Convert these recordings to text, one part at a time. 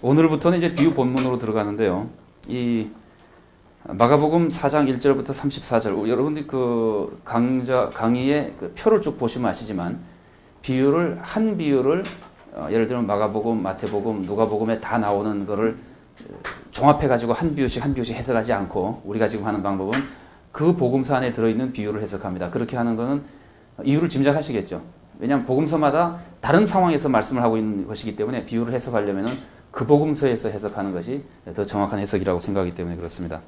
오늘부터는 이제 비유 본문으로 들어가는데요. 이 마가복음 4장 1절부터 34절, 여러분들이 그 강의의 그 표를 쭉 보시면 아시지만 한 비유를 예를 들면 마가복음, 마태복음, 누가복음에 다 나오는 거를 종합해 가지고 한 비유씩 해석하지 않고 우리가 지금 하는 방법은 그 복음서 안에 들어있는 비유를 해석합니다. 그렇게 하는 거는 이유를 짐작하시겠죠. 왜냐하면 복음서마다 다른 상황에서 말씀을 하고 있는 것이기 때문에 비유를 해석하려면은 그 복음서에서 해석하는 것이 더 정확한 해석이라고 생각하기 때문에 그렇습니다.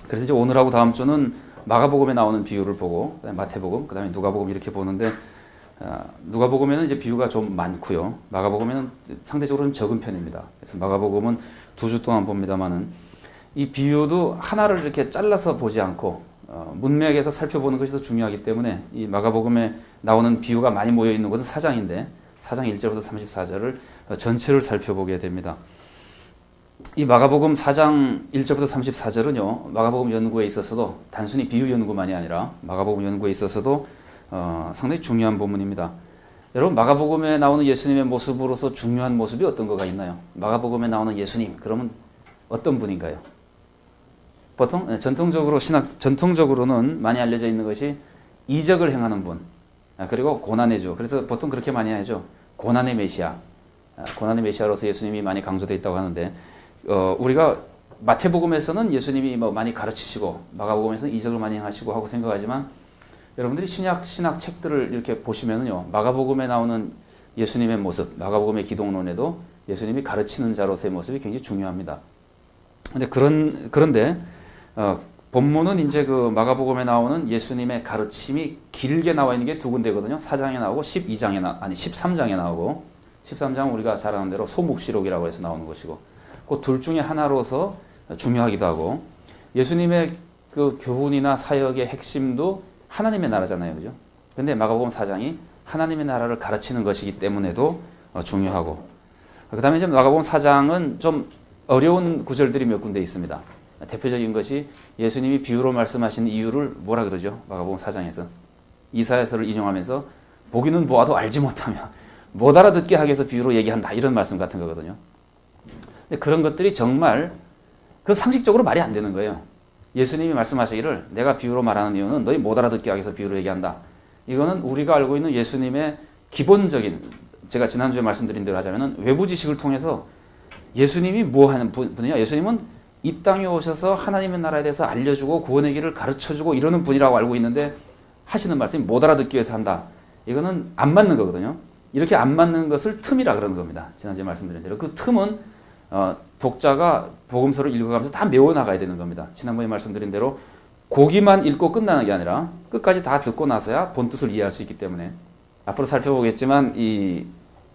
그래서 이제 오늘하고 다음 주는 마가복음에 나오는 비유를 보고, 그다음에 마태복음, 그다음에 누가복음 이렇게 보는데, 누가복음에는 이제 비유가 좀 많고요. 마가복음에는 상대적으로는 적은 편입니다. 그래서 마가복음은 2주 동안 봅니다만은 이 비유도 하나를 이렇게 잘라서 보지 않고 문맥에서 살펴보는 것이 더 중요하기 때문에 이 마가복음에 나오는 비유가 많이 모여 있는 것은 4장인데 4장 1절부터 34절을 전체를 살펴보게 됩니다. 이 마가복음 4장 1절부터 34절은요, 마가복음 연구에 있어서도 단순히 비유 연구만이 아니라 마가복음 연구에 있어서도 상당히 중요한 부분입니다. 여러분, 마가복음에 나오는 예수님의 모습으로서 중요한 모습이 어떤 거가 있나요? 마가복음에 나오는 예수님, 그러면 어떤 분인가요? 보통 전통적으로는 많이 알려져 있는 것이 이적을 행하는 분, 그리고 고난의 주. 그래서 보통 그렇게 많이 하죠. 고난의 메시아. 고난의 메시아로서 예수님이 많이 강조되어 있다고 하는데, 우리가 마태복음에서는 예수님이 뭐 많이 가르치시고 마가복음에서는 이적을 많이 하시고 하고 생각하지만, 여러분들이 신약 책들을 이렇게 보시면요, 마가복음에 나오는 예수님의 모습, 마가복음의 기독론에도 예수님이 가르치는 자로서의 모습이 굉장히 중요합니다. 그런데 본문은 이제 그 마가복음에 나오는 예수님의 가르침이 길게 나와 있는 게 두 군데거든요. 4장에 나오고 13장에 나오고, 13장은 우리가 잘 아는 대로 소묵시록이라고 해서 나오는 것이고, 그 둘 중에 하나로서 중요하기도 하고, 예수님의 그 교훈이나 사역의 핵심도 하나님의 나라잖아요. 그죠? 근데 마가복음 4장이 하나님의 나라를 가르치는 것이기 때문에도 중요하고, 그 다음에 이제 마가복음 4장은 좀 어려운 구절들이 몇 군데 있습니다. 대표적인 것이 예수님이 비유로 말씀하시는 이유를 뭐라 그러죠? 마가복음 4장에서 이사야서를 인용하면서 보기는 보아도 알지 못하며 못 알아듣게 하기 위해서 비유로 얘기한다, 이런 말씀 같은 거거든요. 근데 그런 것들이 정말 그 상식적으로 말이 안 되는 거예요. 예수님이 말씀하시기를 내가 비유로 말하는 이유는 너희 못 알아듣게 하기 위해서 비유로 얘기한다. 이거는 우리가 알고 있는 예수님의 기본적인, 제가 지난주에 말씀드린 대로 하자면 외부 지식을 통해서 예수님이 뭐 하는 분이냐? 예수님은 이 땅에 오셔서 하나님의 나라에 대해서 알려주고 구원의 길을 가르쳐주고 이러는 분이라고 알고 있는데, 하시는 말씀이 못 알아듣기 위해서 한다. 이거는 안 맞는 거거든요. 이렇게 안 맞는 것을 틈이라 그러는 겁니다. 지난주에 말씀드린 대로. 그 틈은 독자가 복음서를 읽어가면서 다 메워나가야 되는 겁니다. 지난번에 말씀드린 대로 고기만 읽고 끝나는 게 아니라 끝까지 다 듣고 나서야 본뜻을 이해할 수 있기 때문에, 앞으로 살펴보겠지만 이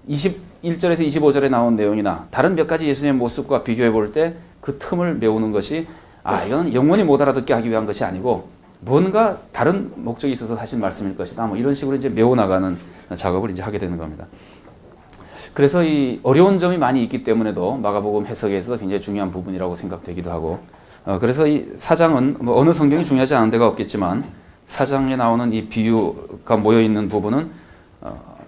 21절에서 25절에 나온 내용이나 다른 몇 가지 예수님의 모습과 비교해 볼 때 그 틈을 메우는 것이, 이건 영원히 못 알아듣게 하기 위한 것이 아니고 뭔가 다른 목적이 있어서 하신 말씀일 것이다. 뭐 이런 식으로 이제 메워나가는 작업을 이제 하게 되는 겁니다. 그래서 이 어려운 점이 많이 있기 때문에도 마가복음 해석에서 굉장히 중요한 부분이라고 생각되기도 하고, 그래서 이 4장은 뭐 어느 성경이 중요하지 않은 데가 없겠지만 4장에 나오는 이 비유가 모여 있는 부분은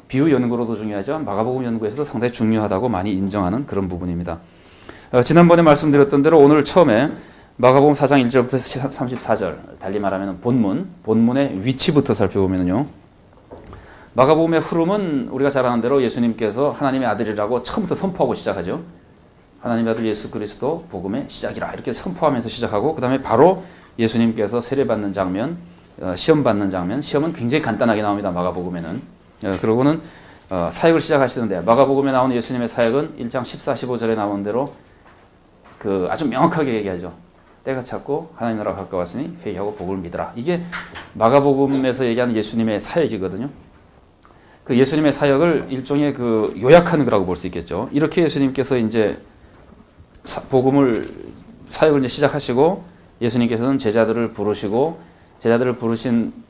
비유 연구로도 중요하지만 마가복음 연구에서도 상당히 중요하다고 많이 인정하는 그런 부분입니다. 지난번에 말씀드렸던 대로 오늘 처음에 마가복음 4장 1절부터 34절, 달리 말하면 본문의 위치부터 살펴보면요, 마가복음의 흐름은 우리가 잘 아는 대로 예수님께서 하나님의 아들이라고 처음부터 선포하고 시작하죠. 하나님의 아들 예수 그리스도 복음의 시작이라, 이렇게 선포하면서 시작하고, 그 다음에 바로 예수님께서 세례받는 장면, 시험 받는 장면, 시험은 굉장히 간단하게 나옵니다. 마가복음에는. 그러고는 사역을 시작하시는데, 마가복음에 나오는 예수님의 사역은 1장 14, 15절에 나오는 대로 아주 명확하게 얘기하죠. 때가 찼고 하나님 나라가 가까웠으니 회개하고 복을 믿으라. 이게 마가복음에서 얘기하는 예수님의 사역이거든요. 그 예수님의 사역을 일종의 요약하는 거라고 볼 수 있겠죠. 이렇게 예수님께서 이제 사역을 이제 시작하시고, 예수님께서는 제자들을 부르시고,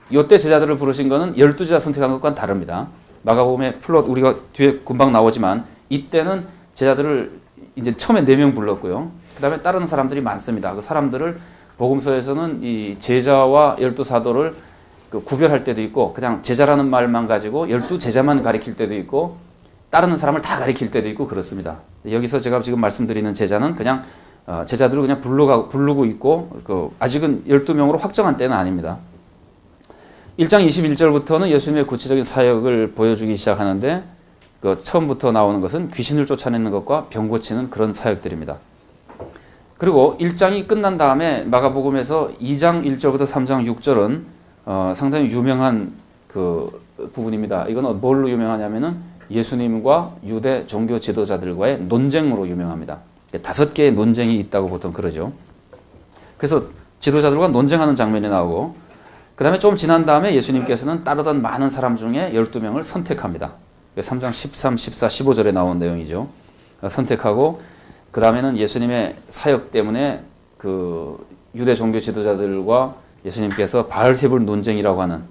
이때 제자들을 부르신 거는 12제자 선택한 것과는 다릅니다. 마가복음의 플롯 우리가 뒤에 금방 나오지만, 이때는 제자들을 이제 처음에 4명 불렀고요. 그 다음에 다른 사람들이 많습니다. 그 사람들을 복음서에서는 이 제자와 12사도를 구별할 때도 있고, 그냥 제자라는 말만 가지고 12제자만 가리킬 때도 있고, 따르는 사람을 다 가리킬 때도 있고 그렇습니다. 여기서 제가 지금 말씀드리는 제자는 그냥 제자들을 그냥 부르고 있고 아직은 12명으로 확정한 때는 아닙니다. 1장 21절부터는 예수님의 구체적인 사역을 보여주기 시작하는데 처음부터 나오는 것은 귀신을 쫓아내는 것과 병 고치는 그런 사역들입니다. 그리고 1장이 끝난 다음에 마가복음에서 2장 1절부터 3장 6절은 상당히 유명한 그 부분입니다. 이건 뭘로 유명하냐면은 예수님과 유대 종교 지도자들과의 논쟁으로 유명합니다. 5개의 논쟁이 있다고 보통 그러죠. 그래서 지도자들과 논쟁하는 장면이 나오고 그 다음에 좀 지난 다음에 예수님께서는 따르던 많은 사람 중에 12명을 선택합니다. 3장 13, 14, 15절에 나온 내용이죠. 선택하고 그 다음에는 예수님의 사역 때문에 그 유대 종교 지도자들과 예수님께서 바알세불 논쟁이라고 하는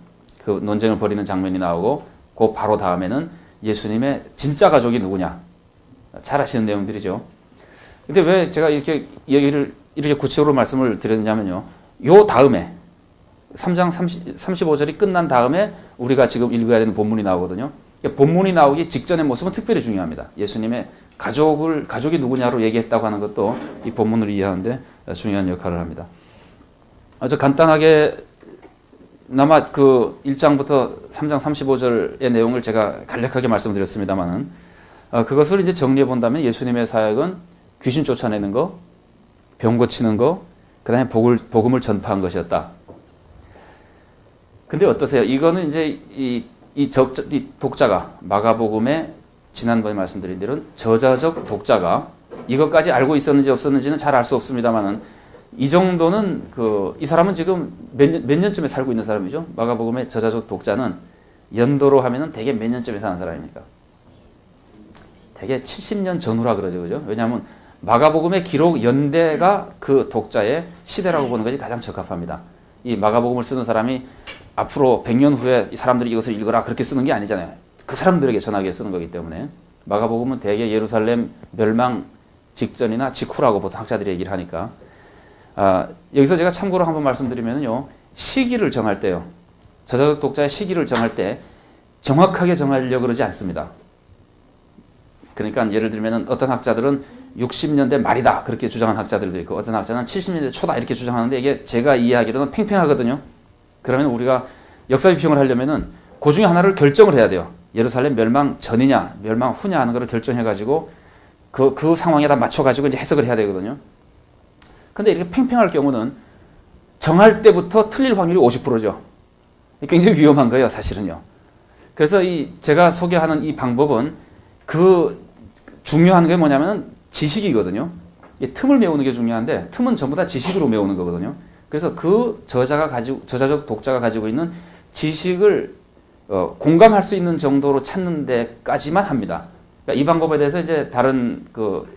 그 논쟁을 벌이는 장면이 나오고 그 바로 다음에는 예수님의 진짜 가족이 누구냐. 잘 아시는 내용들이죠. 근데 왜 제가 이렇게 얘기를 이렇게 구체적으로 말씀을 드렸냐면요. 요 다음에 3장 35절이 끝난 다음에 우리가 지금 읽어야 되는 본문이 나오거든요. 본문이 나오기 직전의 모습은 특별히 중요합니다. 예수님의 가족이 누구냐로 얘기했다고 하는 것도 이 본문을 이해하는데 중요한 역할을 합니다. 아주 간단하게 나마 그 1장부터 3장 35절의 내용을 제가 간략하게 말씀드렸습니다만은 그것을 이제 정리해 본다면 예수님의 사역은 귀신 쫓아내는 거, 병 고치는 거, 그 다음에 복음을 전파한 것이었다. 근데 어떠세요? 이거는 이제 이 독자가 마가복음에 지난번에 말씀드린 대로 저자적 독자가 이것까지 알고 있었는지 없었는지는 잘 알 수 없습니다만은 이 정도는 이 사람은 지금 몇 년쯤에 살고 있는 사람이죠. 마가복음의 저자적 독자는 연도로 하면은 대개 몇 년쯤에 사는 사람입니까? 대개 70년 전후라 그러죠, 그죠? 왜냐하면 마가복음의 기록 연대가 그 독자의 시대라고 보는 것이 가장 적합합니다. 이 마가복음을 쓰는 사람이 앞으로 100년 후에 이 사람들이 이것을 읽어라 그렇게 쓰는 게 아니잖아요. 그 사람들에게 전하게 쓰는 거기 때문에 마가복음은 대개 예루살렘 멸망 직전이나 직후라고 보통 학자들이 얘기를 하니까 여기서 제가 참고로 한번 말씀드리면요. 시기를 정할 때요. 저자적 독자의 시기를 정할 때 정확하게 정하려고 그러지 않습니다. 그러니까 예를 들면 어떤 학자들은 60년대 말이다 그렇게 주장하는 학자들도 있고 어떤 학자는 70년대 초다 이렇게 주장하는데 이게 제가 이해하기로는 팽팽하거든요. 그러면 우리가 역사 비평을 하려면은 그 중에 하나를 결정을 해야 돼요. 예루살렘 멸망 전이냐 멸망 후냐 하는 것을 결정해가지고 그 상황에다 맞춰가지고 이제 해석을 해야 되거든요. 근데 이렇게 팽팽할 경우는 정할 때부터 틀릴 확률이 50%죠. 굉장히 위험한 거예요, 사실은요. 그래서 제가 소개하는 이 방법은 중요한 게 뭐냐면 지식이거든요. 틈을 메우는 게 중요한데 틈은 전부 다 지식으로 메우는 거거든요. 그래서 그 저자적 독자가 가지고 있는 지식을 공감할 수 있는 정도로 찾는 데까지만 합니다. 그러니까 이 방법에 대해서 이제 다른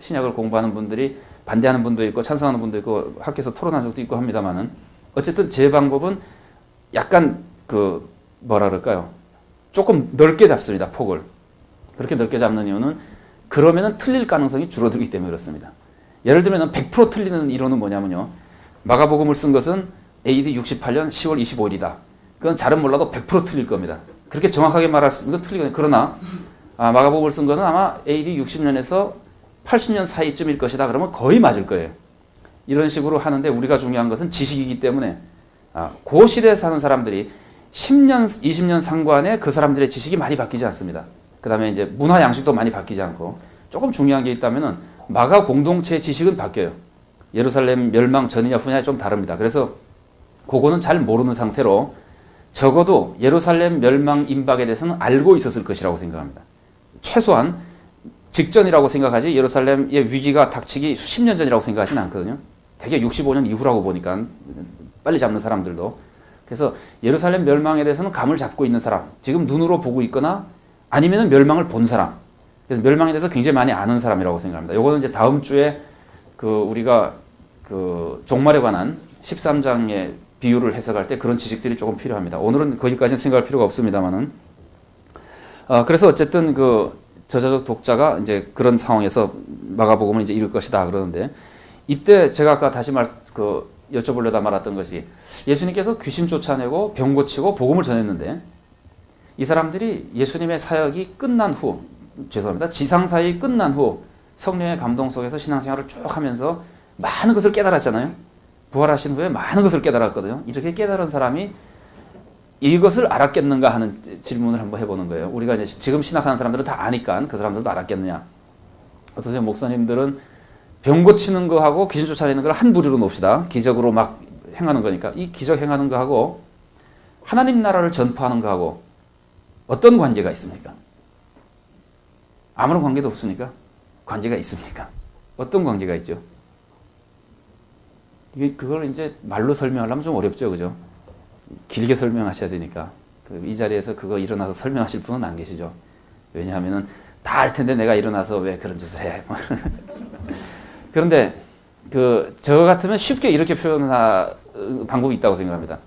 신약을 공부하는 분들이 반대하는 분도 있고 찬성하는 분도 있고 학교에서 토론한 적도 있고 합니다만은 어쨌든 제 방법은 약간 뭐라 그럴까요? 조금 넓게 잡습니다, 폭을. 그렇게 넓게 잡는 이유는 그러면은 틀릴 가능성이 줄어들기 때문에 그렇습니다. 예를 들면 100% 틀리는 이론은 뭐냐면요. 마가복음을 쓴 것은 AD 68년 10월 25일이다. 그건 잘은 몰라도 100% 틀릴 겁니다. 그렇게 정확하게 말할 수 있는 건 틀리거든요. 그러나 마가복음을 쓴 것은 아마 AD 60년에서 80년 사이쯤일 것이다. 그러면 거의 맞을 거예요. 이런 식으로 하는데 우리가 중요한 것은 지식이기 때문에 그 시대에 사는 사람들이 10년, 20년 상관에 그 사람들의 지식이 많이 바뀌지 않습니다. 그 다음에 이제 문화 양식도 많이 바뀌지 않고 조금 중요한 게 있다면은 마가 공동체의 지식은 바뀌어요. 예루살렘 멸망 전이냐 후냐에 좀 다릅니다. 그래서 그거는 잘 모르는 상태로 적어도 예루살렘 멸망 임박에 대해서는 알고 있었을 것이라고 생각합니다. 최소한 직전이라고 생각하지 예루살렘의 위기가 닥치기 수십 년 전이라고 생각하지는 않거든요. 대개 65년 이후라고 보니까 빨리 잡는 사람들도. 그래서 예루살렘 멸망에 대해서는 감을 잡고 있는 사람, 지금 눈으로 보고 있거나 아니면 멸망을 본 사람, 그래서 멸망에 대해서 굉장히 많이 아는 사람이라고 생각합니다. 요거는 이제 다음 주에 우리가 종말에 관한 13장의 비유를 해석할 때 그런 지식들이 조금 필요합니다. 오늘은 거기까지는 생각할 필요가 없습니다만은. 그래서 어쨌든 저자적 독자가 이제 그런 상황에서 마가복음을 이제 읽을 것이다 그러는데 이때 제가 아까 다시 여쭤보려다 말았던 것이 예수님께서 귀신 쫓아내고 병 고치고 복음을 전했는데 이 사람들이 예수님의 사역이 끝난 후, 죄송합니다. 지상사역이 끝난 후 성령의 감동 속에서 신앙생활을 쭉 하면서 많은 것을 깨달았잖아요. 부활하신 후에 많은 것을 깨달았거든요. 이렇게 깨달은 사람이 이것을 알았겠는가 하는 질문을 한번 해보는 거예요. 우리가 이제 지금 신학하는 사람들은 다 아니까 그 사람들도 알았겠느냐. 어떠세요? 목사님들은 병 고치는 거하고 귀신 쫓아내는 걸 한 부류로 놓읍시다. 기적으로 막 행하는 거니까. 이 기적 행하는 거하고 하나님 나라를 전파하는 거하고 어떤 관계가 있습니까? 아무런 관계도 없습니까? 관계가 있습니까? 어떤 관계가 있죠? 그걸 이제 말로 설명하려면 좀 어렵죠, 그죠? 길게 설명하셔야 되니까. 이 자리에서 그거 일어나서 설명하실 분은 안 계시죠. 왜냐하면은 다 알 텐데 내가 일어나서 왜 그런 짓을 해. 그런데 저 같으면 쉽게 이렇게 표현할 방법이 있다고 생각합니다.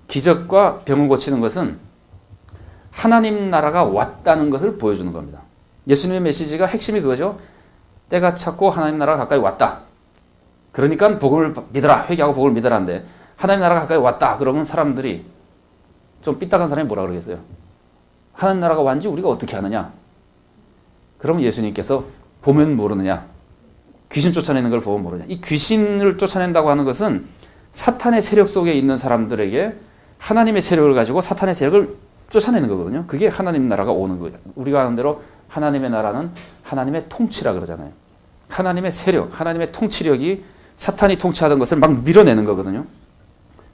기적과 병을 고치는 것은 하나님 나라가 왔다는 것을 보여주는 겁니다. 예수님의 메시지가 핵심이 그거죠. 때가 찼고 하나님 나라가 가까이 왔다. 그러니까 복음을 믿어라. 회개하고 복음을 믿어라인데 하나님 나라가 가까이 왔다. 그러면 사람들이 좀 삐딱한 사람이 뭐라 그러겠어요? 하나님 나라가 왔는지 우리가 어떻게 아느냐? 그러면 예수님께서 보면 모르느냐? 귀신 쫓아내는 걸 보면 모르느냐? 이 귀신을 쫓아낸다고 하는 것은 사탄의 세력 속에 있는 사람들에게 하나님의 세력을 가지고 사탄의 세력을 쫓아내는 거거든요. 그게 하나님 나라가 오는 거예요. 우리가 아는 대로 하나님의 나라는 하나님의 통치라 그러잖아요. 하나님의 세력, 하나님의 통치력이 사탄이 통치하던 것을 막 밀어내는 거거든요.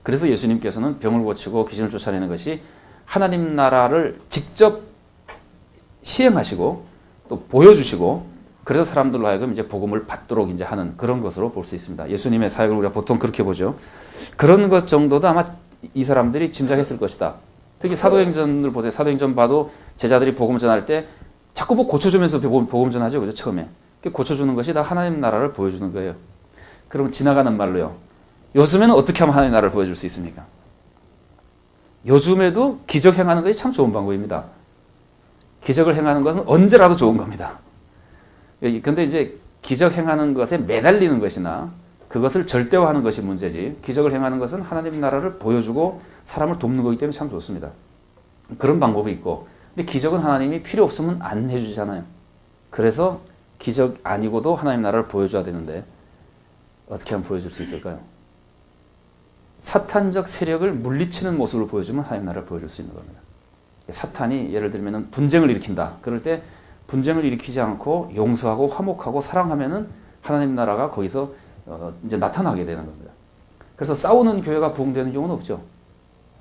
그래서 예수님께서는 병을 고치고 귀신을 쫓아내는 것이 하나님 나라를 직접 시행하시고 또 보여주시고 그래서 사람들로 하여금 이제 복음을 받도록 이제 하는 그런 것으로 볼 수 있습니다. 예수님의 사역을 우리가 보통 그렇게 보죠. 그런 것 정도도 아마 이 사람들이 짐작했을 것이다. 특히 사도행전을 보세요. 사도행전 봐도 제자들이 복음 전할 때 자꾸 뭐 고쳐주면서 복음 전하죠. 그죠? 처음에. 고쳐주는 것이 다 하나님 나라를 보여주는 거예요. 그럼 지나가는 말로요. 요즘에는 어떻게 하면 하나님 나라를 보여줄 수 있습니까? 요즘에도 기적 행하는 것이 참 좋은 방법입니다. 기적을 행하는 것은 언제라도 좋은 겁니다. 근데 이제 기적 행하는 것에 매달리는 것이나 그것을 절대화하는 것이 문제지 기적을 행하는 것은 하나님 나라를 보여주고 사람을 돕는 거기 때문에 참 좋습니다. 그런 방법이 있고 근데 기적은 하나님이 필요 없으면 안 해주잖아요. 그래서 기적 아니고도 하나님 나라를 보여줘야 되는데 어떻게 하면 보여줄 수 있을까요? 사탄적 세력을 물리치는 모습을 보여주면 하나님 나라를 보여줄 수 있는 겁니다. 사탄이 예를 들면 분쟁을 일으킨다. 그럴 때 분쟁을 일으키지 않고 용서하고 화목하고 사랑하면은 하나님 나라가 거기서 이제 나타나게 되는 겁니다. 그래서 싸우는 교회가 부흥되는 경우는 없죠.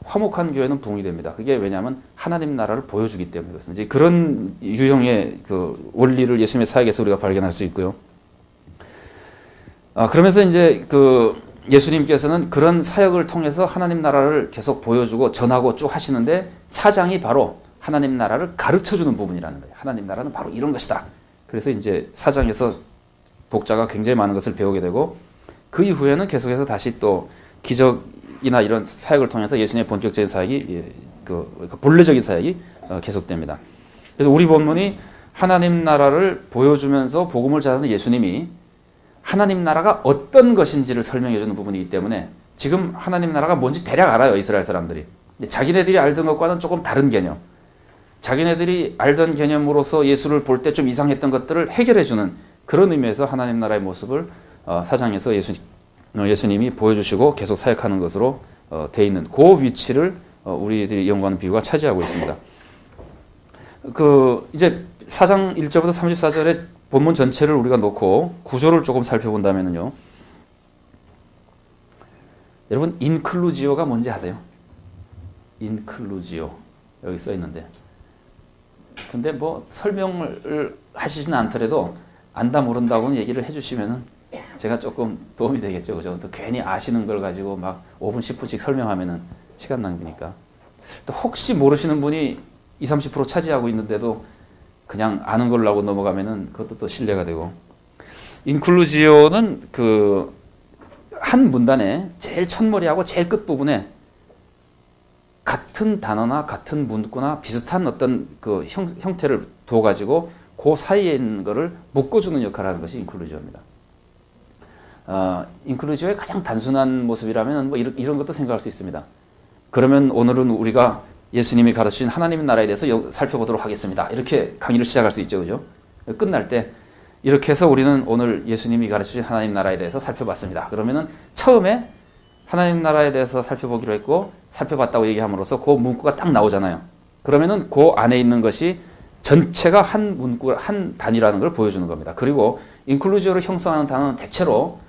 화목한 교회는 부흥이 됩니다. 그게 왜냐하면 하나님 나라를 보여주기 때문에 그렇습니다. 이제 그런 유형의 그 원리를 예수님의 사역에서 우리가 발견할 수 있고요. 그러면서 이제 예수님께서는 그런 사역을 통해서 하나님 나라를 계속 보여주고 전하고 쭉 하시는데 사장이 바로 하나님 나라를 가르쳐주는 부분이라는 거예요. 하나님 나라는 바로 이런 것이다. 그래서 이제 사장에서 독자가 굉장히 많은 것을 배우게 되고 그 이후에는 계속해서 다시 또 기적이나 이런 사역을 통해서 예수님의 본격적인 사역이 본래적인 사역이 계속됩니다. 그래서 우리 본문이 하나님 나라를 보여주면서 복음을 전하는 예수님이 하나님 나라가 어떤 것인지를 설명해 주는 부분이기 때문에 지금 하나님 나라가 뭔지 대략 알아요. 이스라엘 사람들이. 자기네들이 알던 것과는 조금 다른 개념. 자기네들이 알던 개념으로서 예수를 볼 때 좀 이상했던 것들을 해결해 주는 그런 의미에서 하나님 나라의 모습을 사장에서 예수님이 보여주시고 계속 사역하는 것으로 돼 있는 그 위치를 우리들이 연구하는 비유가 차지하고 있습니다. 이제 4장 1절부터 34절에 본문 전체를 우리가 놓고 구조를 조금 살펴본다면요. 여러분 인클루지오가 뭔지 아세요? 인클루지오 여기 써 있는데 근데 뭐 설명을 하시지는 않더라도 안다 모른다고는 얘기를 해주시면은 제가 조금 도움이 되겠죠. 그죠? 또 괜히 아시는 걸 가지고 막 5분 10분씩 설명하면은 시간 낭비니까. 또 혹시 모르시는 분이 20-30% 차지하고 있는데도 그냥 아는 걸로 하고 넘어가면은 그것도 또 신뢰가 되고. 인클루지오는 한 문단에 제일 첫머리하고 제일 끝부분에 같은 단어나 같은 문구나 비슷한 어떤 형태를 둬가지고 그 사이에 있는 거를 묶어주는 역할을 하는 것이 인클루지오입니다. 인클루지오의 가장 단순한 모습이라면 뭐 이런 것도 생각할 수 있습니다. 그러면 오늘은 우리가 예수님이 가르치신 하나님의 나라에 대해서 살펴보도록 하겠습니다. 이렇게 강의를 시작할 수 있죠. 그죠? 끝날 때 이렇게 해서 우리는 오늘 예수님이 가르치신 하나님 나라에 대해서 살펴봤습니다. 그러면은 처음에 하나님 나라에 대해서 살펴보기로 했고 살펴봤다고 얘기함으로써 그 문구가 딱 나오잖아요. 그러면은 그 안에 있는 것이 전체가 한 문구, 한 단위라는 걸 보여주는 겁니다. 그리고 인클루지어를 형성하는 단어는 대체로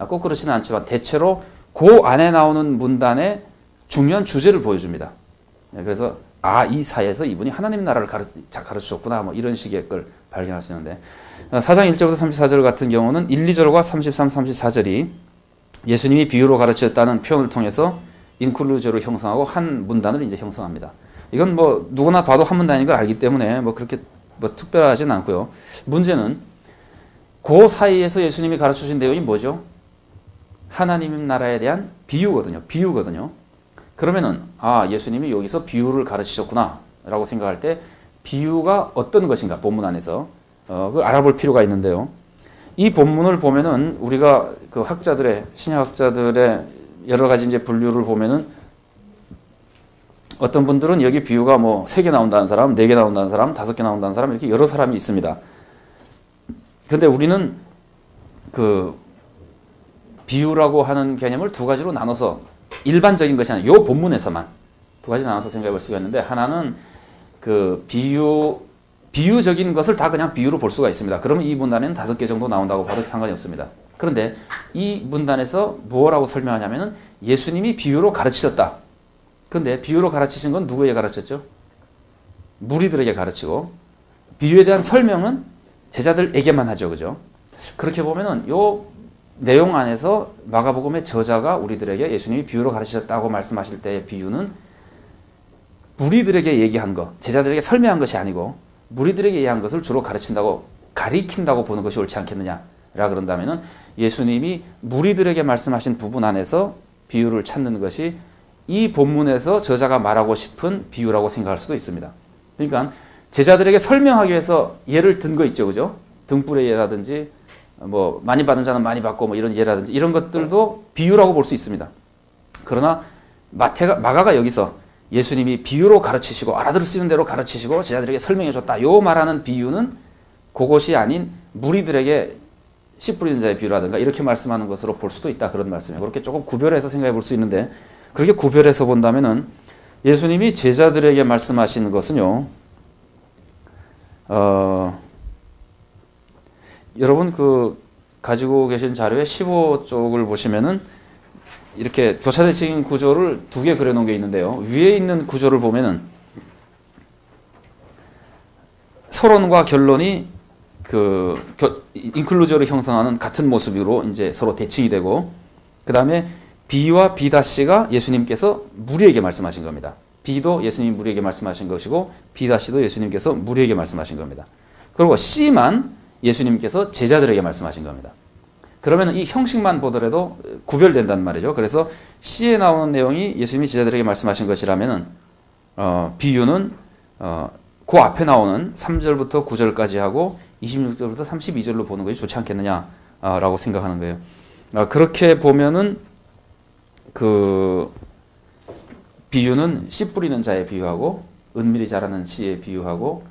꼭 그렇지는 않지만 대체로 그 안에 나오는 문단의 중요한 주제를 보여줍니다. 그래서 이 사회에서 이분이 하나님 나라를 가르치셨구나 뭐 이런 식의 걸 발견할 수 있는데 4장 1절부터 34절 같은 경우는 1, 2절과 33, 34절이 예수님이 비유로 가르쳤다는 표현을 통해서 인클루저를 형성하고 한 문단을 이제 형성합니다. 이건 뭐 누구나 봐도 한 문단인 걸 알기 때문에 뭐 그렇게 뭐 특별하진 않고요. 문제는 그 사이에서 예수님이 가르쳐주신 내용이 뭐죠? 하나님 나라에 대한 비유거든요. 그러면은 예수님이 여기서 비유를 가르치셨구나 라고 생각할 때 비유가 어떤 것인가 본문 안에서 그걸 알아볼 필요가 있는데요. 이 본문을 보면은 우리가 그 신약학자들의 여러 가지 이제 분류를 보면은 어떤 분들은 여기 비유가 뭐 3개 나온다는 사람, 4개 나온다는 사람, 5개 나온다는 사람 이렇게 여러 사람이 있습니다. 그런데 우리는 그 비유라고 하는 개념을 두 가지로 나눠서 일반적인 것이 아니라 이 본문에서만 두 가지 나눠서 생각해 볼 수가 있는데 하나는 그 비유적인 것을 다 그냥 비유로 볼 수가 있습니다. 그러면 이 문단에는 5개 정도 나온다고 봐도 상관이 없습니다. 그런데 이 문단에서 무엇라고 설명하냐면은 예수님이 비유로 가르치셨다. 그런데 비유로 가르치신 건 누구에게 가르쳤죠? 무리들에게 가르치고 비유에 대한 설명은 제자들에게만 하죠. 그죠? 그렇게 보면은 요 내용 안에서 마가복음의 저자가 우리들에게 예수님이 비유로 가르치셨다고 말씀하실 때의 비유는 무리들에게 얘기한 것, 제자들에게 설명한 것이 아니고 무리들에게 얘기한 것을 주로 가리킨다고 보는 것이 옳지 않겠느냐라 그런다면은 예수님이 무리들에게 말씀하신 부분 안에서 비유를 찾는 것이 이 본문에서 저자가 말하고 싶은 비유라고 생각할 수도 있습니다. 그러니까 제자들에게 설명하기 위해서 예를 든 거 있죠. 그죠? 등불의 예라든지 뭐 많이 받은 자는 많이 받고 뭐 이런 예라든지 이런 것들도 비유라고 볼 수 있습니다. 그러나 마가가 여기서 예수님이 비유로 가르치시고 알아들을 수 있는 대로 가르치시고 제자들에게 설명해 줬다. 요 말하는 비유는 그것이 아닌 무리들에게 씨 뿌리는 자의 비유라든가 이렇게 말씀하는 것으로 볼 수도 있다. 그런 말씀이에요. 그렇게 조금 구별해서 생각해 볼 수 있는데 그렇게 구별해서 본다면은 예수님이 제자들에게 말씀하시는 것은요. 여러분 그 가지고 계신 자료의 15쪽을 보시면은 이렇게 교차대칭 구조를 2개 그려놓은 게 있는데요. 위에 있는 구조를 보면은 서론과 결론이 그 인클루저를 형성하는 같은 모습으로 이제 서로 대칭이 되고 그 다음에 B와 B-가 예수님께서 무리에게 말씀하신 겁니다. B도 예수님이 무리에게 말씀하신 것이고 B-도 예수님께서 무리에게 말씀하신 겁니다. 그리고 C만 예수님께서 제자들에게 말씀하신 겁니다. 그러면 이 형식만 보더라도 구별된단 말이죠. 그래서 C에 나오는 내용이 예수님이 제자들에게 말씀하신 것이라면은 비유는 그 앞에 나오는 3절부터 9절까지 하고 26절부터 32절로 보는 것이 좋지 않겠느냐라고 생각하는 거예요. 그렇게 보면은 그 비유는 씨 뿌리는 자에 비유하고 은밀히 자라는 씨에 비유하고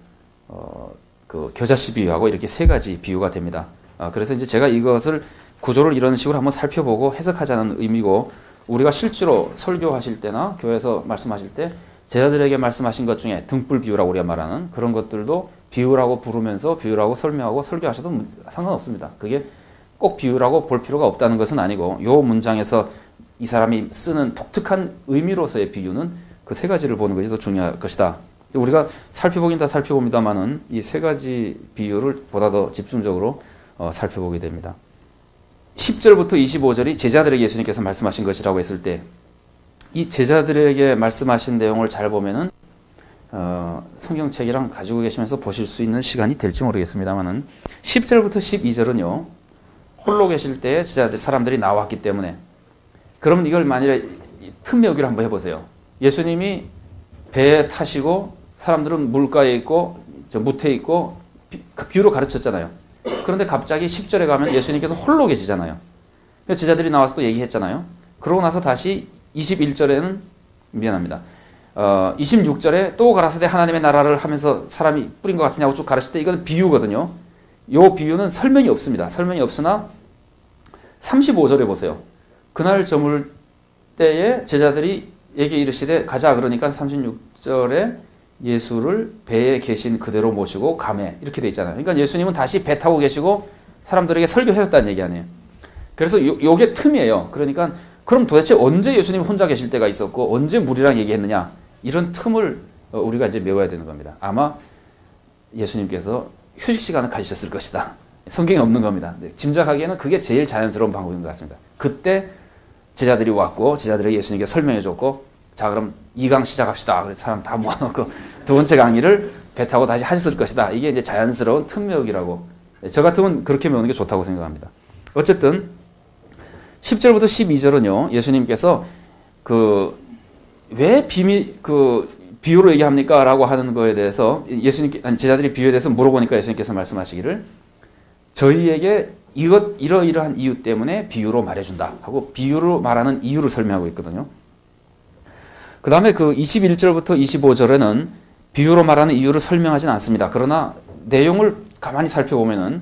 그 겨자씨 비유하고 이렇게 3가지 비유가 됩니다. 그래서 이제 제가 이것을 구조를 이런 식으로 한번 살펴보고 해석하자는 의미고 우리가 실제로 설교하실 때나 교회에서 말씀하실 때 제자들에게 말씀하신 것 중에 등불 비유라고 우리가 말하는 그런 것들도 비유라고 부르면서 비유라고 설명하고 설교하셔도 상관없습니다. 그게 꼭 비유라고 볼 필요가 없다는 것은 아니고 이 문장에서 이 사람이 쓰는 독특한 의미로서의 비유는 그 3가지를 보는 것이 더 중요할 것이다. 우리가 살펴보긴 다 살펴봅니다만은 이 3가지 비유를 보다 더 집중적으로 살펴보게 됩니다. 10절부터 25절이 제자들에게 예수님께서 말씀하신 것이라고 했을 때 이 제자들에게 말씀하신 내용을 잘 보면은 성경책이랑 가지고 계시면서 보실 수 있는 시간이 될지 모르겠습니다만은 10절부터 12절은요 홀로 계실 때 제자들 사람들이 나왔기 때문에 그러면 이걸 만일에 틈메우기를 한번 해보세요. 예수님이 배에 타시고 사람들은 물가에 있고 무태에 있고 비유로 가르쳤잖아요. 그런데 갑자기 10절에 가면 예수님께서 홀로 계시잖아요. 제자들이 나와서 또 얘기했잖아요. 그러고 나서 다시 21절에는 26절에 또 가라사대 하나님의 나라를 하면서 사람이 뿌린 것 같으냐고 쭉 가르칠 때 이건 비유거든요. 요 비유는 설명이 없습니다. 설명이 없으나 35절에 보세요. 그날 저물 때에 제자들이 에게 이르시되 가자. 그러니까 36절에 예수를 배에 계신 그대로 모시고 가매 이렇게 돼 있잖아요. 그러니까 예수님은 다시 배 타고 계시고 사람들에게 설교하셨다는 얘기 아니에요. 그래서 요게 틈이에요. 그러니까 그럼 도대체 언제 예수님 혼자 계실 때가 있었고 언제 무리랑 얘기했느냐, 이런 틈을 우리가 이제 메워야 되는 겁니다. 아마 예수님께서 휴식 시간을 가지셨을 것이다. 성경에 없는 겁니다. 짐작하기에는 그게 제일 자연스러운 방법인 것 같습니다. 그때 제자들이 왔고 제자들에게 예수님께 설명해 줬고, 자 그럼 2강 시작합시다. 그래서 사람 다 모아놓고 두 번째 강의를 배 타고 다시 하셨을 것이다. 이게 이제 자연스러운 틈 메우기라고, 저 같으면 그렇게 메우는 게 좋다고 생각합니다. 어쨌든 10절부터 12절은요, 예수님께서 왜 비유로 얘기합니까? 라고 하는 거에 대해서 제자들이 비유에 대해서 물어보니까 예수님께서 말씀하시기를 저희에게 이러이러한 이유 때문에 비유로 말해준다 하고 비유로 말하는 이유를 설명하고 있거든요. 그 다음에 21절부터 25절에는 비유로 말하는 이유를 설명하진 않습니다. 그러나 내용을 가만히 살펴보면은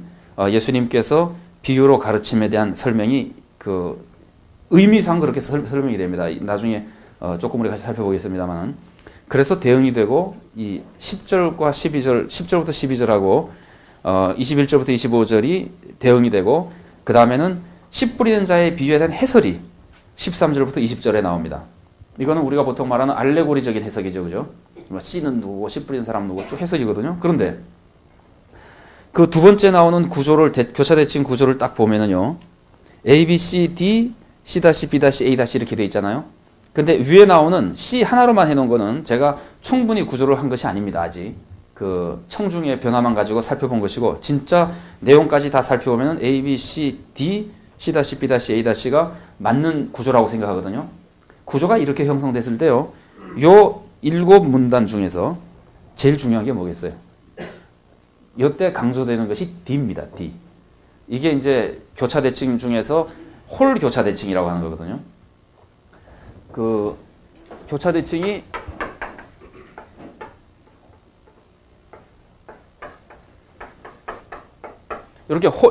예수님께서 비유로 가르침에 대한 설명이 의미상 그렇게 설명이 됩니다. 나중에 조금 우리 같이 살펴보겠습니다만은. 그래서 대응이 되고 이 10절과 12절, 10절부터 12절하고 21절부터 25절이 대응이 되고, 그 다음에는 씨 뿌리는 자의 비유에 대한 해설이 13절부터 20절에 나옵니다. 이거는 우리가 보통 말하는 알레고리적인 해석이죠, 그죠? 씨는 누구고 씨 뿌리는 사람 누구고 쭉 해석이거든요. 그런데 그 두 번째 나오는 구조를 교차 대칭 구조를 딱 보면은요, A, B, C, D, C-, B-, A- 이렇게 돼 있잖아요. 근데 위에 나오는 C 하나로만 해놓은 거는 제가 충분히 구조를 한 것이 아닙니다. 아직 청중의 변화만 가지고 살펴본 것이고, 진짜 내용까지 다 살펴보면 A, B, C, D, C-, B-, A-가 맞는 구조라고 생각하거든요. 구조가 이렇게 형성됐을 때요, 요 7문단 중에서 제일 중요한 게 뭐겠어요? 이때 강조되는 것이 D입니다. D. 이게 이제 교차 대칭 중에서 홀 교차 대칭이라고 하는 거거든요. 교차 대칭이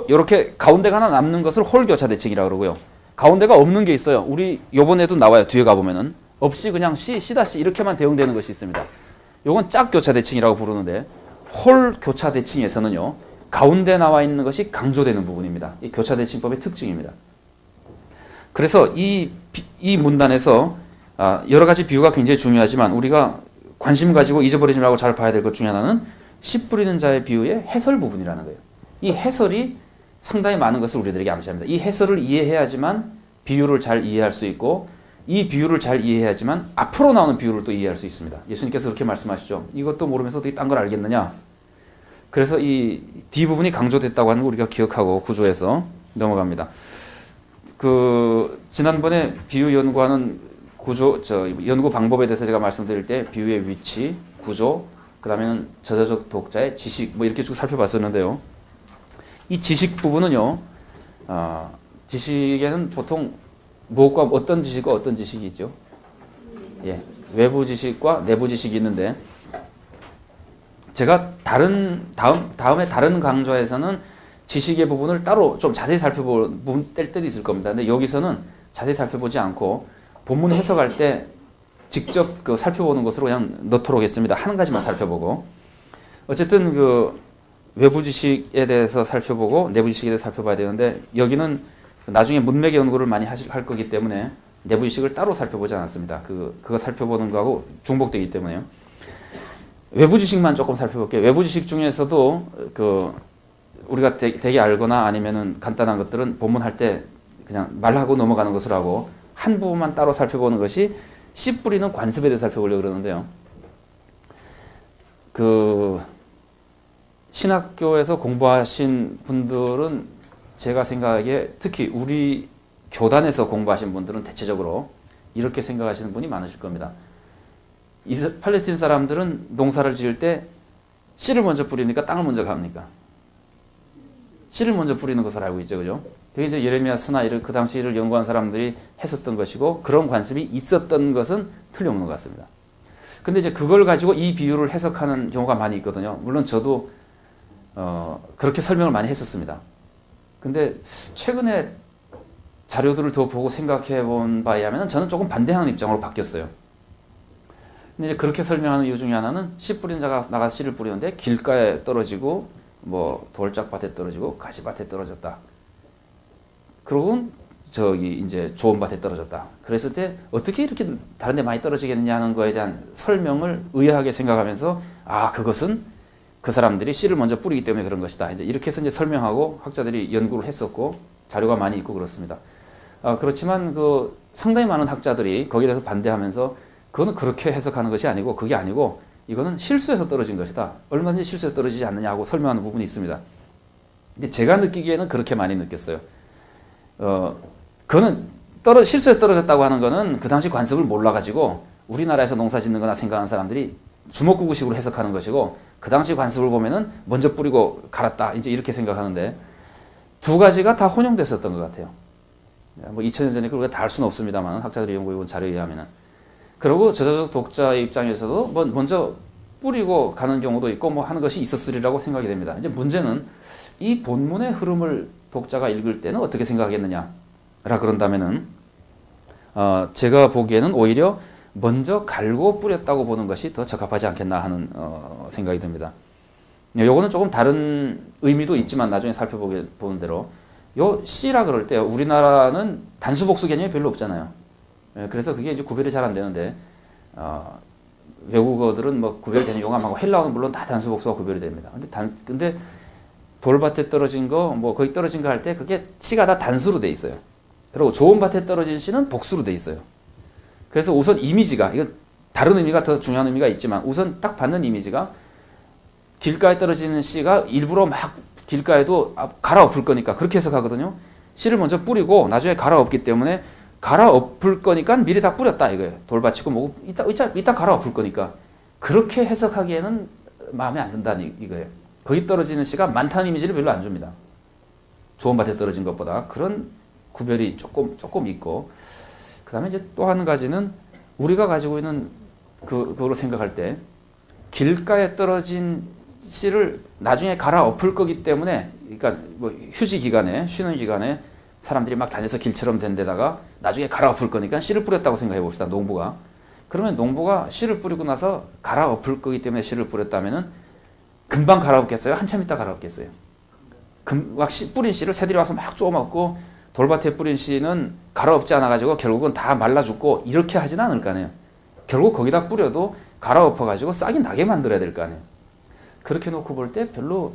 이렇게 가운데가 하나 남는 것을 홀 교차 대칭이라고 그러고요. 가운데가 없는 게 있어요. 우리 요번에도 나와요. 뒤에 가보면은 없이 그냥 C, C- 이렇게만 대응되는 것이 있습니다. 요건 짝 교차 대칭이라고 부르는데, 홀 교차 대칭에서는요, 가운데 나와 있는 것이 강조되는 부분입니다. 이 교차 대칭법의 특징입니다. 그래서 이 문단에서 여러 가지 비유가 굉장히 중요하지만 우리가 관심 가지고 잊어버리지 말고 잘 봐야 될 것 중에 하나는 씨 뿌리는 자의 비유의 해설 부분이라는 거예요. 이 해설이 상당히 많은 것을 우리들에게 암시합니다. 이 해설을 이해해야지만 비유를 잘 이해할 수 있고, 이 비유를 잘 이해해야지만 앞으로 나오는 비유를 또 이해할 수 있습니다. 예수님께서 그렇게 말씀하시죠. 이것도 모르면서 어떻게 딴 걸 알겠느냐. 그래서 이 D 부분이 강조됐다고 하는 거 우리가 기억하고 구조에서 넘어갑니다. 지난번에 비유 연구하는 연구 방법에 대해서 제가 말씀드릴 때 비유의 위치, 구조, 그 다음에는 저자적 독자의 지식, 이렇게 쭉 살펴봤었는데요. 이 지식 부분은요, 지식에는 보통 무엇과 어떤 지식과 어떤 지식이 있죠? 예, 외부 지식과 내부 지식이 있는데, 제가 다음에 다른 강좌에서는 지식의 부분을 따로 좀 자세히 살펴볼 부분 뗄 때도 있을 겁니다. 근데 여기서는 자세히 살펴보지 않고 본문 해석할 때 직접 살펴보는 것으로 그냥 넣도록 했습니다. 한 가지만 살펴보고. 어쨌든 외부 지식에 대해서 살펴보고 내부 지식에 대해서 살펴봐야 되는데, 여기는 나중에 문맥의 연구를 많이 할 거기 때문에 내부 지식을 따로 살펴보지 않았습니다. 그거 살펴보는 거하고 중복되기 때문에요. 외부 지식만 조금 살펴볼게요. 외부 지식 중에서도 우리가 되게 알거나 아니면은 간단한 것들은 본문 할 때 그냥 말하고 넘어가는 것을 하고, 한 부분만 따로 살펴보는 것이 씨 뿌리는 관습에 대해서 살펴보려고 그러는데요. 신학교에서 공부하신 분들은 제가 생각하기에 특히 우리 교단에서 공부하신 분들은 대체적으로 이렇게 생각하시는 분이 많으실 겁니다. 팔레스틴 사람들은 농사를 지을 때 씨를 먼저 뿌립니까? 땅을 먼저 갑니까? 씨를 먼저 뿌리는 것을 알고 있죠, 그죠? 그게 이제 예레미야스나 그 당시를 연구한 사람들이 했었던 것이고, 그런 관습이 있었던 것은 틀림없는 것 같습니다. 근데 이제 그걸 가지고 이 비유를 해석하는 경우가 많이 있거든요. 물론 저도 그렇게 설명을 많이 했었습니다. 근데 최근에 자료들을 더 보고 생각해 본 바에 하면 저는 조금 반대하는 입장으로 바뀌었어요. 근데 이제 그렇게 설명하는 이유 중에 하나는 씨 뿌리는 자가 나가 씨를 뿌리는데 길가에 떨어지고 뭐 돌짝밭에 떨어지고 가시밭에 떨어졌다. 그러고 저기 이제 좋은 밭에 떨어졌다. 그랬을 때 어떻게 이렇게 다른 데 많이 떨어지겠느냐 하는 거에 대한 설명을 의아하게 생각하면서 그것은 그 사람들이 씨를 먼저 뿌리기 때문에 그런 것이다. 이제 이렇게 해서 이제 설명하고 학자들이 연구를 했었고 자료가 많이 있고 그렇습니다. 그렇지만 그 상당히 많은 학자들이 거기에 대해서 반대하면서 그거는 그렇게 해석하는 것이 아니고 그게 아니고 이거는 실수해서 떨어진 것이다. 얼마든지 실수해서 떨어지지 않느냐고 설명하는 부분이 있습니다. 근데 제가 느끼기에는 그렇게 많이 느꼈어요. 그거는 실수해서 떨어졌다고 하는 거는 그 당시 관습을 몰라가지고 우리나라에서 농사 짓는 거나 생각하는 사람들이 주먹구구식으로 해석하는 것이고 그 당시 관습을 보면은 먼저 뿌리고 갈았다. 이제 이렇게 생각하는데 두 가지가 다 혼용됐었던 것 같아요. 뭐 2000년 전에 그걸 다 알 수는 없습니다만 학자들이 연구해본 자료에 의하면은. 그리고 저자적 독자의 입장에서도 먼저 뿌리고 가는 경우도 있고 뭐 하는 것이 있었으리라고 생각이 됩니다. 이제 문제는 이 본문의 흐름을 독자가 읽을 때는 어떻게 생각하겠느냐 라 그런다면은 제가 보기에는 오히려 먼저 갈고 뿌렸다고 보는 것이 더 적합하지 않겠나 하는 생각이 듭니다. 요거는 조금 다른 의미도 있지만 나중에 살펴보는 대로 요 씨라 그럴 때 우리나라는 단수복수 개념이 별로 없잖아요. 그래서 그게 이제 구별이 잘 안 되는데 외국어들은 뭐 구별되는 용암하고 헬라어는 물론 다 단수복수가 구별이 됩니다. 근데 돌밭에 떨어진 거 뭐 거기 떨어진 거 할 때 그게 씨가 다 단수로 돼 있어요. 그리고 좋은 밭에 떨어진 씨는 복수로 돼 있어요. 그래서 우선 이미지가 이거 다른 의미가 더 중요한 의미가 있지만 우선 딱 받는 이미지가 길가에 떨어지는 씨가 일부러 막 길가에도 갈아엎을 거니까 그렇게 해석하거든요. 씨를 먼저 뿌리고 나중에 갈아엎기 때문에 갈아엎을 거니까 미리 다 뿌렸다 이거예요. 돌밭이고 뭐고 이따 갈아엎을 거니까 그렇게 해석하기에는 마음에 안 든다는 이거예요. 거기 떨어지는 씨가 많다는 이미지를 별로 안 줍니다. 좋은 밭에 떨어진 것보다 그런 구별이 조금 있고 그 다음에 이제 또 한 가지는 우리가 가지고 있는 그거로 생각할 때 길가에 떨어진 씨를 나중에 갈아엎을 거기 때문에 그러니까 뭐 휴지 기간에 쉬는 기간에 사람들이 막 다녀서 길처럼 된 데다가 나중에 갈아엎을 거니까 씨를 뿌렸다고 생각해 봅시다. 농부가. 그러면 농부가 씨를 뿌리고 나서 갈아엎을 거기 때문에 씨를 뿌렸다면은 금방 갈아엎겠어요? 한참 있다 갈아엎겠어요? 막 뿌린 씨를 새들이 와서 막 쪼먹고 돌밭에 뿌린 씨는 갈아엎지 않아가지고 결국은 다 말라 죽고 이렇게 하진 않을 거 아니에요. 결국 거기다 뿌려도 갈아엎어가지고 싹이 나게 만들어야 될 거 아니에요. 그렇게 놓고 볼 때 별로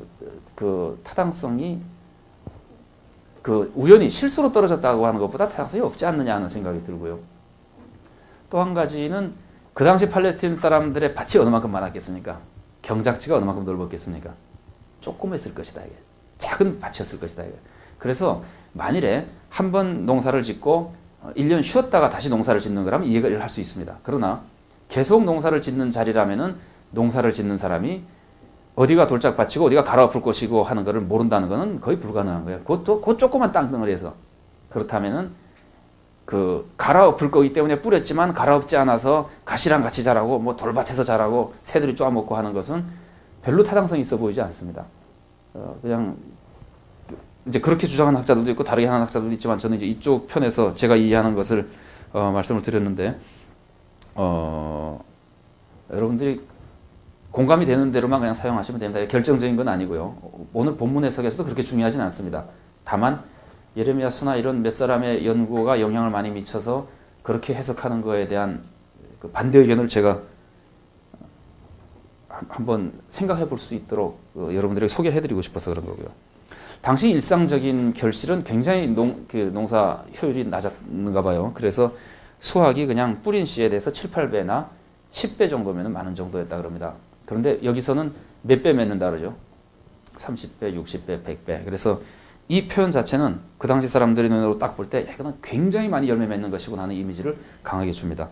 그 타당성이 그 우연히 실수로 떨어졌다고 하는 것보다 타당성이 없지 않느냐 하는 생각이 들고요. 또 한 가지는 그 당시 팔레스틴 사람들의 밭이 어느 만큼 많았겠습니까? 경작지가 어느 만큼 넓었겠습니까? 조그맸을 것이다. 이게. 작은 밭이었을 것이다. 이게. 그래서 만일에 한 번 농사를 짓고 1년 쉬었다가 다시 농사를 짓는 거라면 이해를 할 수 있습니다. 그러나 계속 농사를 짓는 자리라면은 농사를 짓는 사람이 어디가 돌짝밭이고 어디가 갈아엎을 것이고 하는 것을 모른다는 것은 거의 불가능한 거예요. 그 조그만 땅덩어리에서. 그렇다면은 그 갈아엎을 거기 때문에 뿌렸지만 갈아엎지 않아서 가시랑 같이 자라고 뭐 돌밭에서 자라고 새들이 쪼아먹고 하는 것은 별로 타당성이 있어 보이지 않습니다. 그냥 이제 그렇게 주장하는 학자들도 있고 다르게 하는 학자들도 있지만 저는 이제 이쪽 편에서 제가 이해하는 것을 말씀을 드렸는데 여러분들이 공감이 되는 대로만 그냥 사용하시면 됩니다. 결정적인 건 아니고요. 오늘 본문 해석에서도 그렇게 중요하진 않습니다. 다만 예레미야서나 이런 몇 사람의 연구가 영향을 많이 미쳐서 그렇게 해석하는 거에 대한 그 반대 의견을 제가 한번 생각해 볼 수 있도록 여러분들에게 소개를 해드리고 싶어서 그런 거고요. 당시 일상적인 결실은 굉장히 농사 효율이 낮았는가 봐요. 그래서 수확이 그냥 뿌린 씨에 대해서 7, 8배나 10배 정도면 많은 정도였다 그럽니다. 그런데 여기서는 몇 배 맺는다 그러죠? 30배, 60배, 100배. 그래서 이 표현 자체는 그 당시 사람들의 눈으로 딱 볼 때 이거는 굉장히 많이 열매 맺는 것이구나 하는 이미지를 강하게 줍니다.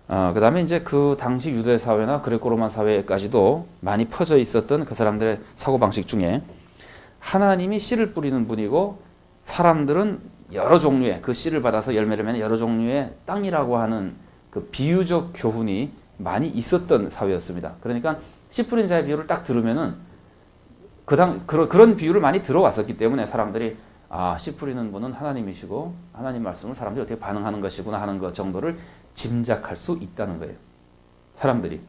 그 다음에 이제 그 당시 유대 사회나 그레코로만 사회까지도 많이 퍼져 있었던 그 사람들의 사고방식 중에 하나님이 씨를 뿌리는 분이고 사람들은 여러 종류의 그 씨를 받아서 열매를 맺는 여러 종류의 땅이라고 하는 그 비유적 교훈이 많이 있었던 사회였습니다. 그러니까 씨 뿌린 자의 비유를 딱 들으면은 그런 비유를 많이 들어왔었기 때문에 사람들이 씨 뿌리는 분은 하나님이시고 하나님 말씀을 사람들이 어떻게 반응하는 것이구나 하는 것 정도를 짐작할 수 있다는 거예요. 사람들이.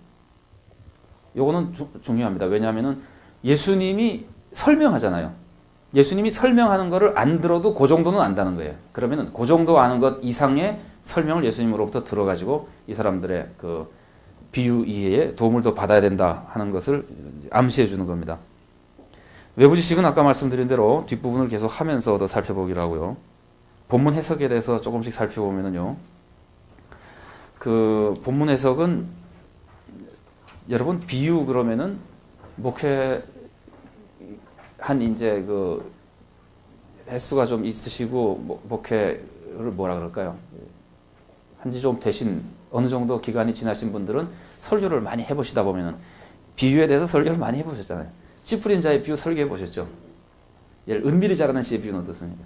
요거는 중요합니다. 왜냐하면은 예수님이 설명하잖아요. 예수님이 설명하는 거를 안 들어도 그 정도는 안다는 거예요. 그러면은 그 정도 아는 것 이상의 설명을 예수님으로부터 들어가지고 이 사람들의 그 비유 이해에 도움을 더 받아야 된다 하는 것을 암시해 주는 겁니다. 외부 지식은 아까 말씀드린 대로 뒷부분을 계속 하면서 더 살펴보기로 하고요. 본문 해석에 대해서 조금씩 살펴보면은요. 그 본문 해석은 여러분 비유 그러면은 목회 한 이제 그 횟수가 좀 있으시고 목회를 뭐라 그럴까요? 한지 좀 되신 어느 정도 기간이 지나신 분들은 설교를 많이 해보시다 보면은 비유에 대해서 설교를 많이 해보셨잖아요. 씨 뿌린 자의 비유 설교해 보셨죠? 은밀히 자라는 씨의 비유는 어떻습니까?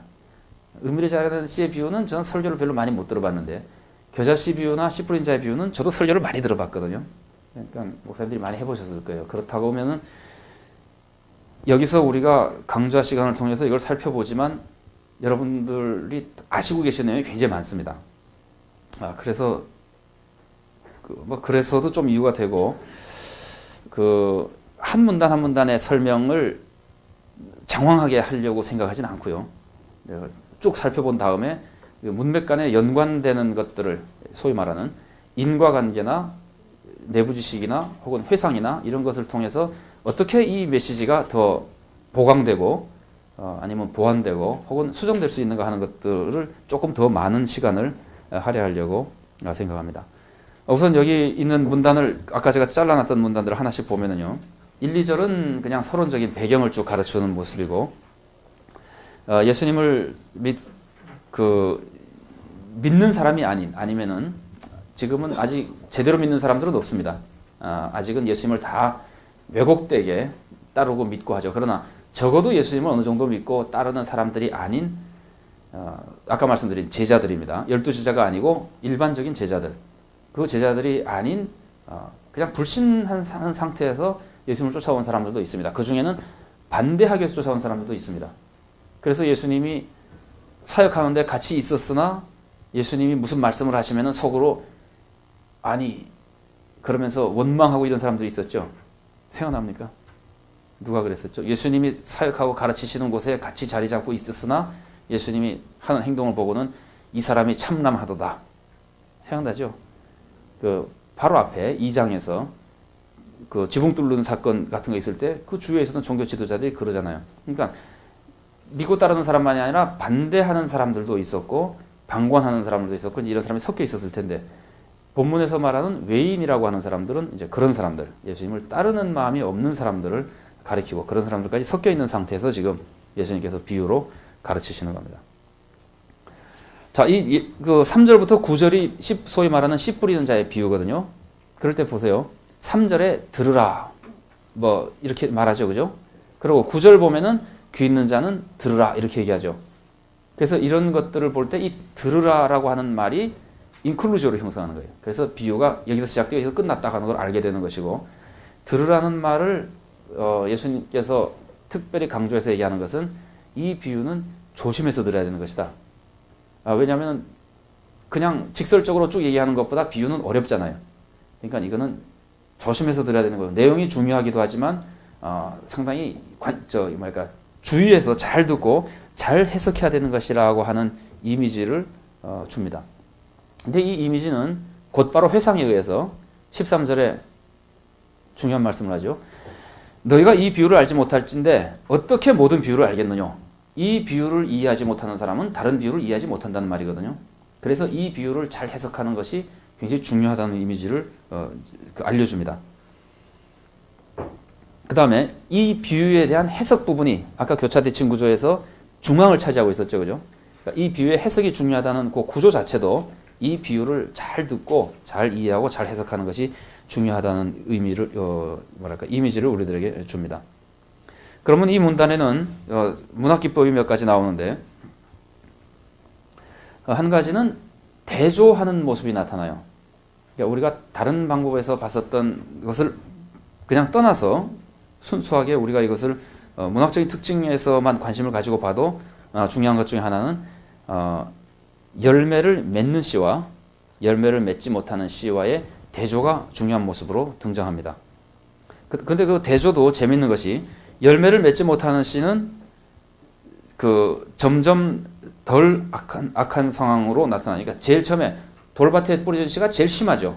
은밀히 자라는 씨의 비유는 저는 설교를 별로 많이 못 들어봤는데 겨자씨 비유나 씨 뿌린 자의 비유는 저도 설교를 많이 들어봤거든요. 그러니까 목사님들이 많이 해보셨을 거예요. 그렇다고 하면은 여기서 우리가 강좌 시간을 통해서 이걸 살펴보지만 여러분들이 아시고 계신 내용이 굉장히 많습니다. 그래서 그래서도 좀 이유가 되고 한 문단 한 문단의 설명을 장황하게 하려고 생각하진 않고요. 쭉 살펴본 다음에 문맥 간에 연관되는 것들을 소위 말하는 인과관계나 내부 지식이나 혹은 회상이나 이런 것을 통해서 어떻게 이 메시지가 더 보강되고 아니면 보완되고 혹은 수정될 수 있는가 하는 것들을 조금 더 많은 시간을 할애하려고 생각합니다. 우선 여기 있는 문단을 아까 제가 잘라놨던 문단들을 하나씩 보면은요. 1, 2절은 그냥 서론적인 배경을 쭉 가르치는 모습이고 예수님을 믿는 사람이 아니면은 지금은 아직 제대로 믿는 사람들은 없습니다. 아직은 예수님을 다 왜곡되게 따르고 믿고 하죠. 그러나 적어도 예수님을 어느 정도 믿고 따르는 사람들이 아닌 아까 말씀드린 제자들입니다. 12제자가 아니고 일반적인 제자들. 그 제자들이 아닌 그냥 불신한 상태에서 예수님을 쫓아온 사람들도 있습니다. 그 중에는 반대하기 위해서 쫓아온 사람들도 있습니다. 그래서 예수님이 사역하는데 같이 있었으나 예수님이 무슨 말씀을 하시면 속으로 아니 그러면서 원망하고 이런 사람들이 있었죠. 생각납니까? 누가 그랬었죠? 예수님이 사역하고 가르치시는 곳에 같이 자리 잡고 있었으나 예수님이 하는 행동을 보고는 이 사람이 참남하도다. 생각나죠? 바로 앞에 2장에서 지붕 뚫는 사건 같은 거 있을 때 그 주위에 있었던 종교 지도자들이 그러잖아요. 그러니까 믿고 따르는 사람만이 아니라 반대하는 사람들도 있었고 방관하는 사람들도 있었고 이런 사람이 섞여 있었을 텐데 본문에서 말하는 외인이라고 하는 사람들은 이제 그런 사람들, 예수님을 따르는 마음이 없는 사람들을 가리키고 그런 사람들까지 섞여 있는 상태에서 지금 예수님께서 비유로 가르치시는 겁니다. 자, 3절부터 9절이 소위 말하는 씨 뿌리는 자의 비유거든요. 그럴 때 보세요. 3절에 들으라. 이렇게 말하죠. 그죠? 그리고 9절 보면은 귀 있는 자는 들으라. 이렇게 얘기하죠. 그래서 이런 것들을 볼 때 이 들으라라고 하는 말이 인클루지오로 형성하는 거예요. 그래서 비유가 여기서 시작되어 여기서 끝났다 하는 걸 알게 되는 것이고 들으라는 말을 예수님께서 특별히 강조해서 얘기하는 것은 이 비유는 조심해서 들어야 되는 것이다. 왜냐하면 그냥 직설적으로 쭉 얘기하는 것보다 비유는 어렵잖아요. 그러니까 이거는 조심해서 들어야 되는 거예요. 내용이 중요하기도 하지만 상당히 주의해서 잘 듣고 잘 해석해야 되는 것이라고 하는 이미지를 줍니다. 근데 이 이미지는 곧바로 회상에 의해서 13절에 중요한 말씀을 하죠. 너희가 이 비유를 알지 못할진데 어떻게 모든 비유를 알겠느냐. 이 비유를 이해하지 못하는 사람은 다른 비유를 이해하지 못한다는 말이거든요. 그래서 이 비유를 잘 해석하는 것이 굉장히 중요하다는 이미지를 알려줍니다. 그 다음에 이 비유에 대한 해석 부분이 아까 교차대칭 구조에서 중앙을 차지하고 있었죠. 그죠? 그러니까 이 비유의 해석이 중요하다는 그 구조 자체도 이 비유를 잘 듣고 잘 이해하고 잘 해석하는 것이 중요하다는 의미를 이미지를 우리들에게 줍니다. 그러면 이 문단에는 문학기법이 몇 가지 나오는데 한 가지는 대조하는 모습이 나타나요. 그러니까 우리가 다른 방법에서 봤었던 것을 그냥 떠나서 순수하게 우리가 이것을 문학적인 특징에서만 관심을 가지고 봐도 중요한 것 중에 하나는 열매를 맺는 씨와 열매를 맺지 못하는 씨와의 대조가 중요한 모습으로 등장합니다. 근데 그 대조도 재밌는 것이 열매를 맺지 못하는 씨는 점점 덜 악한 상황으로 나타나니까 제일 처음에 돌밭에 뿌려진 씨가 제일 심하죠.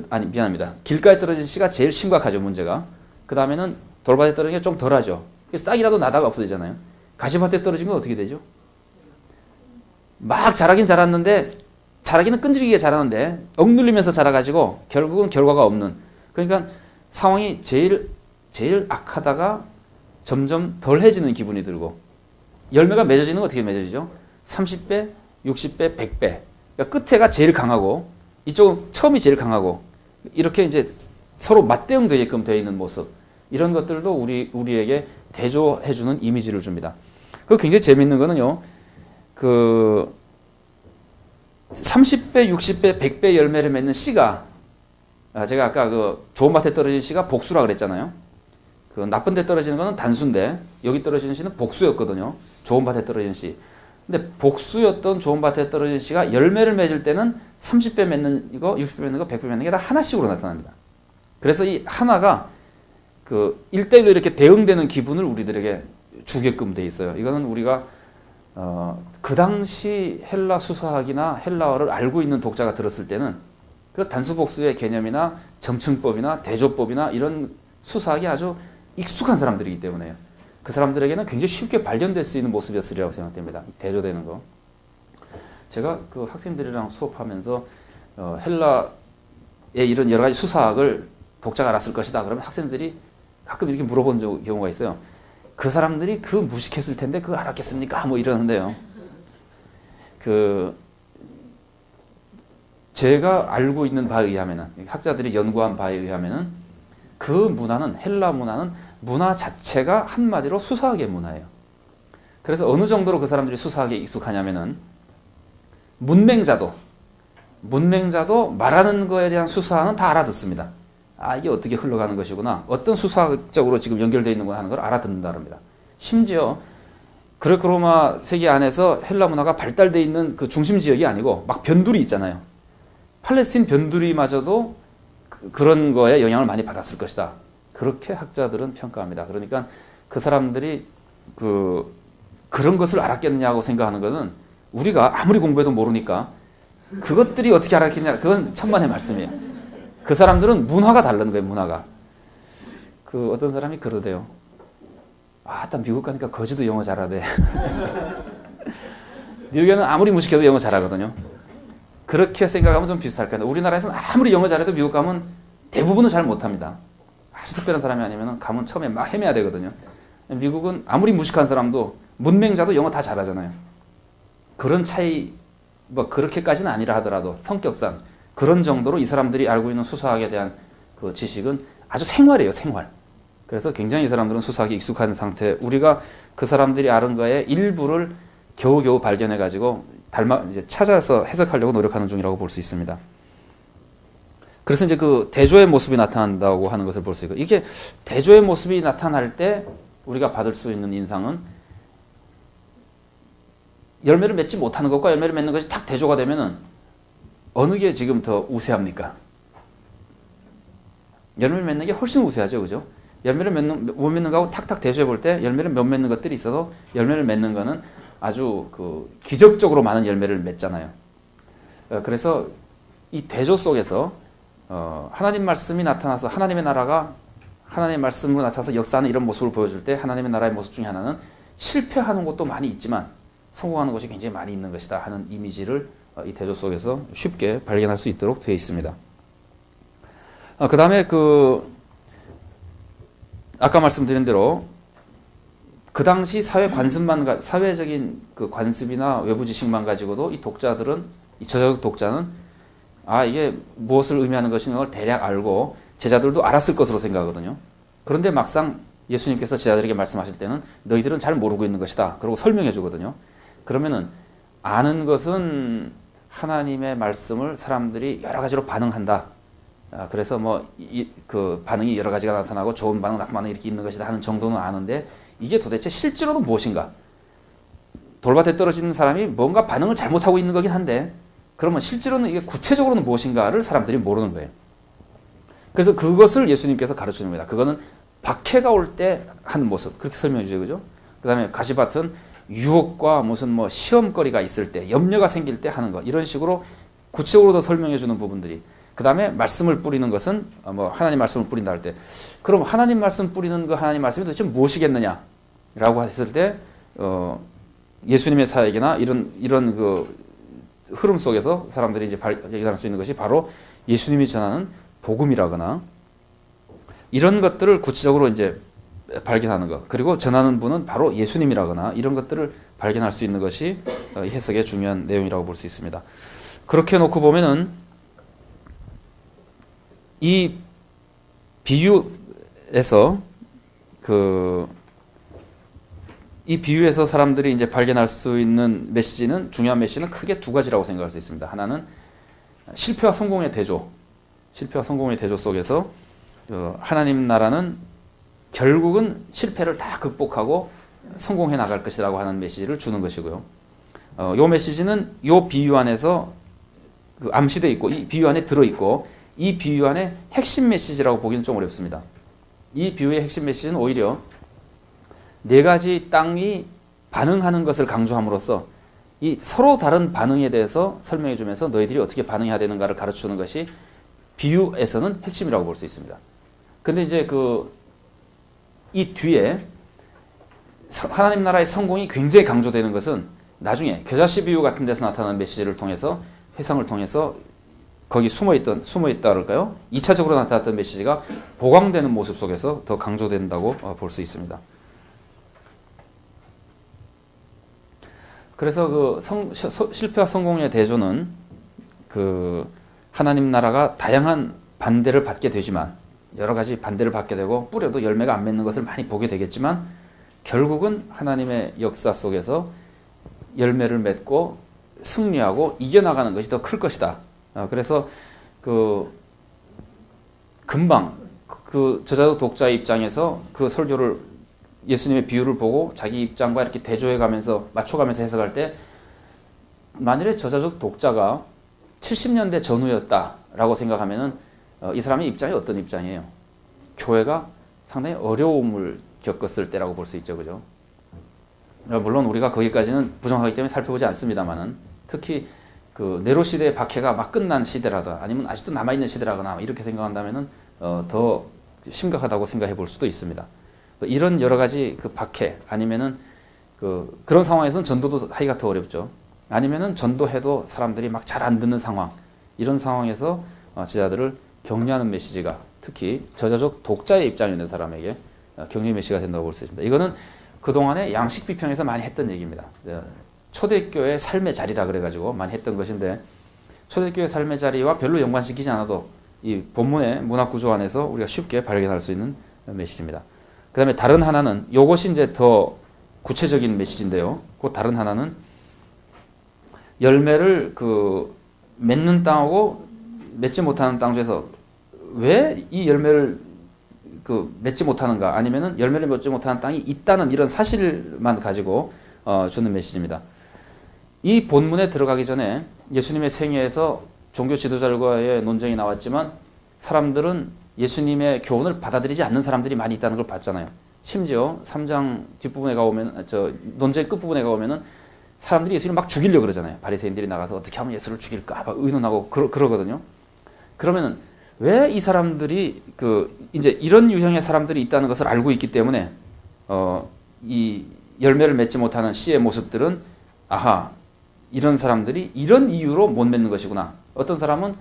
미안합니다. 길가에 떨어진 씨가 제일 심각하죠, 문제가. 그 다음에는 돌밭에 떨어진 게 좀 덜하죠. 싹이라도 나다가 없어지잖아요. 가시밭에 떨어진 건 어떻게 되죠? 막 자라긴 자랐는데, 자라기는 끈질기게 자라는데 억눌리면서 자라가지고 결국은 결과가 없는. 그러니까 상황이 제일 악하다가 점점 덜해지는 기분이 들고, 열매가 맺어지는 건 어떻게 맺어지죠? 30배, 60배, 100배. 그러니까 끝에가 제일 강하고 이쪽은 처음이 제일 강하고, 이렇게 이제 서로 맞대응되게끔 되어 있는 모습, 이런 것들도 우리에게 대조해주는 이미지를 줍니다. 그 굉장히 재밌는 거는요, 30배, 60배, 100배 열매를 맺는 씨가, 제가 아까 좋은 밭에 떨어진 씨가 복수라 그랬잖아요. 나쁜 데 떨어지는 거는 단수인데 여기 떨어지는 씨는 복수였거든요. 좋은 밭에 떨어진 씨. 근데 복수였던 좋은 밭에 떨어진 씨가 열매를 맺을 때는 30배 맺는 거, 60배 맺는 거, 100배 맺는 게 다 하나씩으로 나타납니다. 그래서 이 하나가 1대1로 이렇게 대응되는 기분을 우리들에게 주게끔 돼 있어요. 이거는 우리가 그 당시 헬라 수사학이나 헬라어를 알고 있는 독자가 들었을 때는 그 단수복수의 개념이나 점층법이나 대조법이나 이런 수사학이 아주 익숙한 사람들이기 때문에요. 그 사람들에게는 굉장히 쉽게 발견될 수 있는 모습이었으리라고 생각됩니다. 대조되는 거. 제가 학생들이랑 수업하면서 헬라의 이런 여러 가지 수사학을 독자가 알았을 것이다. 그러면 학생들이 가끔 이렇게 물어본 경우가 있어요. 그 사람들이 무식했을 텐데 그거 알았겠습니까? 뭐 이러는데요. 제가 알고 있는 바에 의하면은, 학자들이 연구한 바에 의하면은 그 문화는, 헬라 문화는 문화 자체가 한마디로 수사학의 문화예요. 그래서 어느 정도로 그 사람들이 수사학에 익숙하냐면은 문맹자도 말하는 거에 대한 수사는 다 알아듣습니다. 이게 어떻게 흘러가는 것이구나, 어떤 수사학적으로 지금 연결되어 있는 거 하는 걸 알아듣는다 합니다. 심지어 그레코로마 세계 안에서 헬라 문화가 발달되어 있는 그 중심 지역이 아니고 막 변두리 있잖아요. 팔레스틴 변두리마저도 그런 거에 영향을 많이 받았을 것이다. 그렇게 학자들은 평가합니다. 그러니까 그 사람들이 그런 것을 알았겠느냐고 생각하는 것은, 우리가 아무리 공부해도 모르니까 그것들이 어떻게 알았겠냐, 그건 천만의 말씀이에요. 그 사람들은 문화가 다른 거예요, 문화가. 어떤 사람이 그러대요. 딱 미국 가니까 거지도 영어 잘하대. 미국에는 아무리 무식해도 영어 잘하거든요. 그렇게 생각하면 좀 비슷할 거예요. 우리나라에서는 아무리 영어 잘해도 미국 가면 대부분은 잘 못합니다. 아주 특별한 사람이 아니면 가면 처음에 막 헤매야 되거든요. 미국은 아무리 무식한 사람도, 문맹자도 영어 다 잘하잖아요. 그런 차이, 그렇게까지는 아니라 하더라도 성격상 그런 정도로 이 사람들이 알고 있는 수사학에 대한 그 지식은 아주 생활이에요, 생활. 그래서 굉장히 이 사람들은 수사학에 익숙한 상태, 우리가 그 사람들이 아는 거에 일부를 겨우겨우 발견해가지고 이제 찾아서 해석하려고 노력하는 중이라고 볼 수 있습니다. 그래서 이제 대조의 모습이 나타난다고 하는 것을 볼 수 있고, 이게 대조의 모습이 나타날 때 우리가 받을 수 있는 인상은, 열매를 맺지 못하는 것과 열매를 맺는 것이 탁 대조가 되면은 어느 게 지금 더 우세합니까? 열매를 맺는 게 훨씬 우세하죠, 그죠? 열매를 못 맺는 거하고 탁탁 대조해 볼 때 열매를 못 맺는 것들이 있어도 열매를 맺는 거는 아주 기적적으로 많은 열매를 맺잖아요. 그래서 이 대조 속에서 하나님 말씀이 나타나서 하나님의 나라가 하나님의 말씀으로 나타나서 역사하는 이런 모습을 보여줄 때, 하나님의 나라의 모습 중에 하나는 실패하는 것도 많이 있지만 성공하는 것이 굉장히 많이 있는 것이다 하는 이미지를 이 대조 속에서 쉽게 발견할 수 있도록 되어 있습니다. 그 다음에 아까 말씀드린 대로 그 당시 사회적인 관습이나 외부 지식만 가지고도 이 저자적 독자는 이게 무엇을 의미하는 것인가 걸 대략 알고 제자들도 알았을 것으로 생각하거든요. 그런데 막상 예수님께서 제자들에게 말씀하실 때는 너희들은 잘 모르고 있는 것이다. 그러고 설명해 주거든요. 그러면은 아는 것은 하나님의 말씀을 사람들이 여러 가지로 반응한다. 그래서 뭐 그 반응이 여러 가지가 나타나고 좋은 반응, 나쁜 반응 이렇게 있는 것이다 하는 정도는 아는데 이게 도대체 실제로는 무엇인가? 돌밭에 떨어지는 사람이 뭔가 반응을 잘못하고 있는 거긴 한데 그러면 실제로는 이게 구체적으로는 무엇인가를 사람들이 모르는 거예요. 그래서 그것을 예수님께서 가르쳐 줍니다. 그거는 박해가 올 때 하는 모습 그렇게 설명해 주죠. 그죠? 그 다음에 가시밭은 유혹과 무슨 뭐 시험거리가 있을 때 염려가 생길 때 하는 것 이런 식으로 구체적으로 더 설명해 주는 부분들이 그 다음에 말씀을 뿌리는 것은 뭐 하나님 말씀을 뿌린다 할 때 그럼 하나님 말씀 뿌리는 그 하나님 말씀이 도대체 무엇이겠느냐 라고 했을 때 예수님의 사역이나 이런 그 흐름 속에서 사람들이 이제 발견할 수 있는 것이 바로 예수님이 전하는 복음이라거나 이런 것들을 구체적으로 이제 발견하는 것 그리고 전하는 분은 바로 예수님이라거나 이런 것들을 발견할 수 있는 것이 해석의 중요한 내용이라고 볼 수 있습니다. 그렇게 놓고 보면은 이 비유에서 이 비유에서 사람들이 이제 발견할 수 있는 중요한 메시지는 크게 두 가지라고 생각할 수 있습니다. 하나는 실패와 성공의 대조 속에서 하나님 나라는 결국은 실패를 다 극복하고 성공해 나갈 것이라고 하는 메시지를 주는 것이고요. 이 메시지는 이 비유 안에서 암시되어 있고 이 비유 안에 들어있고 이 비유 안에 핵심 메시지라고 보기는 좀 어렵습니다. 이 비유의 핵심 메시지는 오히려 네 가지 땅이 반응하는 것을 강조함으로써 이 서로 다른 반응에 대해서 설명해 주면서 너희들이 어떻게 반응해야 되는가를 가르치는 것이 비유에서는 핵심이라고 볼 수 있습니다. 근데 이제 이 뒤에 하나님 나라의 성공이 굉장히 강조되는 것은 나중에 겨자씨 비유 같은 데서 나타나는 메시지를 통해서 회상을 통해서 거기 숨어있다 그럴까요? 2차적으로 나타났던 메시지가 보강되는 모습 속에서 더 강조된다고 볼 수 있습니다. 그래서 실패와 성공의 대조는 하나님 나라가 다양한 반대를 받게 되지만 여러 가지 반대를 받게 되고 뿌려도 열매가 안 맺는 것을 많이 보게 되겠지만 결국은 하나님의 역사 속에서 열매를 맺고 승리하고 이겨나가는 것이 더 클 것이다. 그래서 금방 저자적 독자의 입장에서 그 설교를 예수님의 비유를 보고 자기 입장과 이렇게 대조해가면서 맞춰가면서 해석할 때 만일에 저자적 독자가 70년대 전후였다라고 생각하면은 이 사람의 입장이 어떤 입장이에요? 교회가 상당히 어려움을 겪었을 때라고 볼 수 있죠, 그죠? 물론 우리가 거기까지는 부정하기 때문에 살펴보지 않습니다만은 특히 네로 시대의 박해가 막 끝난 시대라다 아니면 아직도 남아있는 시대라거나 이렇게 생각한다면은 더 심각하다고 생각해 볼 수도 있습니다. 이런 여러 가지 박해 아니면은 그런 상황에서는 전도도 하기가 더 어렵죠. 아니면은 전도해도 사람들이 막 잘 안 듣는 상황 이런 상황에서 제자들을 격려하는 메시지가 특히 저자적 독자의 입장에 있는 사람에게 격려 메시지가 된다고 볼 수 있습니다. 이거는 그동안에 양식 비평에서 많이 했던 얘기입니다. 초대교회의 삶의 자리라 그래가지고 많이 했던 것인데 초대교회 삶의 자리와 별로 연관시키지 않아도 이 본문의 문학 구조 안에서 우리가 쉽게 발견할 수 있는 메시지입니다. 그 다음에 다른 하나는 이것이 이제 더 구체적인 메시지인데요. 그 다른 하나는 열매를 맺는 땅하고 맺지 못하는 땅 중에서 왜 이 열매를 맺지 못하는가 아니면은 열매를 맺지 못하는 땅이 있다는 이런 사실만 가지고 주는 메시지입니다. 이 본문에 들어가기 전에 예수님의 생애에서 종교 지도자들과의 논쟁이 나왔지만 사람들은 예수님의 교훈을 받아들이지 않는 사람들이 많이 있다는 걸 봤잖아요. 심지어 3장 뒷부분에 가보면 논쟁 끝부분에 가보면은 사람들이 예수님을 막 죽이려고 그러잖아요. 바리새인들이 나가서 어떻게 하면 예수를 죽일까 막 의논하고 그러거든요. 그러면은 왜 이 사람들이 이제 이런 유형의 사람들이 있다는 것을 알고 있기 때문에 이 열매를 맺지 못하는 씨의 모습들은 아하 이런 사람들이 이런 이유로 못 맺는 것이구나. 어떤 사람은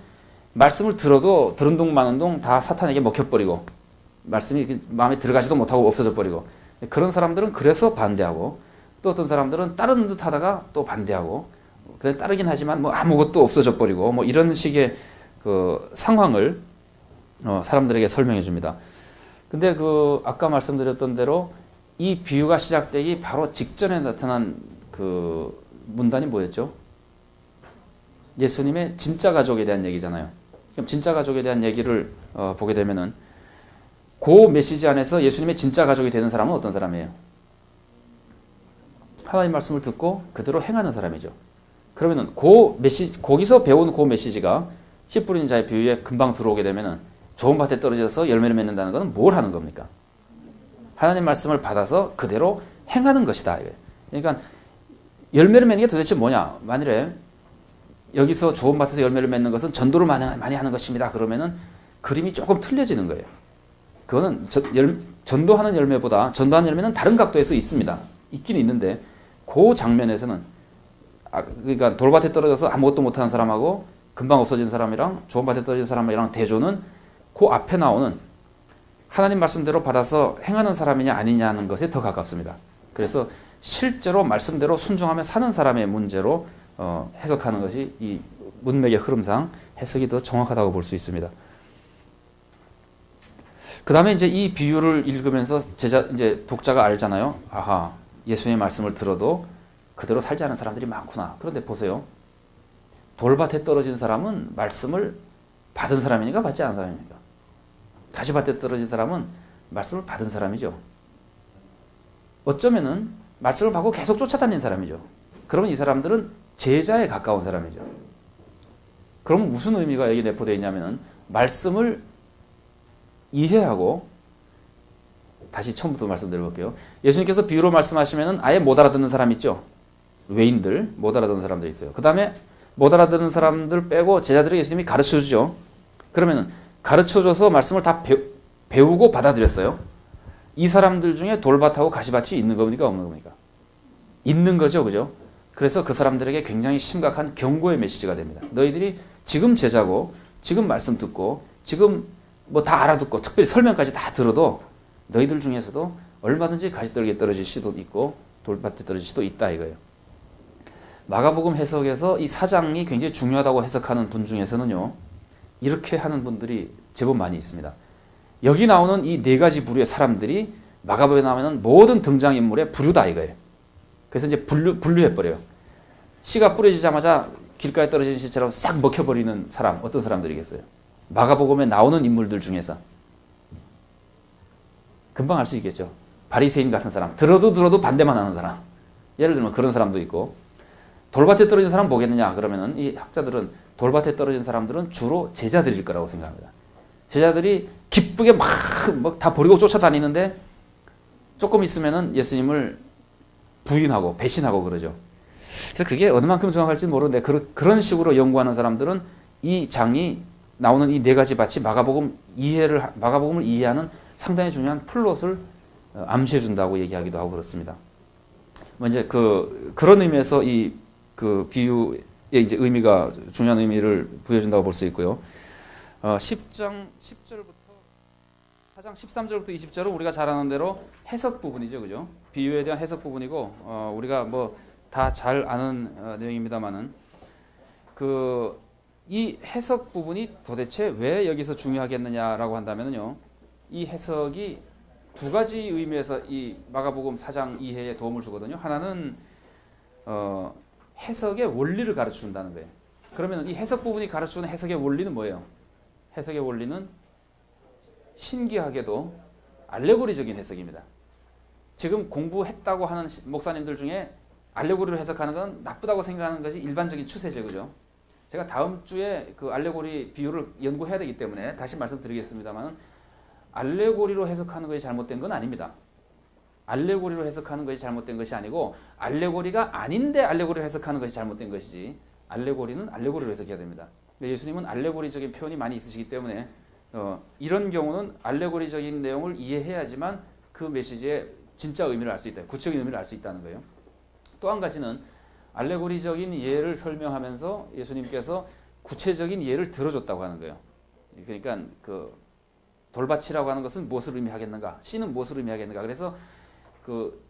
말씀을 들어도 들은 동 마는 동 다 사탄에게 먹혀버리고 말씀이 마음에 들어가지도 못하고 없어져 버리고 그런 사람들은 그래서 반대하고 또 어떤 사람들은 따르는 듯 하다가 또 반대하고 그래 따르긴 하지만 뭐 아무것도 없어져 버리고 뭐 이런 식의 상황을 사람들에게 설명해 줍니다. 근데 아까 말씀드렸던 대로 이 비유가 시작되기 바로 직전에 나타난 문단이 뭐였죠? 예수님의 진짜 가족에 대한 얘기잖아요. 그럼 진짜 가족에 대한 얘기를 보게 되면은 그 메시지 안에서 예수님의 진짜 가족이 되는 사람은 어떤 사람이에요? 하나님 말씀을 듣고 그대로 행하는 사람이죠. 그러면은 거기서 배운 그 메시지가 씨 뿌리는 자의 비유에 금방 들어오게 되면은 좋은 밭에 떨어져서 열매를 맺는다는 것은 뭘 하는 겁니까? 하나님 말씀을 받아서 그대로 행하는 것이다. 그러니까 열매를 맺는 게 도대체 뭐냐? 만일에 여기서 좋은 밭에서 열매를 맺는 것은 전도를 많이 하는 것입니다. 그러면은 그림이 조금 틀려지는 거예요. 그거는 전도하는 열매보다 전도하는 열매는 다른 각도에서 있습니다. 있긴 있는데 그 장면에서는 그러니까 돌밭에 떨어져서 아무것도 못하는 사람하고 금방 없어진 사람이랑 좋은 밭에 떨어진 사람이랑 대조는 그 앞에 나오는 하나님 말씀대로 받아서 행하는 사람이냐 아니냐는 것에 더 가깝습니다. 그래서 실제로 말씀대로 순종하며 사는 사람의 문제로 해석하는 것이 이 문맥의 흐름상 해석이 더 정확하다고 볼 수 있습니다. 그 다음에 이제 이 비유를 읽으면서 이제 독자가 알잖아요. 아하, 예수님의 말씀을 들어도 그대로 살지 않은 사람들이 많구나. 그런데 보세요. 돌밭에 떨어진 사람은 말씀을 받은 사람이니까 받지 않은 사람입니까? 가시밭에 떨어진 사람은 말씀을 받은 사람이죠. 어쩌면은 말씀을 받고 계속 쫓아다닌 사람이죠. 그러면 이 사람들은 제자에 가까운 사람이죠. 그러면 무슨 의미가 여기 내포되어 있냐면은 말씀을 이해하고 다시 처음부터 말씀드려볼게요. 예수님께서 비유로 말씀하시면은 아예 못 알아듣는 사람 있죠. 외인들 못 알아듣는 사람들 있어요. 그 다음에 못 알아듣는 사람들 빼고 제자들에게 예수님이 가르쳐주죠. 그러면은 가르쳐줘서 말씀을 다 배우고 받아들였어요. 이 사람들 중에 돌밭하고 가시밭이 있는 겁니까 없는 겁니까? 있는 거죠, 그죠? 그래서 그 사람들에게 굉장히 심각한 경고의 메시지가 됩니다. 너희들이 지금 제자고 지금 말씀 듣고 지금 뭐 다 알아듣고 특별히 설명까지 다 들어도 너희들 중에서도 얼마든지 가시떨기에 떨어질 수도 있고 돌밭에 떨어질 수도 있다 이거예요. 마가복음 해석에서 이 사장이 굉장히 중요하다고 해석하는 분 중에서는요. 이렇게 하는 분들이 제법 많이 있습니다. 여기 나오는 이 네 가지 부류의 사람들이 마가복음에 나오는 모든 등장인물의 부류다 이거예요. 그래서 이제 분류해버려요. 씨가 뿌려지자마자 길가에 떨어진 씨처럼 싹 먹혀버리는 사람, 어떤 사람들이겠어요? 마가복음에 나오는 인물들 중에서 금방 알 수 있겠죠. 바리새인 같은 사람, 들어도 반대만 하는 사람. 예를 들면 그런 사람도 있고 돌밭에 떨어진 사람 뭐겠느냐 그러면은 이 학자들은 돌밭에 떨어진 사람들은 주로 제자들일 거라고 생각합니다. 제자들이 기쁘게 막 다 버리고 쫓아다니는데 조금 있으면은 예수님을 부인하고 배신하고 그러죠. 그래서 그게 어느 만큼 정확할지 모르는데 그런 식으로 연구하는 사람들은 이 장이 나오는 이 네 가지 밭이 마가복음을 이해하는 상당히 중요한 플롯을 암시해 준다고 얘기하기도 하고 그렇습니다. 뭐 이제 그런 의미에서 그 비유의 이제 의미가 중요한 의미를 부여준다고 볼 수 있고요. 10장 10절부터 4장 13절부터 20절은 우리가 잘 아는 대로 해석 부분이죠, 그죠? 비유에 대한 해석 부분이고 우리가 뭐 다 잘 아는 내용입니다만은 이 해석 부분이 도대체 왜 여기서 중요하겠느냐라고 한다면요, 이 해석이 두 가지 의미에서 이 마가복음 4장 이해에 도움을 주거든요. 하나는 해석의 원리를 가르쳐준다는 거예요. 그러면 이 해석 부분이 가르쳐주는 해석의 원리는 뭐예요? 해석의 원리는 신기하게도 알레고리적인 해석입니다. 지금 공부했다고 하는 목사님들 중에 알레고리로 해석하는 건 나쁘다고 생각하는 것이 일반적인 추세죠, 그죠? 제가 다음 주에 그 알레고리 비유를 연구해야 되기 때문에 다시 말씀드리겠습니다만 알레고리로 해석하는 것이 잘못된 건 아닙니다. 알레고리로 해석하는 것이 잘못된 것이 아니고 알레고리가 아닌데 알레고리로 해석하는 것이 잘못된 것이지 알레고리는 알레고리로 해석해야 됩니다. 예수님은 알레고리적인 표현이 많이 있으시기 때문에 이런 경우는 알레고리적인 내용을 이해해야지만 그 메시지의 진짜 의미를 알 수 있다. 구체적인 의미를 알 수 있다는 거예요. 또 한 가지는 알레고리적인 예를 설명하면서 예수님께서 구체적인 예를 들어줬다고 하는 거예요. 그러니까 돌밭이라고 하는 것은 무엇을 의미하겠는가? 씨는 무엇을 의미하겠는가? 그래서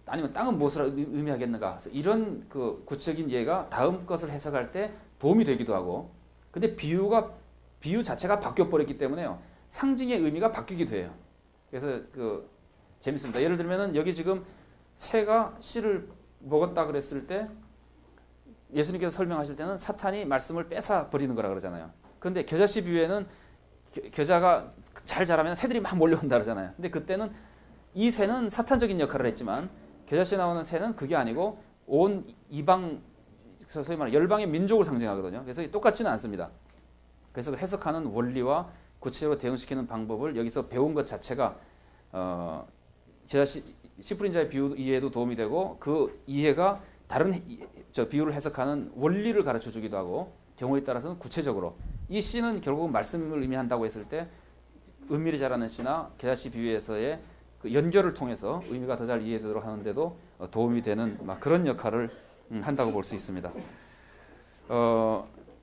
아니면 땅은 무엇을 의미하겠는가? 이런 구체적인 예가 다음 것을 해석할 때 도움이 되기도 하고, 근데 비유 자체가 바뀌어 버렸기 때문에요. 상징의 의미가 바뀌기도 해요. 그래서 재밌습니다. 예를 들면은 여기 지금 새가 씨를 먹었다 그랬을 때 예수님께서 설명하실 때는 사탄이 말씀을 뺏어 버리는 거라 그러잖아요. 그런데 겨자씨 비유에는 겨자가 잘 자라면 새들이 막 몰려온다 그러잖아요. 근데 그때는 이 새는 사탄적인 역할을 했지만 겨자씨에 나오는 새는 그게 아니고 온 이방, 소위 말하는 열방의 민족을 상징하거든요. 그래서 똑같지는 않습니다. 그래서 해석하는 원리와 구체적으로 대응시키는 방법을 여기서 배운 것 자체가 겨자씨 씨 뿌린 자의 비유 이해에도 도움이 되고 그 이해가 다른 비유를 해석하는 원리를 가르쳐 주기도 하고 경우에 따라서는 구체적으로 이 씨는 결국은 말씀을 의미한다고 했을 때 은밀히 자라는 씨나 겨자씨 비유에서의 그 연결을 통해서 의미가 더 잘 이해되도록 하는데도 도움이 되는 막 그런 역할을 한다고 볼 수 있습니다.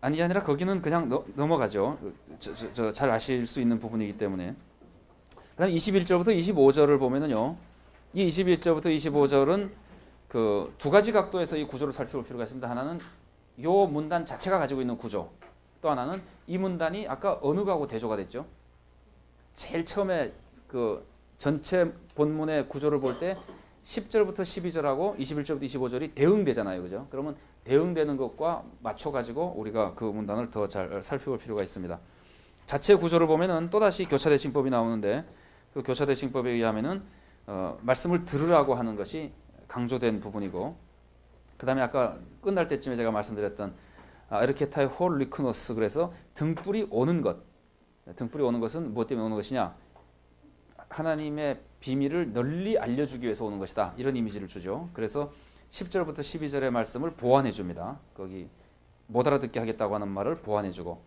아니라 거기는 그냥 넘어가죠. 잘 아실 수 있는 부분이기 때문에. 그다음 21절부터 25절을 보면은요. 이 21절부터 25절은 그 두 가지 각도에서 이 구조를 살펴볼 필요가 있습니다. 하나는 요 문단 자체가 가지고 있는 구조. 또 하나는 이 문단이 아까 어느 거하고 대조가 됐죠. 제일 처음에 그 전체 본문의 구조를 볼 때 10절부터 12절하고 21절부터 25절이 대응되잖아요. 그죠? 그러면 대응되는 것과 맞춰 가지고 우리가 그 문단을 더 잘 살펴볼 필요가 있습니다. 자체 구조를 보면은 또다시 교차대칭법이 나오는데 그 교차대칭법에 의하면은 말씀을 들으라고 하는 것이 강조된 부분이고 그 다음에 아까 끝날 때쯤에 제가 말씀드렸던 에르케타의 홀 리크노스 그래서 등불이 오는 것 등불이 오는 것은 무엇 때문에 오는 것이냐 하나님의 비밀을 널리 알려주기 위해서 오는 것이다 이런 이미지를 주죠. 그래서 10절부터 12절의 말씀을 보완해 줍니다. 거기 못 알아듣게 하겠다고 하는 말을 보완해 주고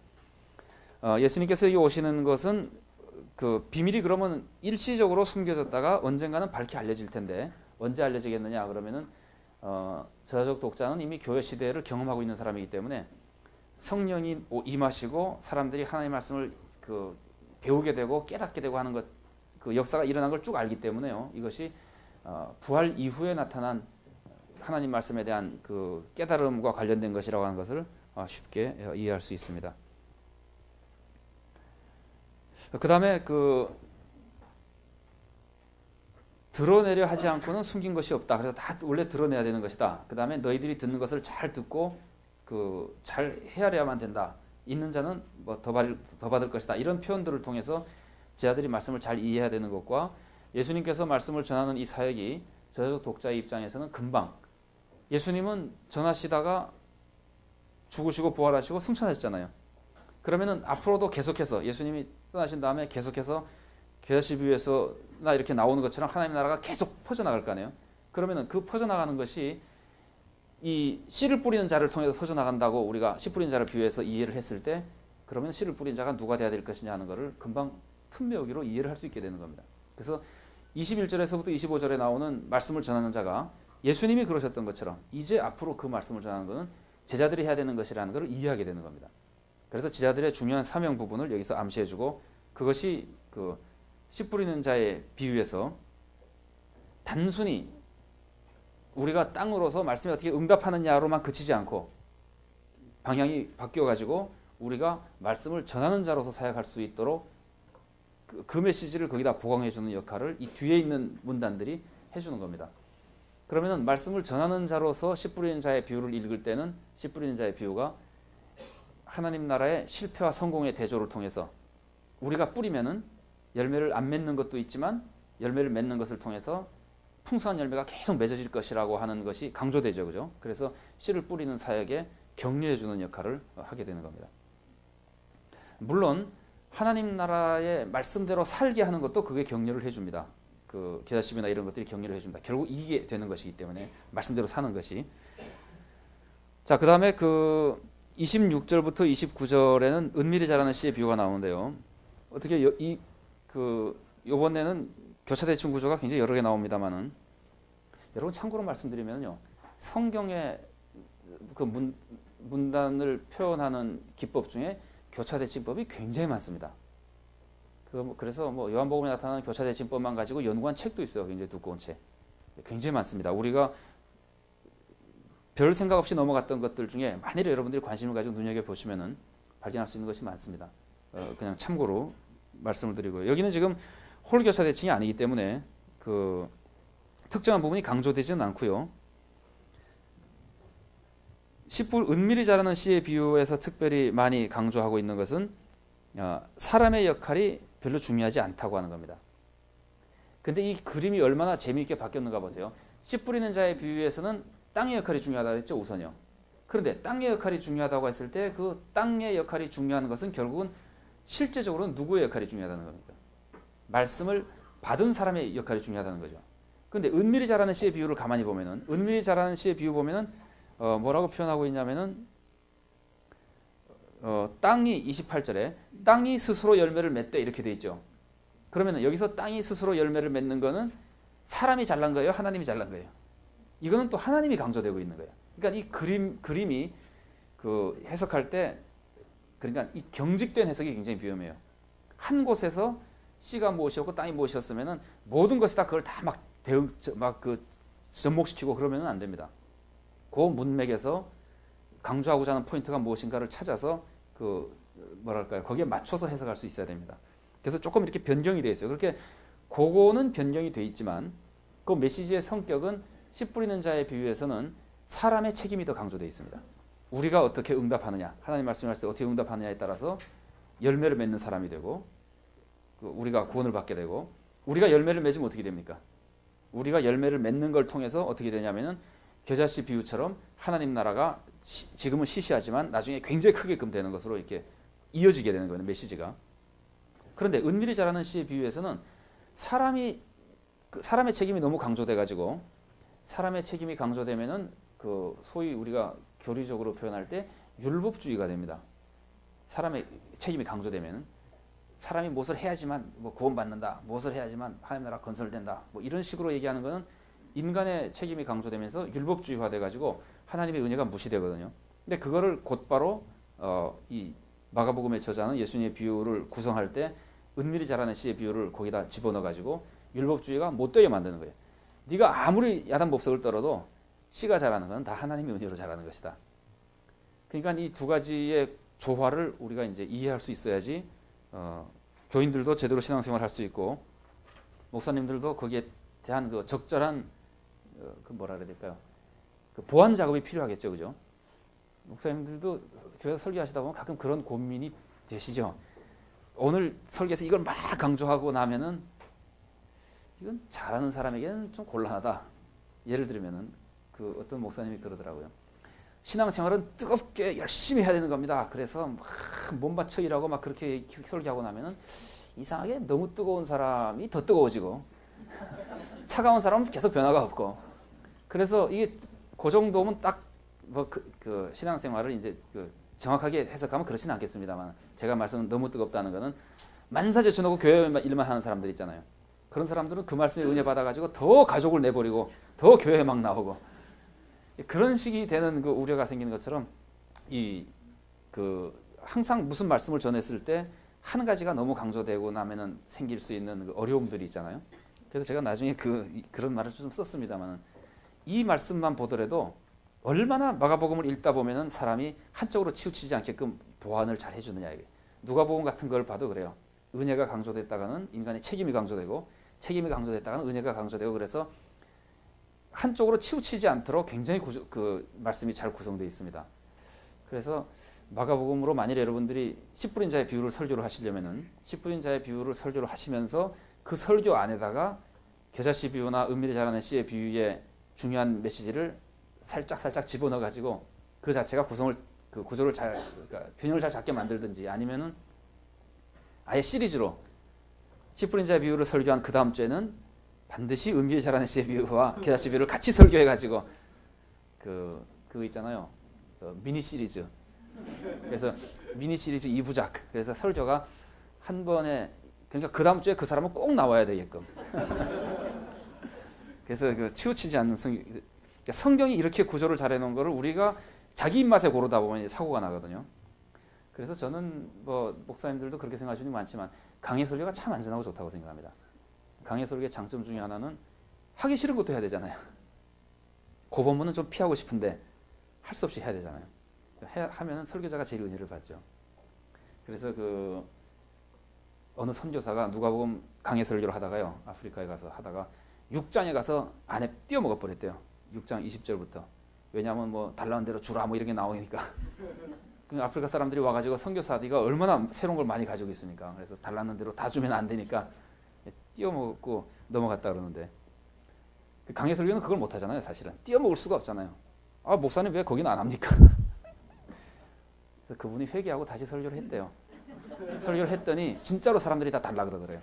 예수님께서 이 오시는 것은 그 비밀이 그러면 일시적으로 숨겨졌다가 언젠가는 밝히 알려질 텐데 언제 알려지겠느냐 그러면은 저자적 독자는 이미 교회 시대를 경험하고 있는 사람이기 때문에 성령이 임하시고 사람들이 하나님의 말씀을 그 배우게 되고 깨닫게 되고 하는 것 그 역사가 일어난 걸 쭉 알기 때문에요. 이것이 부활 이후에 나타난 하나님 말씀에 대한 그 깨달음과 관련된 것이라고 하는 것을 쉽게 이해할 수 있습니다. 그 다음에 그 드러내려 하지 않고는 숨긴 것이 없다. 그래서 다 원래 드러내야 되는 것이다. 그 다음에 너희들이 듣는 것을 잘 듣고 그 잘 헤아려야만 된다. 있는 자는 뭐 더 받을 것이다. 이런 표현들을 통해서 제자들이 말씀을 잘 이해해야 되는 것과 예수님께서 말씀을 전하는 이 사역이 저자적 독자의 입장에서는 금방 예수님은 전하시다가 죽으시고 부활하시고 승천하셨잖아요. 그러면은 앞으로도 계속해서 예수님이 떠나신 다음에 계속해서 겨자씨 비유에서나 이렇게 나오는 것처럼 하나님의 나라가 계속 퍼져나갈 거 아니에요. 그러면은 그 퍼져나가는 것이 이 씨를 뿌리는 자를 통해서 퍼져나간다고 우리가 씨 뿌리는 자를 비유해서 이해를 했을 때 그러면 씨를 뿌린 자가 누가 돼야 될 것이냐 하는 것을 금방 틈메우기로 이해를 할 수 있게 되는 겁니다. 그래서 21절에서부터 25절에 나오는 말씀을 전하는 자가 예수님이 그러셨던 것처럼 이제 앞으로 그 말씀을 전하는 것은 제자들이 해야 되는 것이라는 것을 이해하게 되는 겁니다. 그래서 제자들의 중요한 사명 부분을 여기서 암시해주고 그것이 그 씨 뿌리는 자의 비유에서 단순히 우리가 땅으로서 말씀에 어떻게 응답하느냐로만 그치지 않고 방향이 바뀌어가지고 우리가 말씀을 전하는 자로서 사역할 수 있도록 그 메시지를 거기다 보강해주는 역할을 이 뒤에 있는 문단들이 해주는 겁니다. 그러면 말씀을 전하는 자로서 씨 뿌리는 자의 비유를 읽을 때는 씨 뿌리는 자의 비유가 하나님 나라의 실패와 성공의 대조를 통해서 우리가 뿌리면은 열매를 안 맺는 것도 있지만 열매를 맺는 것을 통해서 풍성한 열매가 계속 맺어질 것이라고 하는 것이 강조되죠. 그죠? 그래서 씨를 뿌리는 사역에 격려해주는 역할을 하게 되는 겁니다. 물론 하나님 나라의 말씀대로 살게 하는 것도 그게 격려를 해줍니다. 그 겨자씨나 이런 것들이 격려를 해줍니다. 결국 이게 되는 것이기 때문에 말씀대로 사는 것이. 자, 그 다음에 그 26절부터 29절에는 은밀히 자라는 씨의 비유가 나오는데요. 어떻게 요번에는 교차대칭 구조가 굉장히 여러 개 나옵니다만은 여러분 참고로 말씀드리면요. 성경의 그 문단을 표현하는 기법 중에 교차대칭법이 굉장히 많습니다. 그래서 뭐 요한복음에 나타나는 교차대칭법만 가지고 연구한 책도 있어요. 굉장히 두꺼운 책. 굉장히 많습니다. 우리가 별 생각 없이 넘어갔던 것들 중에 만일에 여러분들이 관심을 가지고 눈여겨보시면은 발견할 수 있는 것이 많습니다. 그냥 참고로 말씀을 드리고요. 여기는 지금 홀교차대칭이 아니기 때문에 그 특정한 부분이 강조되지는 않고요. 은밀히 자라는 씨의 비유에서 특별히 많이 강조하고 있는 것은 사람의 역할이 별로 중요하지 않다고 하는 겁니다. 근데 이 그림이 얼마나 재미있게 바뀌었는가 보세요. 씨 뿌리는 자의 비유에서는 땅의 역할이 중요하다고 했죠, 우선요. 그런데 땅의 역할이 중요하다고 했을 때 그 땅의 역할이 중요한 것은 결국은 실제적으로는 누구의 역할이 중요하다는 겁니까? 말씀을 받은 사람의 역할이 중요하다는 거죠. 그런데 은밀히 자라는 씨의 비유를 가만히 보면은, 은밀히 자라는 씨의 비유 보면은 뭐라고 표현하고 있냐면은 땅이 28절에 땅이 스스로 열매를 맺되 이렇게 돼 있죠. 그러면 여기서 땅이 스스로 열매를 맺는 거는 사람이 잘난 거예요? 하나님이 잘난 거예요? 이거는 또 하나님이 강조되고 있는 거예요. 그러니까 이 그림이 그 해석할 때, 그러니까 이 경직된 해석이 굉장히 위험해요. 한 곳에서 씨가 무엇이었고 땅이 무엇이었으면은 모든 것이 다 그걸 다 접목시키고 그러면은 안 됩니다. 그 문맥에서 강조하고자 하는 포인트가 무엇인가를 찾아서 거기에 맞춰서 해석할 수 있어야 됩니다. 그래서 조금 이렇게 변경이 되어 있어요. 그렇게 그거는 변경이 되어 있지만 그 메시지의 성격은 씨 뿌리는 자의 비유에서는 사람의 책임이 더 강조되어 있습니다. 우리가 어떻게 응답하느냐, 하나님 말씀을 할 때 어떻게 응답하느냐에 따라서 열매를 맺는 사람이 되고 우리가 구원을 받게 되고, 우리가 열매를 맺으면 어떻게 됩니까? 우리가 열매를 맺는 걸 통해서 어떻게 되냐면은 겨자씨 비유처럼 하나님 나라가 지금은 시시하지만 나중에 굉장히 크게끔 되는 것으로 이렇게 이어지게 되는 거예요, 메시지가. 그런데 은밀히 자라는 씨의 비유에서는 사람의 책임이 너무 강조돼 가지고, 사람의 책임이 강조되면은 소위 우리가 교리적으로 표현할 때 율법주의가 됩니다. 사람의 책임이 강조되면은 사람이 무엇을 해야지만 구원받는다, 무엇을 해야지만 하나님 나라 건설된다, 이런 식으로 얘기하는 것은 인간의 책임이 강조되면서 율법주의화 돼가지고 하나님의 은혜가 무시되거든요. 근데 그거를 곧바로 이 마가복음의 저자는 예수님의 비유를 구성할 때 은밀히 자라는 씨의 비유를 거기다 집어넣어가지고 율법주의가 못되게 만드는 거예요. 네가 아무리 야단법석을 떨어도 씨가 자라는 건 다 하나님의 은혜로 자라는 것이다. 그러니까 이 두 가지의 조화를 우리가 이제 이해할 수 있어야지 교인들도 제대로 신앙생활을 할 수 있고, 목사님들도 거기에 대한 적절한 뭐라 그래야 될까요? 보완 작업이 필요하겠죠, 그죠? 목사님들도 교회에서 설교하시다 보면 가끔 그런 고민이 되시죠. 오늘 설교에서 이걸 막 강조하고 나면은 이건 잘하는 사람에게는 좀 곤란하다. 예를 들면은 어떤 목사님이 그러더라고요. 신앙생활은 뜨겁게 열심히 해야 되는 겁니다. 그래서 막 몸바쳐 일하고 막 그렇게 설교하고 나면은 이상하게 너무 뜨거운 사람이 더 뜨거워지고 차가운 사람은 계속 변화가 없고, 그래서 이게 그 정도면 딱 신앙생활을 이제 정확하게 해석하면 그렇지는 않겠습니다만, 제가 말씀은 너무 뜨겁다는 거는 만사제쳐놓고 교회 일만 하는 사람들 있잖아요. 그런 사람들은 그 말씀에 은혜 받아가지고 더 가족을 내버리고 더 교회에 막 나오고, 그런 식이 되는 우려가 생기는 것처럼 항상 무슨 말씀을 전했을 때 한 가지가 너무 강조되고 나면은 생길 수 있는 어려움들이 있잖아요. 그래서 제가 나중에 그런 말을 좀 썼습니다만, 이 말씀만 보더라도 얼마나 마가복음을 읽다 보면은 사람이 한쪽으로 치우치지 않게끔 보완을 잘 해주느냐. 이게 누가복음 같은 걸 봐도 그래요. 은혜가 강조됐다가는 인간의 책임이 강조되고, 책임이 강조됐다가는 은혜가 강조되고, 그래서 한쪽으로 치우치지 않도록 굉장히 말씀이 잘 구성되어 있습니다. 그래서 마가복음으로 만일 여러분들이 씨 뿌린 자의 비유를 설교를 하시려면은 씨 뿌린 자의 비유를 설교를 하시면서 그 설교 안에다가 겨자씨 비유나 은밀히 자라는 씨의 비유의 중요한 메시지를 살짝 집어넣어 가지고 그 자체가 구조를 균형을 잘 잡게 만들든지, 아니면은 아예 시리즈로 씨 뿌린 자의 비유를 설교한 그 다음 주에는 반드시 은밀히 자라는 씨의 비유와 겨자씨 비유를 같이 설교해 가지고 그거 있잖아요. 미니 시리즈. 그래서 미니 시리즈 2부작. 그래서 설교가 한 번에, 그러니까 그 다음 주에 그 사람은 꼭 나와야 되게끔. 그래서 치우치지 않는 성경이 이렇게 구조를 잘 해놓은 거를 우리가 자기 입맛에 고르다 보면 사고가 나거든요. 그래서 저는 목사님들도 그렇게 생각하시는 분 많지만 강의 설교가 참 안전하고 좋다고 생각합니다. 강의 설교의 장점 중에 하나는 하기 싫은 것도 해야 되잖아요. 그 본문은 좀 피하고 싶은데 할 수 없이 해야 되잖아요. 하면은 설교자가 제일 은혜를 받죠. 그래서 어느 선교사가 누가복음 강의 설교를 하다가요, 아프리카에 가서 하다가 6장에 가서 안에 뛰어먹어 버렸대요. 6장 20절부터. 왜냐하면 뭐 달라는 대로 주라 뭐 이런 게 나오니까. 아프리카 사람들이 와가지고 선교사들이가 얼마나 새로운 걸 많이 가지고 있으니까. 그래서 달라는 대로 다 주면 안 되니까 띄워먹고 넘어갔다 그러는데, 강해 설교는 그걸 못 하잖아요. 사실은 띄워먹을 수가 없잖아요. 아, 목사님 왜 거기는 안 합니까? 그래서 그분이 회개하고 다시 설교를 했대요. 설교를 했더니 진짜로 사람들이 다 달라 그러더래요.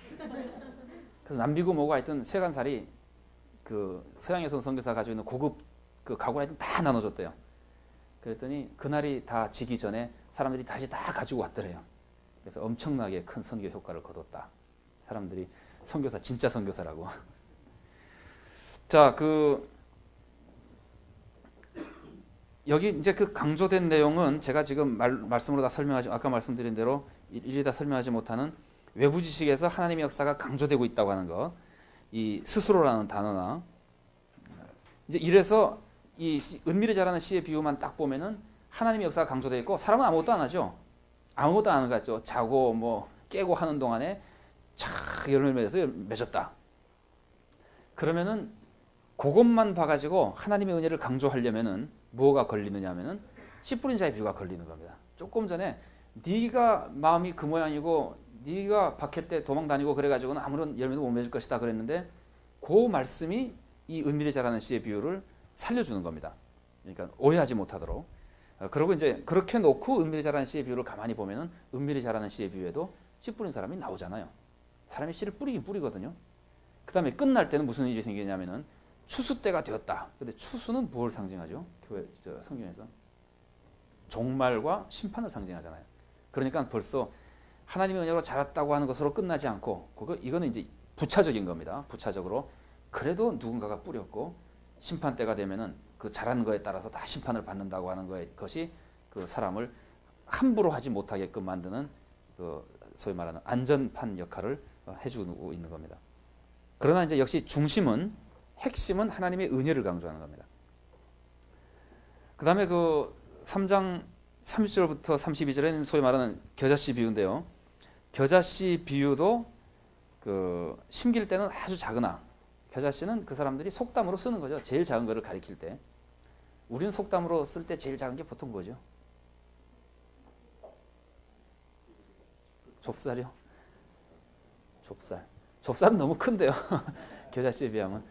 그래서 남비구 뭐고 하여튼 세간살이 그 서양에서 온 선교사 가지고 있는 고급 그 가구를 하여튼 다 나눠줬대요. 그랬더니 그날이 다 지기 전에 사람들이 다시 다 가지고 왔더래요. 그래서 엄청나게 큰 선교 효과를 거뒀다. 사람들이 선교사 진짜 선교사라고. 자, 여기 이제 그 강조된 내용은 제가 지금 말씀으로 다 설명하지, 아까 말씀드린 대로 일일이 다 설명하지 못하는 외부 지식에서 하나님의 역사가 강조되고 있다고 하는 것, 이 스스로라는 단어나, 이제 이래서 이 은밀히 자라는 씨의 비유만 딱 보면은 하나님의 역사가 강조되어 있고 사람은 아무것도 안 하죠. 아무것도 안 하는 것 같죠. 자고 뭐 깨고 하는 동안에 촥 열매를 맺어서 맺었다. 그러면은 그것만 봐가지고 하나님의 은혜를 강조하려면은 뭐가 걸리느냐 하면은 씨 뿌린 자의 비유가 걸리는 겁니다. 조금 전에 네가 마음이 그 모양이고 네가 박해 때 도망 다니고 그래가지고는 아무런 열매도 못 맺을 것이다 그랬는데, 그 말씀이 이 은밀히 자라는 씨의 비유를 살려주는 겁니다. 그러니까 오해하지 못하도록. 그리고 이제 그렇게 놓고 은밀히 자라는 씨의 비유를 가만히 보면은 은밀히 자라는 씨의 비유에도 씨 뿌린 사람이 나오잖아요. 사람이 씨를 뿌리긴 뿌리거든요. 그 다음에 끝날 때는 무슨 일이 생기냐면은 추수 때가 되었다. 근데 추수는 무엇을 상징하죠? 교회 성경에서 종말과 심판을 상징하잖아요. 그러니까 벌써 하나님의 은혜로 자랐다고 하는 것으로 끝나지 않고 이거는 이제 부차적인 겁니다. 부차적으로 그래도 누군가가 뿌렸고 심판 때가 되면은 그 자란 거에 따라서 다 심판을 받는다고 하는 것이 그 사람을 함부로 하지 못하게끔 만드는 그 소위 말하는 안전판 역할을 해주고 있는 겁니다. 그러나 이제 역시 핵심은 하나님의 은혜를 강조하는 겁니다. 그 다음에 그 3장 30절부터 32절에는 소위 말하는 겨자씨 비유인데요. 겨자씨 비유도 그 심길 때는 아주 작으나, 겨자씨는 그 사람들이 속담으로 쓰는 거죠. 제일 작은 거를 가리킬 때. 우리는 속담으로 쓸 때 제일 작은 게 보통 뭐죠? 좁쌀이요? 좁쌀은 너무 큰데요. 겨자씨에 비하면.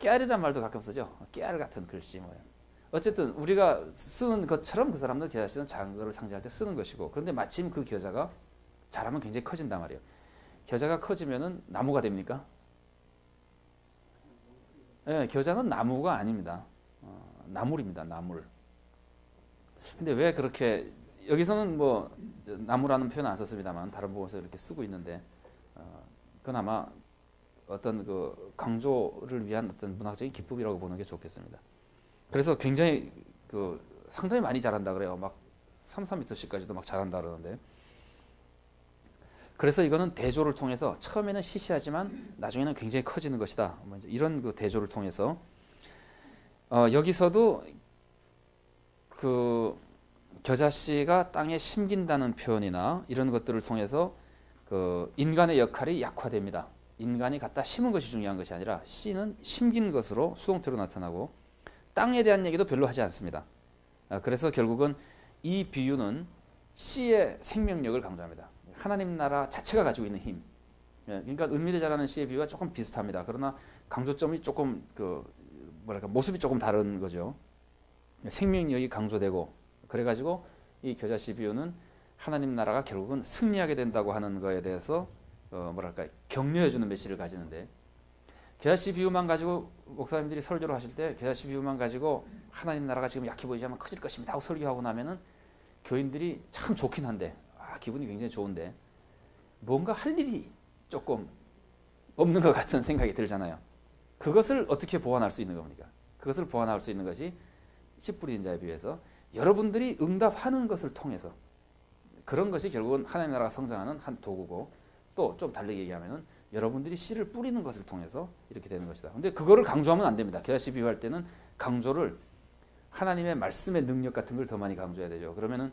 깨알이란 말도 가끔 쓰죠. 깨알 같은 글씨 뭐예요. 어쨌든 우리가 쓰는 것처럼 그 사람들 겨자씨는 작은 거를 상징할 때 쓰는 것이고, 그런데 마침 그 겨자가 자라면 굉장히 커진단 말이에요. 겨자가 커지면은 나무가 됩니까? 네, 겨자는 나무가 아닙니다. 나물입니다. 나물. 근데 왜 그렇게, 여기서는 뭐 나무라는 표현 안 썼습니다만 다른 부분에서 이렇게 쓰고 있는데, 그건 아마 어떤 그 강조를 위한 어떤 문학적인 기법이라고 보는 게 좋겠습니다. 그래서 굉장히 그 상당히 많이 자란다 그래요. 막 3-4m씩까지도 막 자란다 그러는데, 그래서 이거는 대조를 통해서 처음에는 시시하지만 나중에는 굉장히 커지는 것이다. 뭐 이런 그 대조를 통해서 여기서도 그 겨자씨가 땅에 심긴다는 표현이나 이런 것들을 통해서 그 인간의 역할이 약화됩니다. 인간이 갖다 심은 것이 중요한 것이 아니라 씨는 심긴 것으로 수동태로 나타나고 땅에 대한 얘기도 별로 하지 않습니다. 그래서 결국은 이 비유는 씨의 생명력을 강조합니다. 하나님 나라 자체가 가지고 있는 힘. 그러니까 은밀히 자라는 씨의 비유가 조금 비슷합니다. 그러나 강조점이 조금 모습이 조금 다른 거죠. 생명력이 강조되고, 그래가지고 이 겨자씨 비유는 하나님 나라가 결국은 승리하게 된다고 하는 거에 대해서 격려해주는 메시지를 가지는데, 겨자씨 비유만 가지고 목사님들이 설교를 하실 때 겨자씨 비유만 가지고 하나님 나라가 지금 약해 보이지만 커질 것입니다 하고 설교하고 나면은 교인들이 참 좋긴 한데, 기분이 굉장히 좋은데 뭔가 할 일이 조금 없는 것 같은 생각이 들잖아요. 그것을 어떻게 보완할 수 있는 겁니까? 그것을 보완할 수 있는 것이 씨 뿌리는 자에 비해서 여러분들이 응답하는 것을 통해서, 그런 것이 결국은 하나님 나라가 성장하는 한 도구고, 또 좀 다르게 얘기하면은 여러분들이 씨를 뿌리는 것을 통해서 이렇게 되는 것이다. 근데 그거를 강조하면 안 됩니다. 겨자씨 비유할 때는 강조를 하나님의 말씀의 능력 같은 걸 더 많이 강조해야 되죠. 그러면은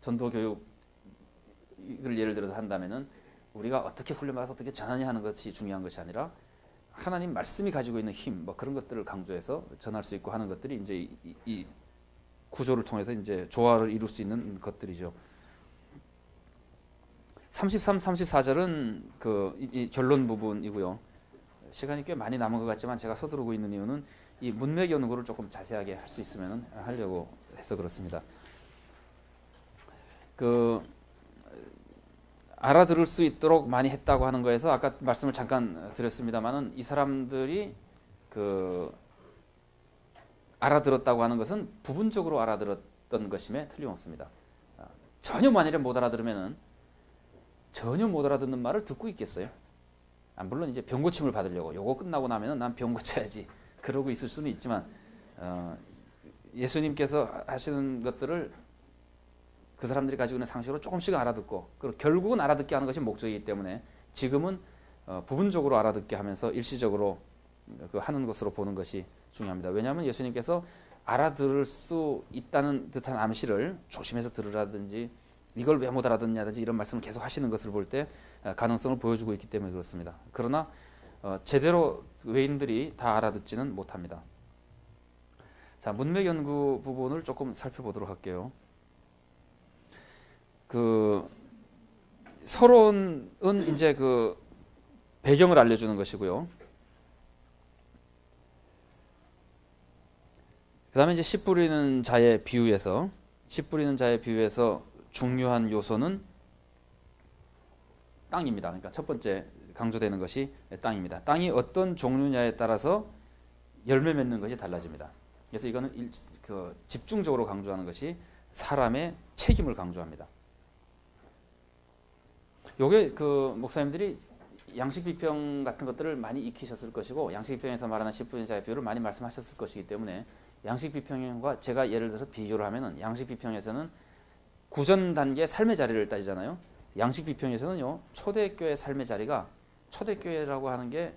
전도 교육을 예를 들어서 한다면은 우리가 어떻게 훈련받아서 어떻게 전하냐 하는 것이 중요한 것이 아니라 하나님 말씀이 가지고 있는 힘, 뭐 그런 것들을 강조해서 전할 수 있고 하는 것들이 이제 이 구조를 통해서 이제 조화를 이룰 수 있는 것들이죠. 33, 34절은 이 결론 부분이고요. 시간이 꽤 많이 남은 것 같지만 제가 서두르고 있는 이유는 이 문맥 연구를 조금 자세하게 할 수 있으면 하려고 해서 그렇습니다. 알아들을 수 있도록 많이 했다고 하는 거에서 아까 말씀을 잠깐 드렸습니다만은 이 사람들이 알아들었다고 하는 것은 부분적으로 알아들었던 것임에 틀림없습니다. 전혀 만일에 못 알아들으면은 전혀 못 알아듣는 말을 듣고 있겠어요? 물론 이제 병 고침을 받으려고 요거 끝나고 나면은 난 병 고쳐야지 그러고 있을 수는 있지만 예수님께서 하시는 것들을 그 사람들이 가지고 있는 상식으로 조금씩 알아듣고 그리고 결국은 알아듣게 하는 것이 목적이기 때문에 지금은 부분적으로 알아듣게 하면서 일시적으로 하는 것으로 보는 것이 중요합니다. 왜냐하면 예수님께서 알아들을 수 있다는 듯한 암시를 조심해서 들으라든지 이걸 왜 못 알아듣냐든지 이런 말씀을 계속 하시는 것을 볼 때 가능성을 보여주고 있기 때문에 그렇습니다. 그러나 제대로 외인들이 다 알아듣지는 못합니다. 자, 문맥 연구 부분을 조금 살펴보도록 할게요. 서론은 이제 배경을 알려주는 것이고요. 그 다음에 이제 씨 뿌리는 자의 비유에서 중요한 요소는 땅입니다. 그러니까 첫 번째 강조되는 것이 땅입니다. 땅이 어떤 종류냐에 따라서 열매 맺는 것이 달라집니다. 그래서 이거는 집중적으로 강조하는 것이 사람의 책임을 강조합니다. 요게 목사님들이 양식 비평 같은 것들을 많이 익히셨을 것이고 양식 비평에서 말하는 씨 뿌리는 자의 비유를 많이 말씀하셨을 것이기 때문에 양식 비평과 제가 예를 들어서 비교를 하면은 양식 비평에서는 구전 단계 삶의 자리를 따지잖아요. 양식 비평에서는요 초대교회 삶의 자리가 초대교회라고 하는 게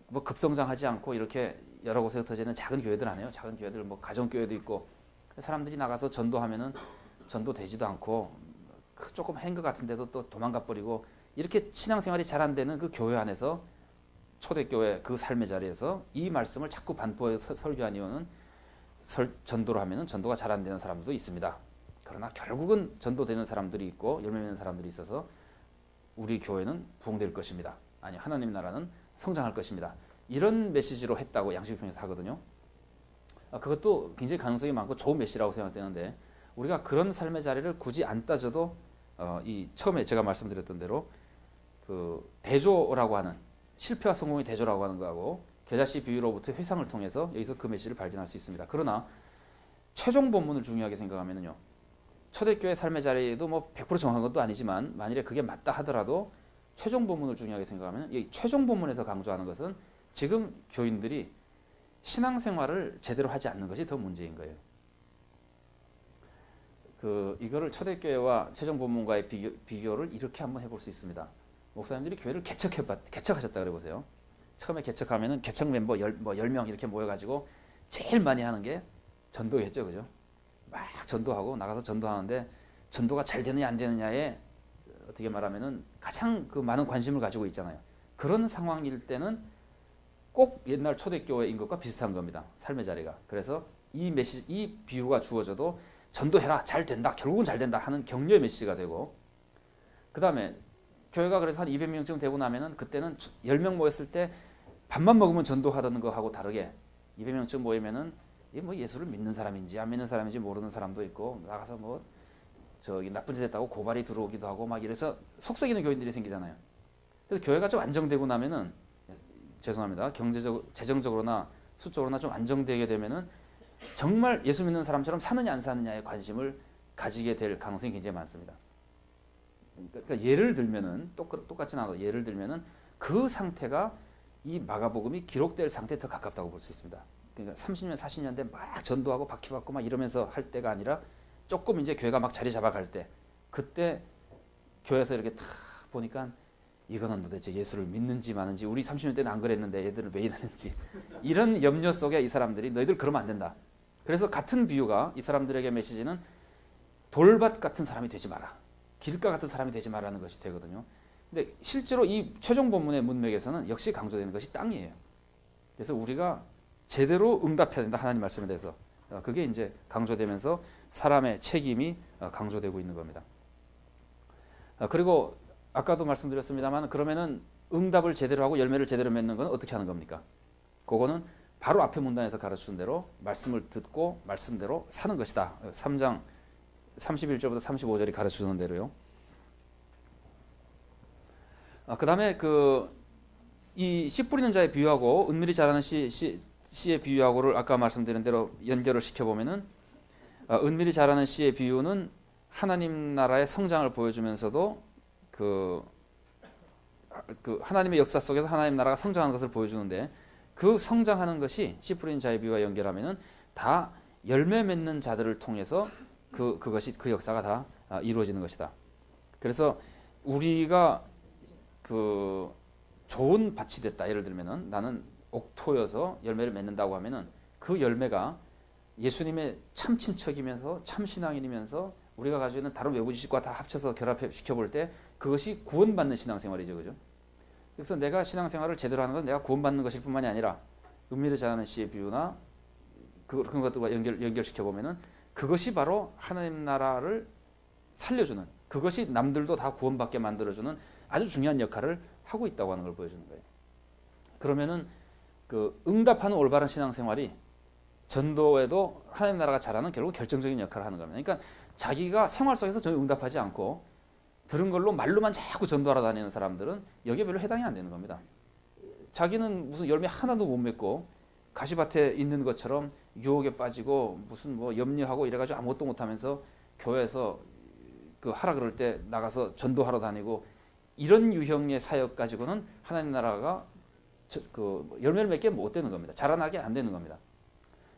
뭐 급성장하지 않고 이렇게 여러 곳에 흩어져 있는 작은 교회들 아니에요. 작은 교회들 뭐 가정교회도 있고 사람들이 나가서 전도하면은 전도되지도 않고 조금 한 것 같은데도 또 도망가 버리고 이렇게 신앙생활이 잘 안 되는 그 교회 안에서 초대교회 그 삶의 자리에서 이 말씀을 자꾸 반포해서 설교한 이유는 전도를 하면은 전도가 잘 안 되는 사람들도 있습니다. 그러나 결국은 전도되는 사람들이 있고 열매 맺는 사람들이 있어서 우리 교회는 부흥될 것입니다. 아니 하나님 나라는 성장할 것입니다. 이런 메시지로 했다고 양식비평에서 하거든요. 그것도 굉장히 가능성이 많고 좋은 메시지라고 생각되는데 우리가 그런 삶의 자리를 굳이 안 따져도 이 처음에 제가 말씀드렸던 대로 대조라고 하는 실패와 성공의 대조라고 하는 거하고 겨자씨 비유로부터 회상을 통해서 여기서 그 메시지를 발견할 수 있습니다. 그러나 최종 본문을 중요하게 생각하면요. 초대교회 삶의 자리에도 뭐 100% 정확한 것도 아니지만 만일에 그게 맞다 하더라도 최종 본문을 중요하게 생각하면 이 최종 본문에서 강조하는 것은 지금 교인들이 신앙생활을 제대로 하지 않는 것이 더 문제인 거예요. 이거를 초대교회와 최종 본문과의 비교를 이렇게 한번 해볼 수 있습니다. 목사님들이 교회를 개척하셨다 그래 보세요. 처음에 개척하면은 개척 멤버 10명 이렇게 모여가지고 제일 많이 하는 게 전도겠죠, 그죠? 막 전도하고 나가서 전도하는데 전도가 잘 되느냐 안 되느냐에 어떻게 말하면은 가장 많은 관심을 가지고 있잖아요. 그런 상황일 때는 꼭 옛날 초대교회인 것과 비슷한 겁니다. 삶의 자리가. 그래서 이 비유가 주어져도 전도해라 잘 된다 결국은 잘 된다 하는 격려의 메시지가 되고 그 다음에 교회가 그래서 한 200명쯤 되고 나면은 그때는 10명 모였을 때 밥만 먹으면 전도하던 거하고 다르게 200명쯤 모이면은 뭐 예수를 믿는 사람인지 안 믿는 사람인지 모르는 사람도 있고 나가서 뭐 나쁜 짓 했다고 고발이 들어오기도 하고 막 이래서 속썩이는 교인들이 생기잖아요. 그래서 교회가 좀 안정되고 나면은 죄송합니다. 재정적으로나 수적으로나 좀 안정되게 되면은 정말 예수 믿는 사람처럼 사느냐 안 사느냐에 관심을 가지게 될 가능성이 굉장히 많습니다. 그러니까 예를 들면은 똑같진 않아도 예를 들면은 그 상태가 이 마가복음이 기록될 상태에 더 가깝다고 볼 수 있습니다. 그러니까 30년 40년 대 막 전도하고 박해받고 막 이러면서 할 때가 아니라 조금 이제 교회가 막 자리 잡아갈 때 그때 교회에서 이렇게 탁 보니까 이거는 도대체 예수를 믿는지 마는지 우리 30년 때는 안 그랬는데 얘들은 왜 이러는지 이런 염려 속에 이 사람들이 너희들 그러면 안 된다. 그래서 같은 비유가 이 사람들에게 메시지는 돌밭 같은 사람이 되지 마라. 길가 같은 사람이 되지 마라는 것이 되거든요. 근데 실제로 이 최종 본문의 문맥에서는 역시 강조되는 것이 땅이에요. 그래서 우리가 제대로 응답해야 된다. 하나님 말씀에 대해서. 그게 이제 강조되면서 사람의 책임이 강조되고 있는 겁니다. 그리고 아까도 말씀드렸습니다만 그러면은 응답을 제대로 하고 열매를 제대로 맺는 건 어떻게 하는 겁니까? 그거는 바로 앞에 문단에서 가르치는 대로 말씀을 듣고 말씀대로 사는 것이다. 3장 31절부터 35절이 가르치는 대로요. 그 다음에 이 씨 뿌리는 자의 비유하고 은밀히 자라는 씨의 비유하고를 아까 말씀드린 대로 연결을 시켜보면은 은밀히 자라는 씨의 비유는 하나님 나라의 성장을 보여주면서도 하나님의 역사 속에서 하나님 나라가 성장하는 것을 보여주는데 그 성장하는 것이 씨 뿌리는 자의 비유와 연결하면은 다 열매 맺는 자들을 통해서 그 역사가 다 이루어지는 것이다. 그래서 우리가 좋은 밭이 됐다. 예를 들면은 나는 옥토여서 열매를 맺는다고 하면은 그 열매가 예수님의 참 친척이면서 참 신앙인이면서 우리가 가지고 있는 다른 외부 지식과 다 합쳐서 결합시켜 볼 때 그것이 구원받는 신앙생활이죠. 그죠? 그래서 내가 신앙생활을 제대로 하는 건 내가 구원받는 것일 뿐만이 아니라 은밀히 자라는 씨의 비유나 그런 것들과 연결시켜 보면은 그것이 바로 하나님 나라를 살려주는, 그것이 남들도 다 구원받게 만들어주는 아주 중요한 역할을 하고 있다고 하는 걸 보여주는 거예요. 그러면은 응답하는 올바른 신앙생활이 전도에도 하나님 나라가 잘하는 결국 결정적인 역할을 하는 겁니다. 그러니까 자기가 생활 속에서 전혀 응답하지 않고 들은 걸로 말로만 자꾸 전도하러 다니는 사람들은 여기에 별로 해당이 안 되는 겁니다. 자기는 무슨 열매 하나도 못 맺고 가시밭에 있는 것처럼 유혹에 빠지고 무슨 염려하고 이래가지고 아무것도 못하면서 교회에서 하라 그럴 때 나가서 전도하러 다니고 이런 유형의 사역 가지고는 하나님 나라가 열매를 맺게 못 되는 겁니다. 자라나게 안 되는 겁니다.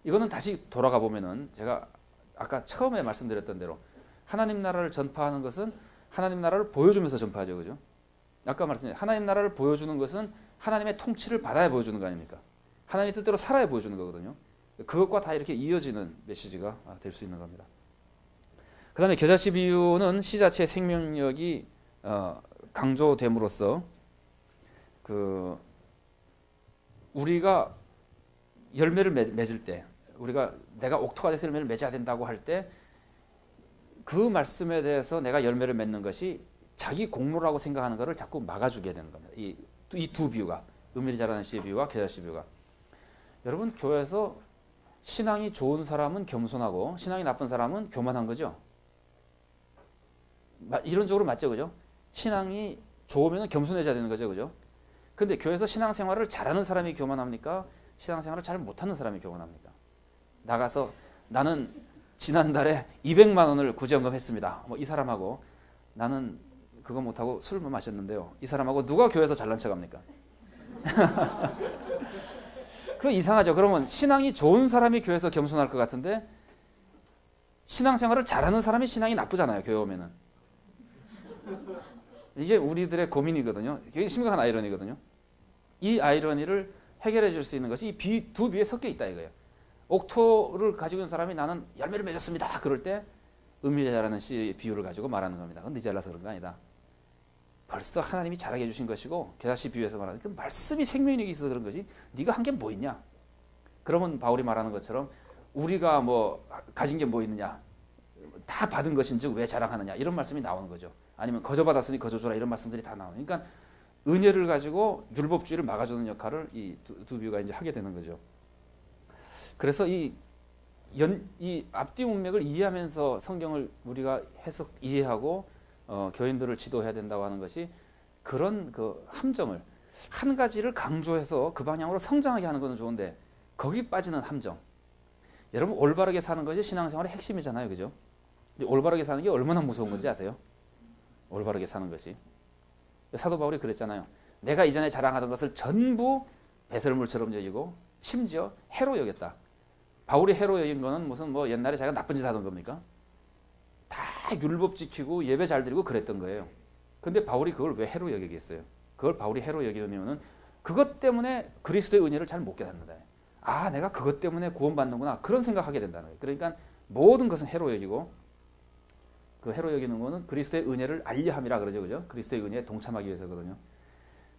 이거는 다시 돌아가 보면은 제가 아까 처음에 말씀드렸던 대로 하나님 나라를 전파하는 것은 하나님 나라를 보여주면서 전파하죠. 그죠? 아까 말씀드린 하나님 나라를 보여주는 것은 하나님의 통치를 받아야 보여주는 거 아닙니까? 하나님의 뜻대로 살아야 보여주는 거거든요. 그것과 다 이렇게 이어지는 메시지가 될 수 있는 겁니다. 그 다음에 겨자씨 비유는 씨 자체의 생명력이 강조됨으로써 우리가 열매를 맺을 때 내가 옥토가 돼서 열매를 맺어야 된다고 할 때 그 말씀에 대해서 내가 열매를 맺는 것이 자기 공로라고 생각하는 것을 자꾸 막아주게 되는 겁니다. 이 두 비유가 은밀히 자라는 씨의 비유와 겨자씨 비유가. 여러분 교회에서 신앙이 좋은 사람은 겸손하고 신앙이 나쁜 사람은 교만한 거죠. 이론적으로 맞죠, 그죠? 신앙이 좋으면 겸손해져야 되는 거죠, 그죠? 근데 교회에서 신앙생활을 잘하는 사람이 교만합니까? 신앙생활을 잘 못하는 사람이 교만합니까? 나가서 나는 지난달에 200만 원을 구제연금 했습니다. 이 사람하고 나는 그거 못하고 술만 마셨는데요. 이 사람하고 누가 교회에서 잘난 척합니까? 그거 이상하죠. 그러면 신앙이 좋은 사람이 교회에서 겸손할 것 같은데 신앙생활을 잘하는 사람이 신앙이 나쁘잖아요. 교회 오면은. 이게 우리들의 고민이거든요. 굉장히 심각한 아이러니거든요. 이 아이러니를 해결해 줄 수 있는 것이 이 두 비에 섞여 있다 이거예요. 옥토를 가지고 있는 사람이 나는 열매를 맺었습니다. 그럴 때 은밀히 자라는 씨의 비유를 가지고 말하는 겁니다. 그건 네 잘나서 그런 거 아니다. 벌써 하나님이 잘하게 해주신 것이고 겨자씨 비유에서 말하는 그 말씀이 생명력이 있어서 그런 거지 네가 한 게 뭐 있냐. 그러면 바울이 말하는 것처럼 우리가 가진 게 뭐 있느냐. 다 받은 것인즉 왜 자랑하느냐. 이런 말씀이 나오는 거죠. 아니면 거저 받았으니 거저 주라 이런 말씀들이 다 나오는. 그러니까 은혜를 가지고 율법주의를 막아주는 역할을 이 두 비유가 이제 하게 되는 거죠. 그래서 이 앞뒤 문맥을 이해하면서 성경을 우리가 해석 이해하고 교인들을 지도해야 된다고 하는 것이 그런 함정을 한 가지를 강조해서 그 방향으로 성장하게 하는 것은 좋은데 거기 빠지는 함정. 여러분 올바르게 사는 것이 신앙생활의 핵심이잖아요, 그죠? 올바르게 사는 게 얼마나 무서운 건지 아세요? 올바르게 사는 것이. 사도 바울이 그랬잖아요. 내가 이전에 자랑하던 것을 전부 배설물처럼 여기고 심지어 해로 여겼다. 바울이 해로 여긴 거는 무슨 옛날에 자기가 나쁜 짓 하던 겁니까? 다 율법 지키고 예배 잘 드리고 그랬던 거예요. 근데 바울이 그걸 왜 해로 여기겠어요? 그걸 바울이 해로 여기는 이유는 그것 때문에 그리스도의 은혜를 잘 못 깨닫는다. 아, 내가 그것 때문에 구원받는구나. 그런 생각하게 된다는 거예요. 그러니까 모든 것은 해로 여기고 그 해로 여기는 거는 그리스도의 은혜를 알려 함이라 그러죠. 그죠? 그리스도의 은혜에 동참하기 위해서거든요.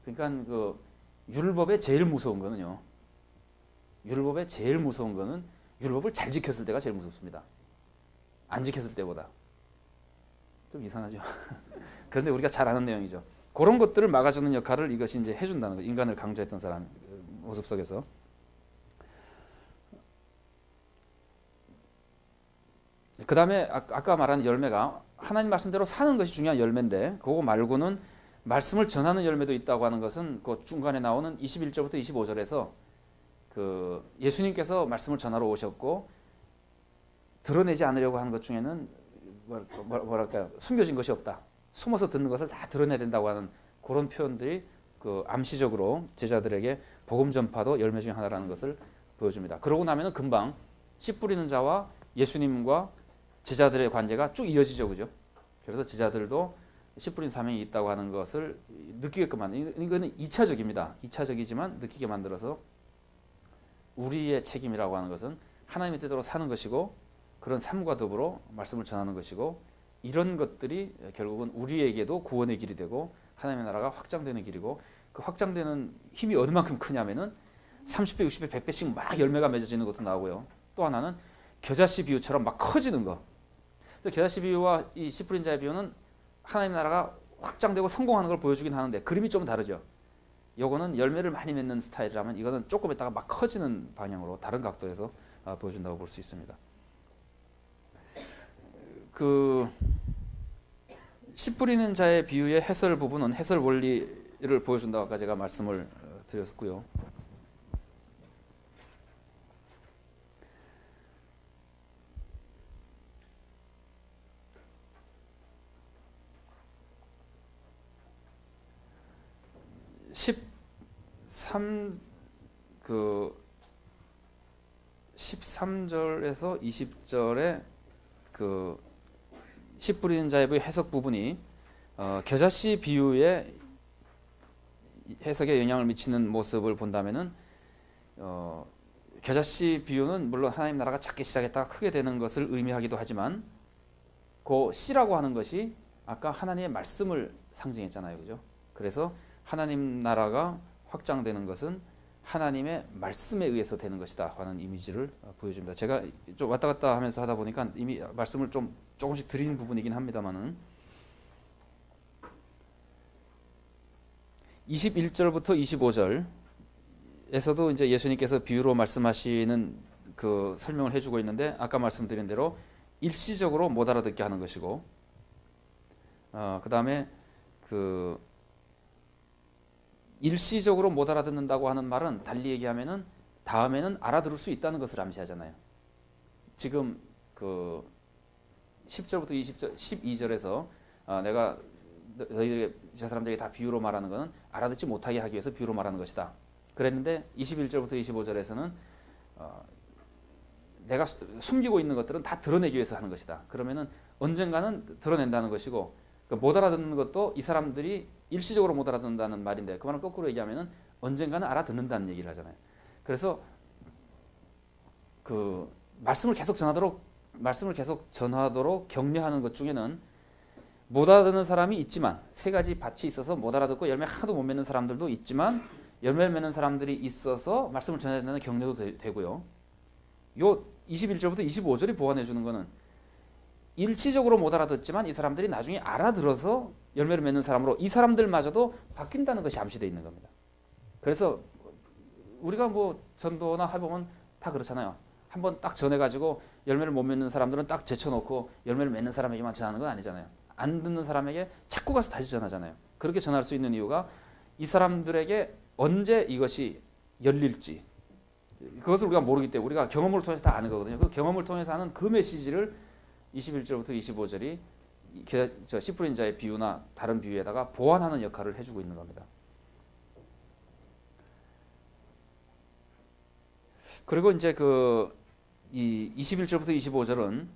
그러니까 그 율법의 제일 무서운 거는요. 율법의 제일 무서운 거는 율법을 잘 지켰을 때가 제일 무섭습니다. 안 지켰을 때보다. 좀 이상하죠. 그런데 우리가 잘 아는 내용이죠. 그런 것들을 막아주는 역할을 이것이 이제 해준다는 거. 인간을 강조했던 사람 모습 속에서. 그 다음에 아까 말한 열매가 하나님 말씀대로 사는 것이 중요한 열매인데 그거 말고는 말씀을 전하는 열매도 있다고 하는 것은 그 중간에 나오는 21절부터 25절에서 그 예수님께서 말씀을 전하러 오셨고 드러내지 않으려고 하는 것 중에는 뭐랄까 숨겨진 것이 없다. 숨어서 듣는 것을 다 드러내야 된다고 하는 그런 표현들이 그 암시적으로 제자들에게 복음 전파도 열매 중에 하나라는 것을 보여줍니다. 그러고 나면은 금방 씨 뿌리는 자와 예수님과 제자들의 관계가 쭉 이어지죠, 그죠? 그래서 제자들도 씨 뿌린 사명이 있다고 하는 것을 느끼게끔 만드는 이거는 2차적입니다. 2차적이지만 느끼게 만들어서 우리의 책임이라고 하는 것은 하나님의 뜻대로 사는 것이고 그런 삶과 더불어 말씀을 전하는 것이고 이런 것들이 결국은 우리에게도 구원의 길이 되고 하나님의 나라가 확장되는 길이고 그 확장되는 힘이 어느 만큼 크냐면은 30배, 60배, 100배씩 막 열매가 맺어지는 것도 나오고요. 또 하나는 겨자씨 비유처럼 막 커지는 거. 겨자씨 비유와 이 씨 뿌린 자의 비유는 하나님 나라가 확장되고 성공하는 걸 보여주긴 하는데 그림이 좀 다르죠. 요거는 열매를 많이 맺는 스타일이라면 이거는 조금 있다가 막 커지는 방향으로 다른 각도에서 보여준다고 볼 수 있습니다. 그 씨 뿌리는 자의 비유의 해설 부분은 해설 원리를 보여준다고 아까 제가 말씀을 드렸고요. 그 13절에서 20절에 그 씨 뿌리는 자의 비유 해석 부분이 겨자씨 비유의 해석에 영향을 미치는 모습을 본다면은 겨자씨 비유는 물론 하나님 나라가 작게 시작했다가 크게 되는 것을 의미하기도 하지만 그 씨라고 하는 것이 아까 하나님의 말씀을 상징했잖아요, 그죠? 그래서 하나님 나라가 확장되는 것은 하나님의 말씀에 의해서 되는 것이다 하는 이미지를 보여줍니다. 제가 좀 왔다 갔다 하면서 하다 보니까 이미 말씀을 좀 조금씩 드린 부분이긴 합니다만은 21절부터 25절에서도 이제 예수님께서 비유로 말씀하시는 그 설명을 해주고 있는데 아까 말씀드린 대로 일시적으로 못 알아듣게 하는 것이고 그 다음에 그 일시적으로 못 알아듣는다고 하는 말은 달리 얘기하면은 다음에는 알아들을 수 있다는 것을 암시하잖아요. 지금 그 10절부터 20절, 12절에서 내가 너희들에게 저 사람들에게 다 비유로 말하는 것은 알아듣지 못하게 하기 위해서 비유로 말하는 것이다. 그랬는데 21절부터 25절에서는 내가 숨기고 있는 것들은 다 드러내기 위해서 하는 것이다. 그러면은 언젠가는 드러낸다는 것이고 못 알아듣는 것도 이 사람들이 일시적으로 못 알아듣는다는 말인데 그 말은 거꾸로 얘기하면은 언젠가는 알아듣는다는 얘기를 하잖아요. 그래서 그 말씀을 계속 전하도록 격려하는 것 중에는 못 알아듣는 사람이 있지만 세 가지 밭이 있어서 못 알아듣고 열매 하나도 못 맺는 사람들도 있지만 열매를 맺는 사람들이 있어서 말씀을 전해야 된다는 격려도 되고요. 요 21절부터 25절이 보완해 주는 거는 일시적으로 못 알아듣지만 이 사람들이 나중에 알아들어서 열매를 맺는 사람으로 이 사람들마저도 바뀐다는 것이 암시되어 있는 겁니다. 그래서 우리가 뭐 전도나 해보면 다 그렇잖아요. 한번 딱 전해가지고 열매를 못 맺는 사람들은 딱 제쳐놓고 열매를 맺는 사람에게만 전하는 건 아니잖아요. 안 듣는 사람에게 자꾸 가서 다시 전하잖아요. 그렇게 전할 수 있는 이유가 이 사람들에게 언제 이것이 열릴지 그것을 우리가 모르기 때문에 우리가 경험을 통해서 다 아는 거거든요. 그 경험을 통해서 하는 그 메시지를 21절부터 25절이 씨 뿌린 자의 비유나 다른 비유에다가 보완하는 역할을 해주고 있는 겁니다. 그리고 이제 이 21절부터 25절은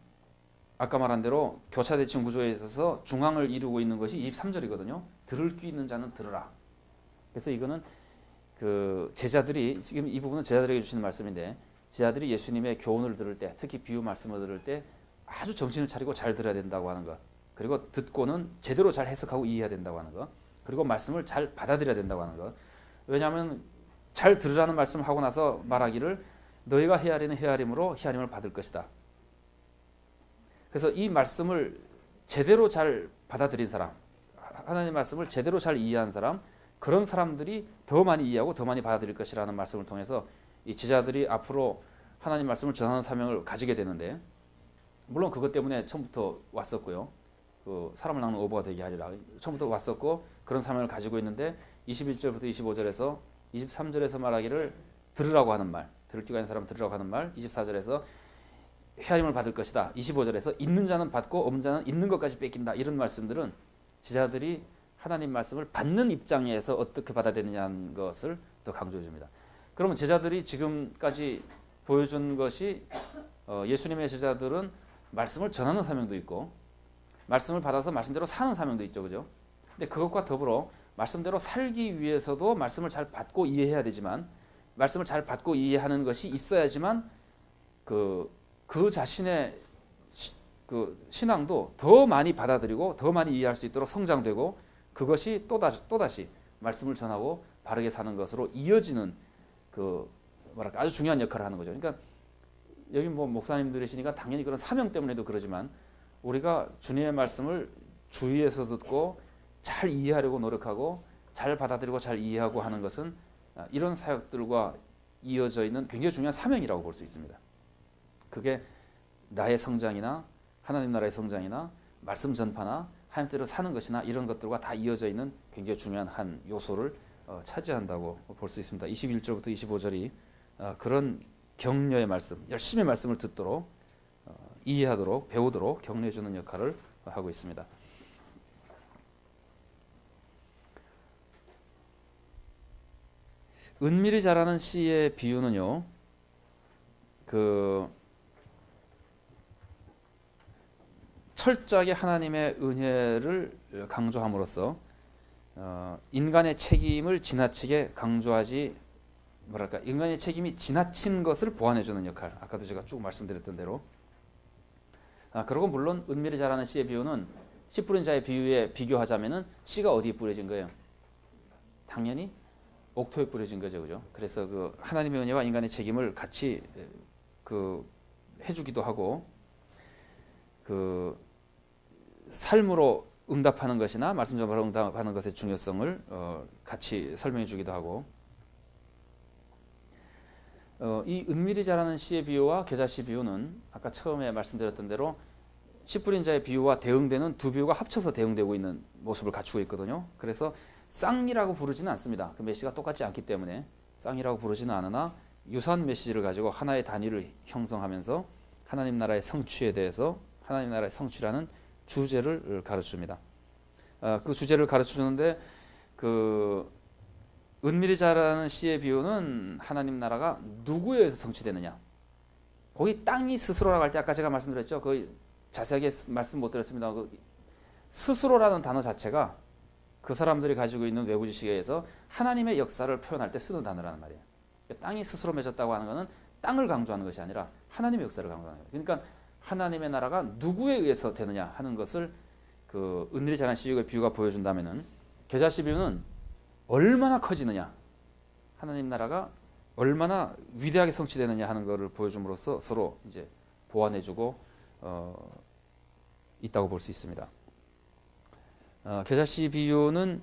아까 말한 대로 교차대칭 구조에 있어서 중앙을 이루고 있는 것이 23절이거든요. 들을 귀 있는 자는 들으라. 그래서 이거는 그 제자들이 지금 이 부분은 제자들에게 주시는 말씀인데 제자들이 예수님의 교훈을 들을 때 특히 비유 말씀을 들을 때 아주 정신을 차리고 잘 들어야 된다고 하는 것. 그리고 듣고는 제대로 잘 해석하고 이해해야 된다고 하는 거. 그리고 말씀을 잘 받아들여야 된다고 하는 거. 왜냐하면 잘 들으라는 말씀을 하고 나서 말하기를 너희가 헤아리는 헤아림으로 헤아림을 받을 것이다. 그래서 이 말씀을 제대로 잘 받아들인 사람, 하나님의 말씀을 제대로 잘 이해한 사람, 그런 사람들이 더 많이 이해하고 더 많이 받아들일 것이라는 말씀을 통해서 이 제자들이 앞으로 하나님 말씀을 전하는 사명을 가지게 되는데, 물론 그것 때문에 처음부터 왔었고요. 그 사람을 낚는 어부가 되게 하리라. 처음부터 왔었고 그런 사명을 가지고 있는데 21절부터 25절에서 23절에서 말하기를 들으라고 하는 말, 들을 귀가 있는 사람 들으라고 하는 말, 24절에서 헤아림을 받을 것이다. 25절에서 있는 자는 받고 없는 자는 있는 것까지 뺏긴다. 이런 말씀들은 제자들이 하나님 말씀을 받는 입장에서 어떻게 받아들이느냐는 것을 더 강조해 줍니다. 그러면 제자들이 지금까지 보여준 것이 예수님의 제자들은 말씀을 전하는 사명도 있고 말씀을 받아서 말씀대로 사는 사명도 있죠. 그죠? 근데 그것과 더불어 말씀대로 살기 위해서도 말씀을 잘 받고 이해해야 되지만 말씀을 잘 받고 이해하는 것이 있어야지만 그 자신의 신앙도 더 많이 받아들이고 더 많이 이해할 수 있도록 성장되고 그것이 또다시 말씀을 전하고 바르게 사는 것으로 이어지는 아주 중요한 역할을 하는 거죠. 그러니까 여기 뭐 목사님들이시니까 당연히 그런 사명 때문에도 그러지만 우리가 주님의 말씀을 주위에서 듣고 잘 이해하려고 노력하고 잘 받아들이고 잘 이해하고 하는 것은 이런 사역들과 이어져 있는 굉장히 중요한 사명이라고 볼 수 있습니다. 그게 나의 성장이나 하나님 나라의 성장이나 말씀 전파나 하나님 뜻대로 사는 것이나 이런 것들과 다 이어져 있는 굉장히 중요한 한 요소를 차지한다고 볼 수 있습니다. 21절부터 25절이 그런 격려의 말씀, 열심히 말씀을 듣도록 이해하도록 배우도록 격려해 주는 역할을 하고 있습니다. 은밀히 자라는 씨의 비유는요. 철저하게 하나님의 은혜를 강조함으로써 인간의 책임을 지나치게 강조하지 인간의 책임이 지나친 것을 보완해주는 역할. 아까도 제가 쭉 말씀드렸던 대로. 그리고 물론 은밀히 자라는 씨의 비유는 씨 뿌린 자의 비유에 비교하자면은 씨가 어디에 뿌려진 거예요? 당연히 옥토에 뿌려진 거죠, 그죠? 그래서 하나님의 은혜와 인간의 책임을 같이 해주기도 하고 삶으로 응답하는 것이나 말씀 전파로 응답하는 것의 중요성을 같이 설명해 주기도 하고 이 은밀히 자라는 씨의 비유와 겨자씨 비유는 아까 처음에 말씀드렸던 대로 씨 뿌린 자의 비유와 대응되는 두 비유가 합쳐서 대응되고 있는 모습을 갖추고 있거든요. 그래서 쌍이라고 부르지는 않습니다. 그 메시지가 똑같지 않기 때문에 쌍이라고 부르지는 않으나 유사한 메시지를 가지고 하나의 단위를 형성하면서 하나님 나라의 성취에 대해서 하나님 나라의 성취라는 주제를 가르쳐줍니다. 그 주제를 가르쳐주는데 은밀히 자라는 씨의 비유는 하나님 나라가 누구에 의해서 성취되느냐. 거기 땅이 스스로라고 할 때 아까 제가 말씀드렸죠. 자세하게 말씀 못 드렸습니다. 스스로라는 단어 자체가 그 사람들이 가지고 있는 외부 지식에 의해서 하나님의 역사를 표현할 때 쓰는 단어라는 말이에요. 땅이 스스로 맺었다고 하는 것은 땅을 강조하는 것이 아니라 하나님의 역사를 강조하는 거예요. 그러니까 하나님의 나라가 누구에 의해서 되느냐 하는 것을 은밀히 자라는 씨의 비유가 보여준다면은 겨자씨 비유는 얼마나 커지느냐, 하나님 나라가 얼마나 위대하게 성취되느냐 하는 것을 보여줌으로써 서로 이제 보완해주고 있다고 볼 수 있습니다. 겨자씨 비유는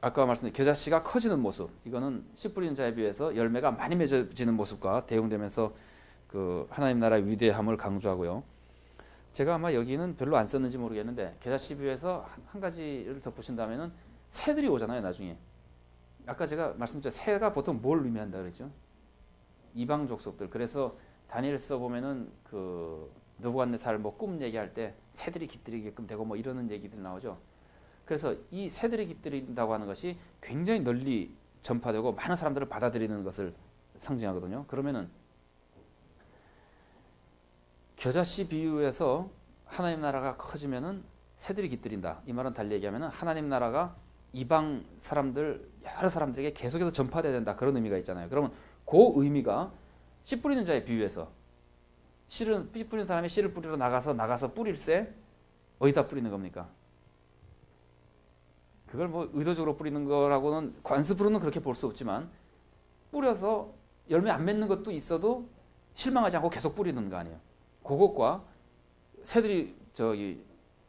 아까 말씀드린 겨자씨가 커지는 모습, 이거는 씨 뿌리는 자에 비해서 열매가 많이 맺어지는 모습과 대응되면서 하나님 나라의 위대함을 강조하고요. 제가 아마 여기는 별로 안 썼는지 모르겠는데 겨자씨 비유에서 한 가지를 덧붙인다면은 새들이 오잖아요, 나중에. 아까 제가 말씀드렸죠. 새가 보통 뭘 의미한다 그랬죠? 이방 족속들. 그래서 다니엘서 보면은 느부갓네살 꿈 얘기할 때 새들이 깃들이게끔 되고 뭐 이러는 얘기들이 나오죠. 그래서 이 새들이 깃들인다고 하는 것이 굉장히 널리 전파되고 많은 사람들을 받아들이는 것을 상징하거든요. 그러면은 겨자씨 비유에서 하나님 나라가 커지면은 새들이 깃들인다. 이 말은 달리 얘기하면은 하나님 나라가 이방 사람들 여러 사람들에게 계속해서 전파돼야 된다. 그런 의미가 있잖아요. 그러면 그 의미가 씨 뿌리는 자의 비유에서 씨 뿌리는 사람이 씨를 뿌리러 나가서 뿌릴새 어디다 뿌리는 겁니까? 그걸 뭐 의도적으로 뿌리는 거라고는 관습으로는 그렇게 볼 수 없지만 뿌려서 열매 안 맺는 것도 있어도 실망하지 않고 계속 뿌리는 거 아니에요. 그것과 새들이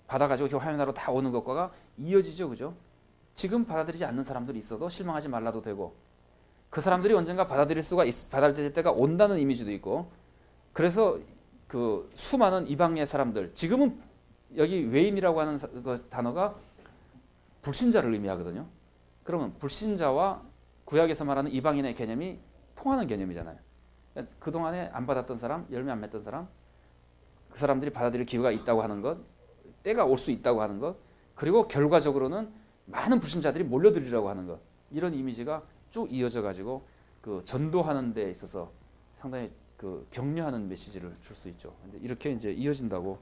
받아가지고 화요나로 다 오는 것과가 이어지죠, 그죠? 지금 받아들이지 않는 사람들이 있어도 실망하지 말라도 되고, 그 사람들이 언젠가 받아들일 때가 온다는 이미지도 있고, 그래서 그 수많은 이방의 사람들, 지금은 여기 외인이라고 하는 단어가 불신자를 의미하거든요. 그러면 불신자와 구약에서 말하는 이방인의 개념이 통하는 개념이잖아요. 그동안에 안 받았던 사람, 열매 안 맺던 사람, 그 사람들이 받아들일 기회가 있다고 하는 것, 때가 올 수 있다고 하는 것, 그리고 결과적으로는 많은 불신자들이 몰려들이라고 하는 것, 이런 이미지가 쭉 이어져 가지고 그 전도하는 데 있어서 상당히 그 격려하는 메시지를 줄 수 있죠. 이렇게 이제 이어진다고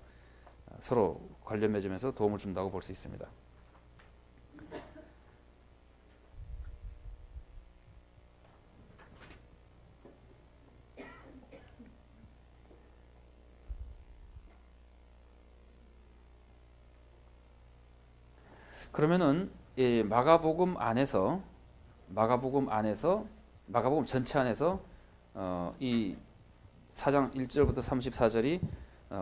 서로 관련 맺으면서 도움을 준다고 볼 수 있습니다. 그러면은 이 마가복음 전체 안에서 이 4장 1절부터 34절이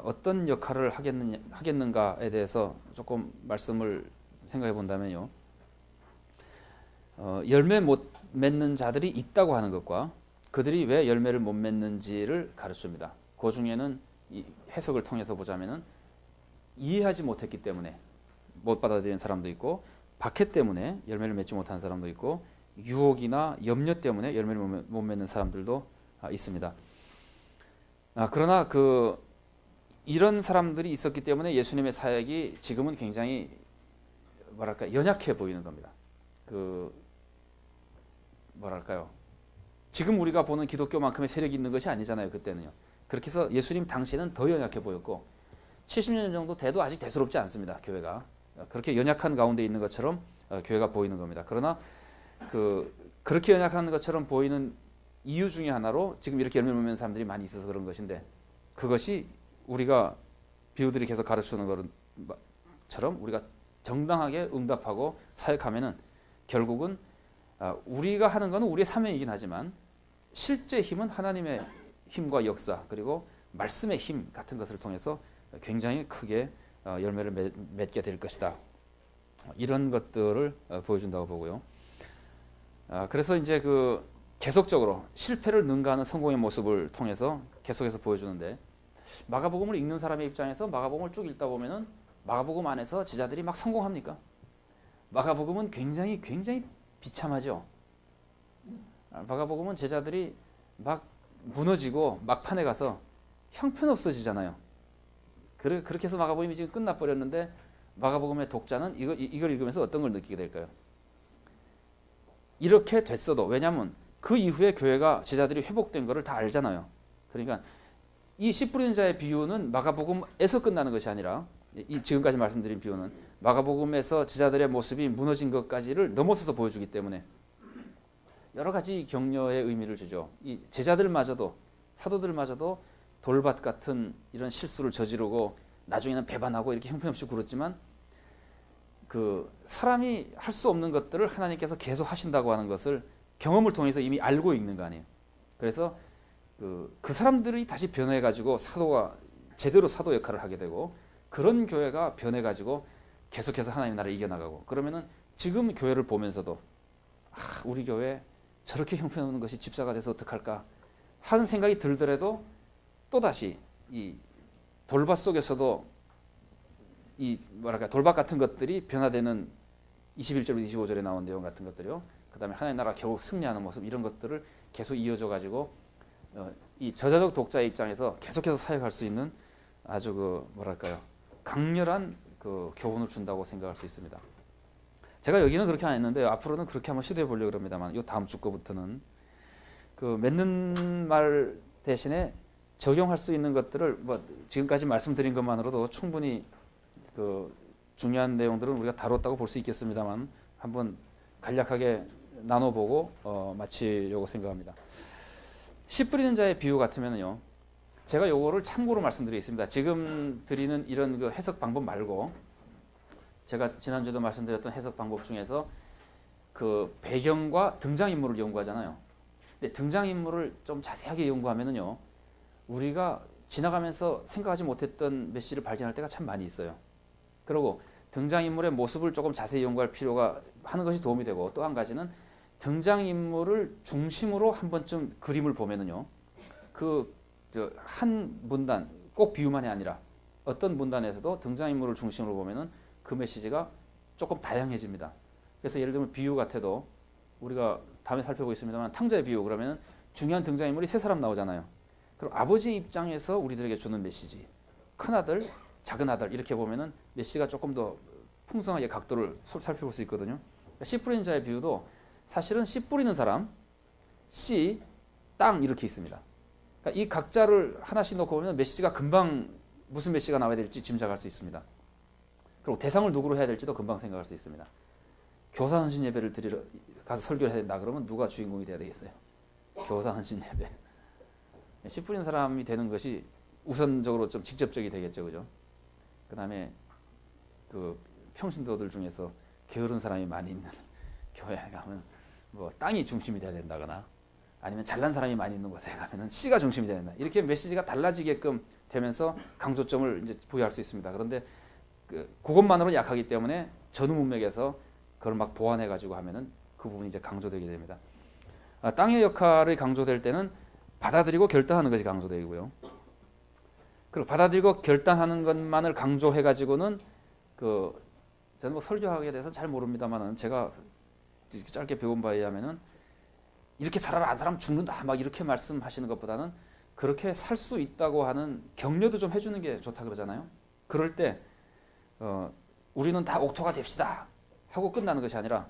어떤 역할을 하겠는가에 대해서 조금 말씀을 생각해 본다면요. 열매 못 맺는 자들이 있다고 하는 것과 그들이 왜 열매를 못 맺는지를 가르칩니다. 그 중에는 이 해석을 통해서 보자면은 이해하지 못했기 때문에 못 받아들이는 사람도 있고, 박해 때문에 열매를 맺지 못하는 사람도 있고, 유혹이나 염려 때문에 열매를 못 맺는 사람들도 있습니다. 그러나 이런 사람들이 있었기 때문에 예수님의 사역이 지금은 굉장히 연약해 보이는 겁니다. 지금 우리가 보는 기독교만큼의 세력이 있는 것이 아니잖아요. 그때는요. 그렇게 해서 예수님 당시에는 더 연약해 보였고 70년 정도 돼도 아직 대수롭지 않습니다. 교회가. 그렇게 연약한 가운데 있는 것처럼 교회가 보이는 겁니다. 그러나 그렇게 연약한 것처럼 보이는 이유 중에 하나로 지금 이렇게 열매 못 맺는 사람들이 많이 있어서 그런 것인데, 그것이 우리가 비유들이 계속 가르치는 것처럼 우리가 정당하게 응답하고 사역하면은 결국은 우리가 하는 것은 우리의 사명이긴 하지만 실제 힘은 하나님의 힘과 역사, 그리고 말씀의 힘 같은 것을 통해서 굉장히 크게 열매를 맺게 될 것이다. 이런 것들을 보여준다고 보고요. 그래서 이제 계속적으로 실패를 능가하는 성공의 모습을 통해서 계속해서 보여주는데, 마가복음을 읽는 사람의 입장에서 마가복음을 쭉 읽다 보면은 마가복음 안에서 제자들이 막 성공합니까? 마가복음은 굉장히 비참하죠. 마가복음은 제자들이 막 무너지고 막판에 가서 형편없어지잖아요. 그렇게 해서 마가복음이 지금 끝나버렸는데, 마가복음의 독자는 이걸 읽으면서 어떤 걸 느끼게 될까요? 이렇게 됐어도, 왜냐하면 그 이후에 교회가 제자들이 회복된 것을 다 알잖아요. 그러니까 이 씨 뿌리는 자의 비유는 마가복음에서 끝나는 것이 아니라, 지금까지 말씀드린 비유는 마가복음에서 제자들의 모습이 무너진 것까지를 넘어서서 보여주기 때문에 여러 가지 격려의 의미를 주죠. 이 제자들마저도, 사도들마저도 돌밭 같은 이런 실수를 저지르고 나중에는 배반하고 이렇게 형편없이 굴었지만, 사람이 할 수 없는 것들을 하나님께서 계속 하신다고 하는 것을 경험을 통해서 이미 알고 있는 거 아니에요. 그래서 그 사람들이 다시 변해가지고 제대로 사도 역할을 하게 되고, 그런 교회가 변해가지고 계속해서 하나님의 나라를 이겨나가고, 그러면은 지금 교회를 보면서도 우리 교회 저렇게 형편없는 것이 집사가 돼서 어떡할까 하는 생각이 들더라도 또다시 이 돌밭 속에서도 돌밭 같은 것들이 변화되는 21절 25절에 나온 내용 같은 것들이요. 그 다음에 하나님의 나라가 결국 승리하는 모습, 이런 것들을 계속 이어져 가지고 이 저자적 독자의 입장에서 계속해서 사역할 수 있는 아주 강렬한 교훈을 준다고 생각할 수 있습니다. 제가 여기는 그렇게 안 했는데 앞으로는 그렇게 한번 시도해 보려고 합니다만, 이 다음 주 거부터는 맺는 말 대신에 적용할 수 있는 것들을 지금까지 말씀드린 것만으로도 충분히 중요한 내용들은 우리가 다뤘다고 볼 수 있겠습니다만, 한번 간략하게 나눠보고 마치려고 생각합니다. 씨 뿌리는 자의 비유 같으면요, 제가 요거를 참고로 말씀드리겠습니다. 지금 드리는 이런 그 해석 방법 말고 제가 지난주에도 말씀드렸던 해석 방법 중에서 그 배경과 등장인물을 연구하잖아요. 근데 등장인물을 좀 자세하게 연구하면은요, 우리가 지나가면서 생각하지 못했던 메시지를 발견할 때가 참 많이 있어요. 그리고 등장인물의 모습을 조금 자세히 연구할 필요가 하는 것이 도움이 되고, 또 한 가지는 등장인물을 중심으로 한 번쯤 그림을 보면은요, 한 문단, 꼭 비유만이 아니라 어떤 문단에서도 등장인물을 중심으로 보면은 그 메시지가 조금 다양해집니다. 그래서 예를 들면 비유 같아도 우리가 다음에 살펴보겠습니다만 탕자의 비유, 그러면 중요한 등장인물이 세 사람 나오잖아요. 그럼 아버지 입장에서 우리들에게 주는 메시지, 큰아들, 작은아들 이렇게 보면은 메시지가 조금 더 풍성하게 각도를 살펴볼 수 있거든요. 씨 뿌리는 자의 비유도 사실은 씨 뿌리는 사람, 씨, 땅 이렇게 있습니다. 그러니까 이 각자를 하나씩 놓고 보면 메시지가 금방 무슨 메시지가 나와야 될지 짐작할 수 있습니다. 그리고 대상을 누구로 해야 될지도 금방 생각할 수 있습니다. 교사 헌신 예배를 드리러 가서 설교를 해야 된다 그러면 누가 주인공이 돼야 되겠어요? 교사 헌신 예배. 씨 뿌리는 사람이 되는 것이 우선적으로 좀 직접적이 되겠죠, 그죠? 그 다음에 그 평신도들 중에서 게으른 사람이 많이 있는 교회에 가면 뭐 땅이 중심이 돼야 된다거나 아니면 잘난 사람이 많이 있는 곳에 가면은 씨가 중심이 돼야 된다. 이렇게 메시지가 달라지게끔 되면서 강조점을 이제 부여할 수 있습니다. 그런데 그것만으로 약하기 때문에 전후 문맥에서 그걸 막 보완해 가지고 하면은 그 부분이 이제 강조되게 됩니다. 땅의 역할이 강조될 때는 받아들이고 결단하는 것이 강조되고요. 그리고 받아들이고 결단하는 것만을 강조해 가지고는 저는 뭐 설교하게 돼서 잘 모릅니다만은 제가 짧게 배운 바에 의하면은 이렇게 살아라 안 살아면 죽는다 막 이렇게 말씀하시는 것보다는 그렇게 살 수 있다고 하는 격려도 좀 해주는 게 좋다 그러잖아요. 그럴 때 우리는 다 옥토가 됩시다 하고 끝나는 것이 아니라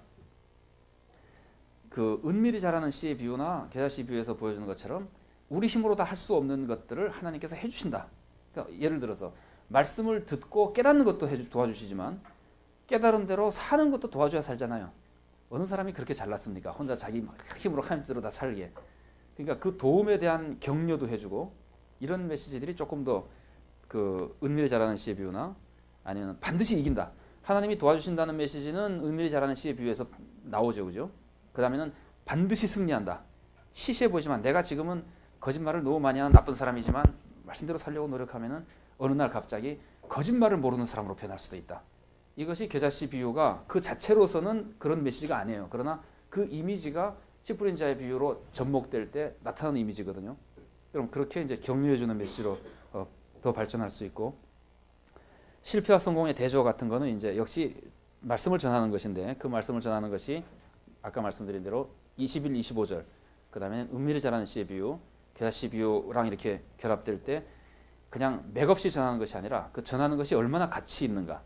그 은밀히 자라는 씨의 비유나 겨자씨 비유에서 보여주는 것처럼 우리 힘으로 다 할 수 없는 것들을 하나님께서 해주신다. 그러니까 예를 들어서 말씀을 듣고 깨닫는 것도 도와주시지만 깨달은 대로 사는 것도 도와줘야 살잖아요. 어느 사람이 그렇게 잘났습니까? 혼자 자기 힘으로 하나님 뜻대로 다 살게. 그러니까 그 도움에 대한 격려도 해주고 이런 메시지들이 조금 더 그 은밀히 자라는 씨의 비유나 아니면 반드시 이긴다. 하나님이 도와주신다는 메시지는 은밀히 자라는 씨의 비유에서 나오죠, 그죠? 그 다음에는 반드시 승리한다. 시시해 보이지만 내가 지금은 거짓말을 너무 많이 하는 나쁜 사람이지만 말씀대로 살려고 노력하면은 어느 날 갑자기 거짓말을 모르는 사람으로 변할 수도 있다. 이것이 겨자씨 비유가 그 자체로서는 그런 메시지가 아니에요. 그러나 그 이미지가 씨 뿌린 자의 비유로 접목될 때 나타나는 이미지거든요. 그럼 그렇게 이제 격려해주는 메시지로 더 발전할 수 있고, 실패와 성공의 대조 같은 거는 이제 역시 말씀을 전하는 것인데 그 말씀을 전하는 것이 아까 말씀드린 대로 21, 25절 그 다음에 은밀히 자라는 씨의 비유, 겨자씨 비유랑 이렇게 결합될 때 그냥 맥없이 전하는 것이 아니라 그 전하는 것이 얼마나 가치 있는가,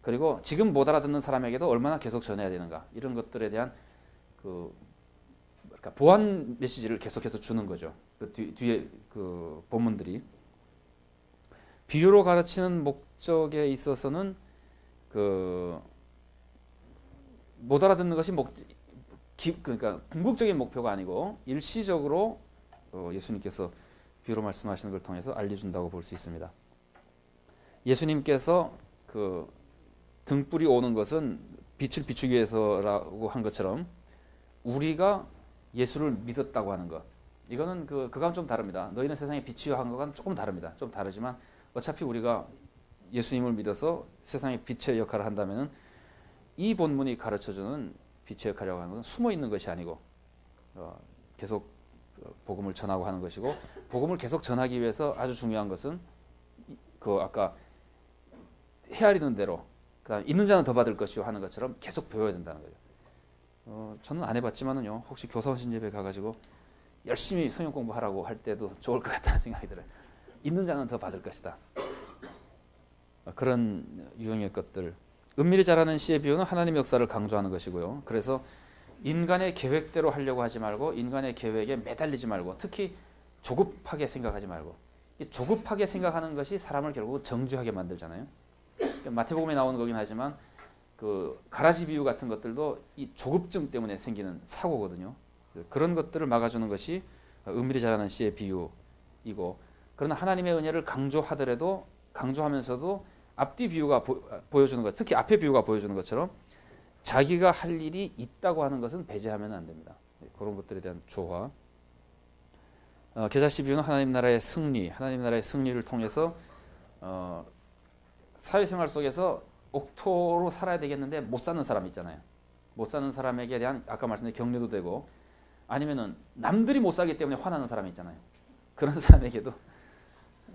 그리고 지금 못 알아듣는 사람에게도 얼마나 계속 전해야 되는가, 이런 것들에 대한 그러니까 보완 메시지를 계속해서 주는 거죠. 그 뒤에 그 본문들이 비유로 가르치는 목적에 있어서는 그 못 알아듣는 것이 그러니까 궁극적인 목표가 아니고 일시적으로 예수님께서 비유로 말씀하시는 걸 통해서 알려준다고 볼 수 있습니다. 예수님께서 그 등불이 오는 것은 빛을 비추기 위해서라고 한 것처럼 우리가 예수를 믿었다고 하는 것, 이거는 그건 좀 다릅니다. 너희는 세상에 빛이요 한 것과는 조금 다릅니다. 좀 다르지만 어차피 우리가 예수님을 믿어서 세상에 빛의 역할을 한다면 이 본문이 가르쳐주는 빛의 역할이라고 하는 것은 숨어 있는 것이 아니고 계속 복음을 전하고 하는 것이고, 복음을 계속 전하기 위해서 아주 중요한 것은 아까 헤아리는 대로 그다음 있는 자는 더 받을 것이요 하는 것처럼 계속 배워야 된다는 거죠. 저는 안 해봤지만은요, 혹시 교사헌신 예배 가가지고 열심히 성경 공부하라고 할 때도 좋을 것 같다는 생각이 들어요. 있는 자는 더 받을 것이다. 그런 유형의 것들. 은밀히 자라는 씨의 비유는 하나님의 역사를 강조하는 것이고요. 그래서 인간의 계획대로 하려고 하지 말고 인간의 계획에 매달리지 말고 특히 조급하게 생각하지 말고, 이 조급하게 생각하는 것이 사람을 결국 정죄하게 만들잖아요. 마태복음에 나오는 거긴 하지만 그 가라지 비유 같은 것들도 이 조급증 때문에 생기는 사고거든요. 그런 것들을 막아주는 것이 은밀히 자라는 씨의 비유이고, 그러나 하나님의 은혜를 강조하면서도 앞뒤 비유가 보여주는 것, 특히 앞에 비유가 보여주는 것처럼 자기가 할 일이 있다고 하는 것은 배제하면 안 됩니다. 그런 것들에 대한 조화. 겨자씨 비유는 하나님 나라의 승리, 하나님 나라의 승리를 통해서 사회생활 속에서 옥토로 살아야 되겠는데 못 사는 사람 있잖아요. 못 사는 사람에게 대한 아까 말씀드린 격려도 되고, 아니면은 남들이 못 살기 때문에 화나는 사람이 있잖아요. 그런 사람에게도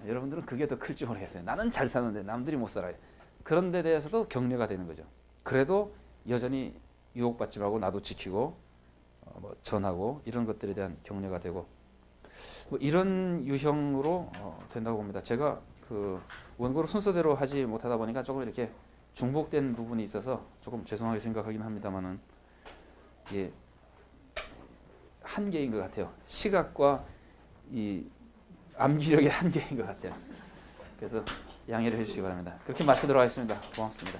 여러분들은 그게 더 클지 모르겠어요. 나는 잘 사는데 남들이 못 살아요. 그런 데 대해서도 격려가 되는 거죠. 그래도 여전히 유혹받지 말고 나도 지키고 전하고 이런 것들에 대한 격려가 되고, 이런 유형으로 된다고 봅니다. 제가 그 원고를 순서대로 하지 못하다 보니까 조금 이렇게 중복된 부분이 있어서 조금 죄송하게 생각하긴 합니다만은, 예, 한계인 것 같아요. 시각과 이 암기력의 한계인 것 같아요. 그래서 양해를 해주시기 바랍니다. 그렇게 마치도록 하겠습니다. 고맙습니다.